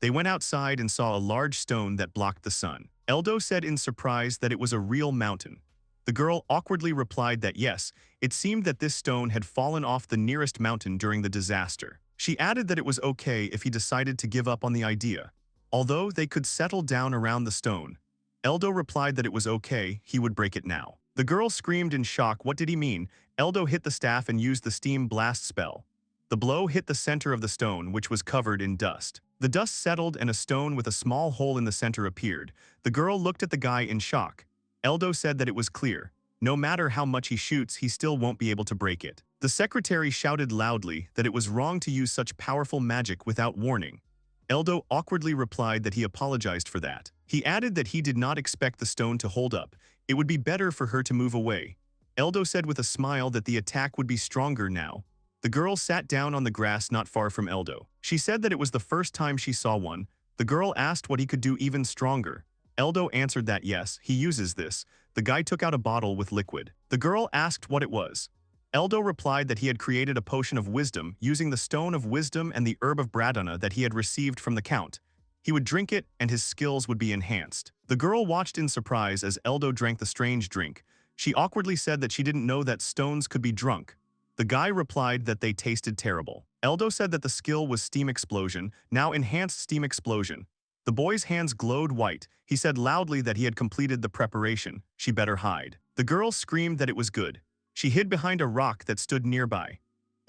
They went outside and saw a large stone that blocked the sun. Eldo said in surprise that it was a real mountain. The girl awkwardly replied that yes, it seemed that this stone had fallen off the nearest mountain during the disaster. She added that it was okay if he decided to give up on the idea. Although they could settle down around the stone. Eldo replied that it was okay, he would break it now. The girl screamed in shock. What did he mean? Eldo hit the staff and used the steam blast spell. The blow hit the center of the stone, which was covered in dust. The dust settled and a stone with a small hole in the center appeared. The girl looked at the guy in shock. Eldo said that it was clear. No matter how much he shoots, he still won't be able to break it. The secretary shouted loudly that it was wrong to use such powerful magic without warning. Eldo awkwardly replied that he apologized for that. He added that he did not expect the stone to hold up. It would be better for her to move away. Eldo said with a smile that the attack would be stronger now. The girl sat down on the grass not far from Eldo. She said that it was the first time she saw one. The girl asked what he could do even stronger. Eldo answered that yes, he uses this. The guy took out a bottle with liquid. The girl asked what it was. Eldo replied that he had created a potion of wisdom using the stone of wisdom and the herb of Bradana that he had received from the Count. He would drink it and his skills would be enhanced. The girl watched in surprise as Eldo drank the strange drink. She awkwardly said that she didn't know that stones could be drunk. The guy replied that they tasted terrible. Eldo said that the skill was steam explosion, now enhanced steam explosion. The boy's hands glowed white. He said loudly that he had completed the preparation. She better hide. The girl screamed that it was good. She hid behind a rock that stood nearby.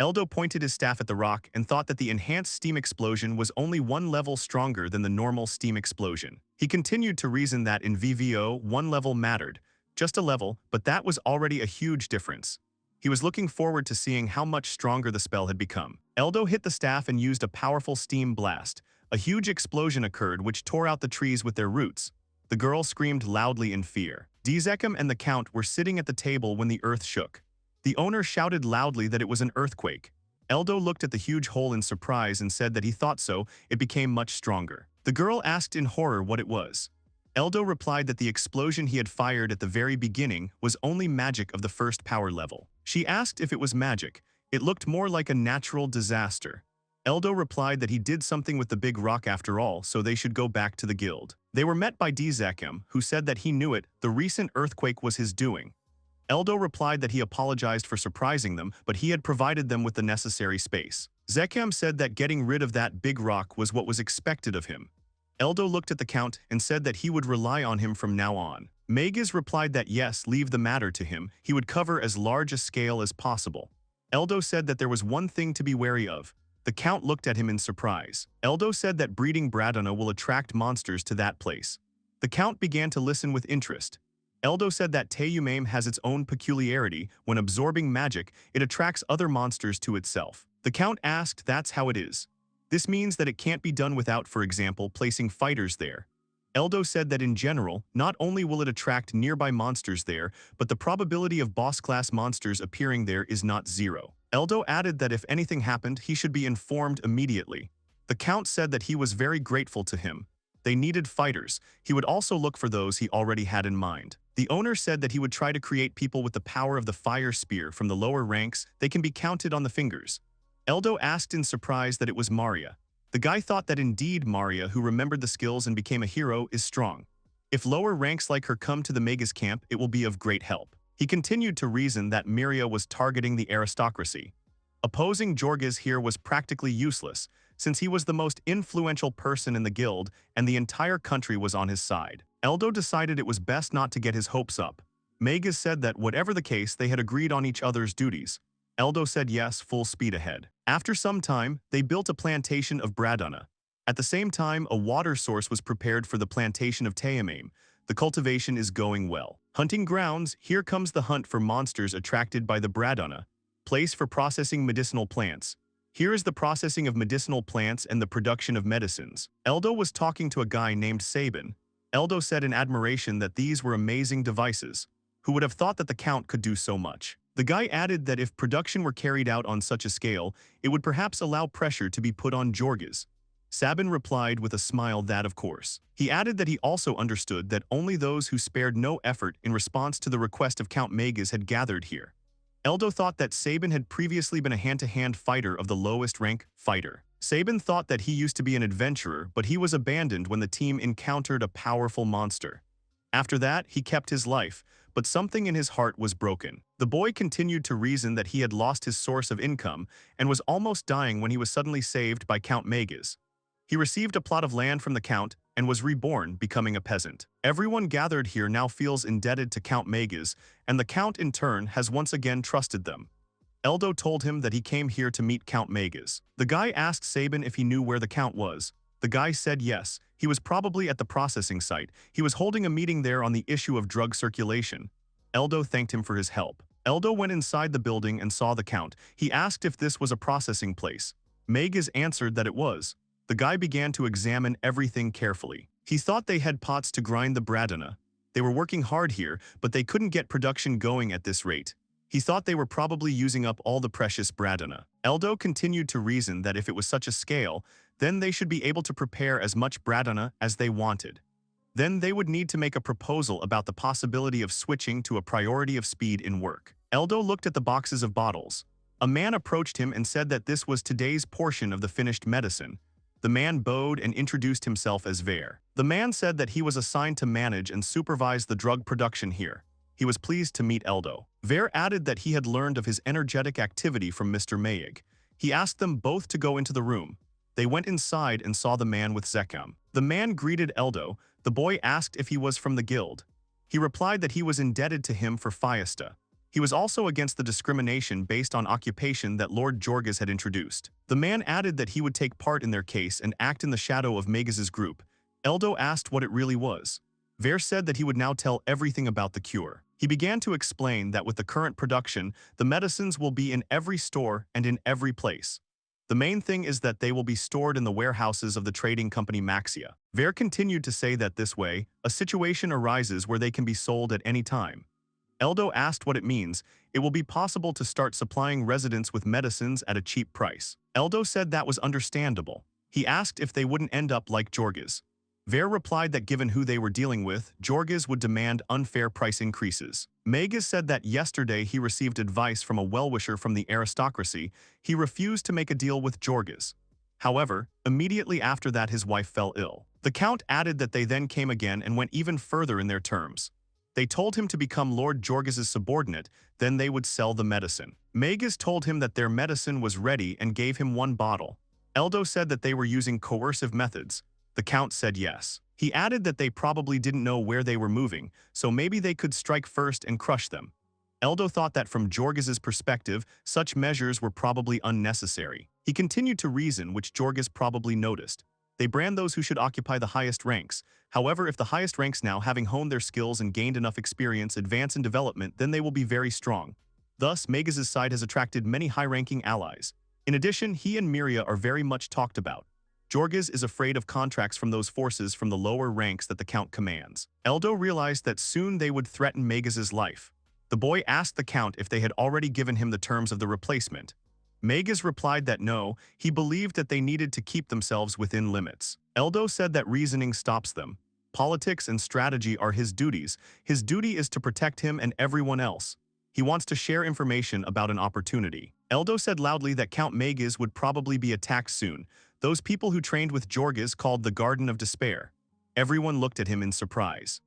Eldo pointed his staff at the rock and thought that the enhanced steam explosion was only one level stronger than the normal steam explosion. He continued to reason that in VVO, one level mattered. Just a level, but that was already a huge difference. He was looking forward to seeing how much stronger the spell had become. Eldo hit the staff and used a powerful steam blast. A huge explosion occurred which tore out the trees with their roots. The girl screamed loudly in fear. Dzekum and the Count were sitting at the table when the earth shook. The owner shouted loudly that it was an earthquake. Eldo looked at the huge hole in surprise and said that he thought so. It became much stronger. The girl asked in horror what it was. Eldo replied that the explosion he had fired at the very beginning was only magic of the first power level. She asked if it was magic. It looked more like a natural disaster. Eldo replied that he did something with the big rock after all, so they should go back to the guild. They were met by Zekem, who said that he knew it, the recent earthquake was his doing. Eldo replied that he apologized for surprising them, but he had provided them with the necessary space. Zekem said that getting rid of that big rock was what was expected of him. Eldo looked at the Count and said that he would rely on him from now on. Magus replied that yes, leave the matter to him, he would cover as large a scale as possible. Eldo said that there was one thing to be wary of. The Count looked at him in surprise. Eldo said that breeding Bradona will attract monsters to that place. The Count began to listen with interest. Eldo said that Teumame has its own peculiarity. When absorbing magic, it attracts other monsters to itself. The Count asked that's how it is. This means that it can't be done without, for example, placing fighters there. Eldo said that in general, not only will it attract nearby monsters there, but the probability of boss-class monsters appearing there is not zero. Eldo added that if anything happened, he should be informed immediately. The Count said that he was very grateful to him. They needed fighters. He would also look for those he already had in mind. The owner said that he would try to create people with the power of the fire spear from the lower ranks. They can be counted on the fingers. Eldo asked in surprise that it was Maria. The guy thought that indeed Maria, who remembered the skills and became a hero, is strong. If lower ranks like her come to the Magus camp, it will be of great help. He continued to reason that Miria was targeting the aristocracy. Opposing Jorges here was practically useless, since he was the most influential person in the guild and the entire country was on his side. Eldo decided it was best not to get his hopes up. Magus said that whatever the case, they had agreed on each other's duties. Eldo said yes, full speed ahead. After some time, they built a plantation of Bradona. At the same time, a water source was prepared for the plantation of Teumame. The cultivation is going well. Hunting grounds, here comes the hunt for monsters attracted by the Bradona. Place for processing medicinal plants. Here is the processing of medicinal plants and the production of medicines. Eldo was talking to a guy named Sabin. Eldo said in admiration that these were amazing devices. Who would have thought that the Count could do so much? The guy added that if production were carried out on such a scale, it would perhaps allow pressure to be put on Jorges. Sabin replied with a smile that of course. He added that he also understood that only those who spared no effort in response to the request of Count Magus had gathered here. Eldo thought that Sabin had previously been a hand-to-hand fighter of the lowest rank fighter. Sabin thought that he used to be an adventurer, but he was abandoned when the team encountered a powerful monster. After that, he kept his life, but something in his heart was broken. The boy continued to reason that he had lost his source of income and was almost dying when he was suddenly saved by Count Magus. He received a plot of land from the Count and was reborn, becoming a peasant. Everyone gathered here now feels indebted to Count Magus, and the Count in turn has once again trusted them. Eldo told him that he came here to meet Count Magus. The guy asked Sabin if he knew where the Count was. The guy said yes, he was probably at the processing site. He was holding a meeting there on the issue of drug circulation. Eldo thanked him for his help. Eldo went inside the building and saw the Count. He asked if this was a processing place. Magus answered that it was. The guy began to examine everything carefully. He thought they had pots to grind the Bradona. They were working hard here, but they couldn't get production going at this rate. He thought they were probably using up all the precious Bradona. Eldo continued to reason that if it was such a scale, then they should be able to prepare as much Bradona as they wanted. Then they would need to make a proposal about the possibility of switching to a priority of speed in work. Eldo looked at the boxes of bottles. A man approached him and said that this was today's portion of the finished medicine. The man bowed and introduced himself as Ver. The man said that he was assigned to manage and supervise the drug production here. He was pleased to meet Eldo. Ver added that he had learned of his energetic activity from Mr. Mayig. He asked them both to go into the room. They went inside and saw the man with Zekem. The man greeted Eldo. The boy asked if he was from the guild. He replied that he was indebted to him for Fiesta. He was also against the discrimination based on occupation that Lord Jorges had introduced. The man added that he would take part in their case and act in the shadow of Magus's group. Eldo asked what it really was. Ver said that he would now tell everything about the cure. He began to explain that with the current production, the medicines will be in every store and in every place. The main thing is that they will be stored in the warehouses of the trading company Maxia. Ver continued to say that this way, a situation arises where they can be sold at any time. Eldo asked what it means. It will be possible to start supplying residents with medicines at a cheap price. Eldo said that was understandable. He asked if they wouldn't end up like Jorges. Ver replied that given who they were dealing with, Jorges would demand unfair price increases. Magus said that yesterday he received advice from a well-wisher from the aristocracy. He refused to make a deal with Jorges. However, immediately after that his wife fell ill. The Count added that they then came again and went even further in their terms. They told him to become Lord Jorgis's subordinate, then they would sell the medicine. Magus told him that their medicine was ready and gave him one bottle. Eldo said that they were using coercive methods. The Count said yes. He added that they probably didn't know where they were moving, so maybe they could strike first and crush them. Eldo thought that from Jorgis's perspective, such measures were probably unnecessary. He continued to reason, which Jorgis probably noticed. They brand those who should occupy the highest ranks. However, if the highest ranks now, having honed their skills and gained enough experience, advance in development, then they will be very strong. Thus, Magus's side has attracted many high-ranking allies. In addition, he and Miria are very much talked about. Jorgis is afraid of contracts from those forces from the lower ranks that the Count commands. Eldo realized that soon they would threaten Magus's life. The boy asked the Count if they had already given him the terms of the replacement. Magus replied that no, he believed that they needed to keep themselves within limits. Eldo said that reasoning stops them. Politics and strategy are his duties. His duty is to protect him and everyone else. He wants to share information about an opportunity. Eldo said loudly that Count Magus would probably be attacked soon. Those people who trained with Jorgis called the Garden of Despair. Everyone looked at him in surprise.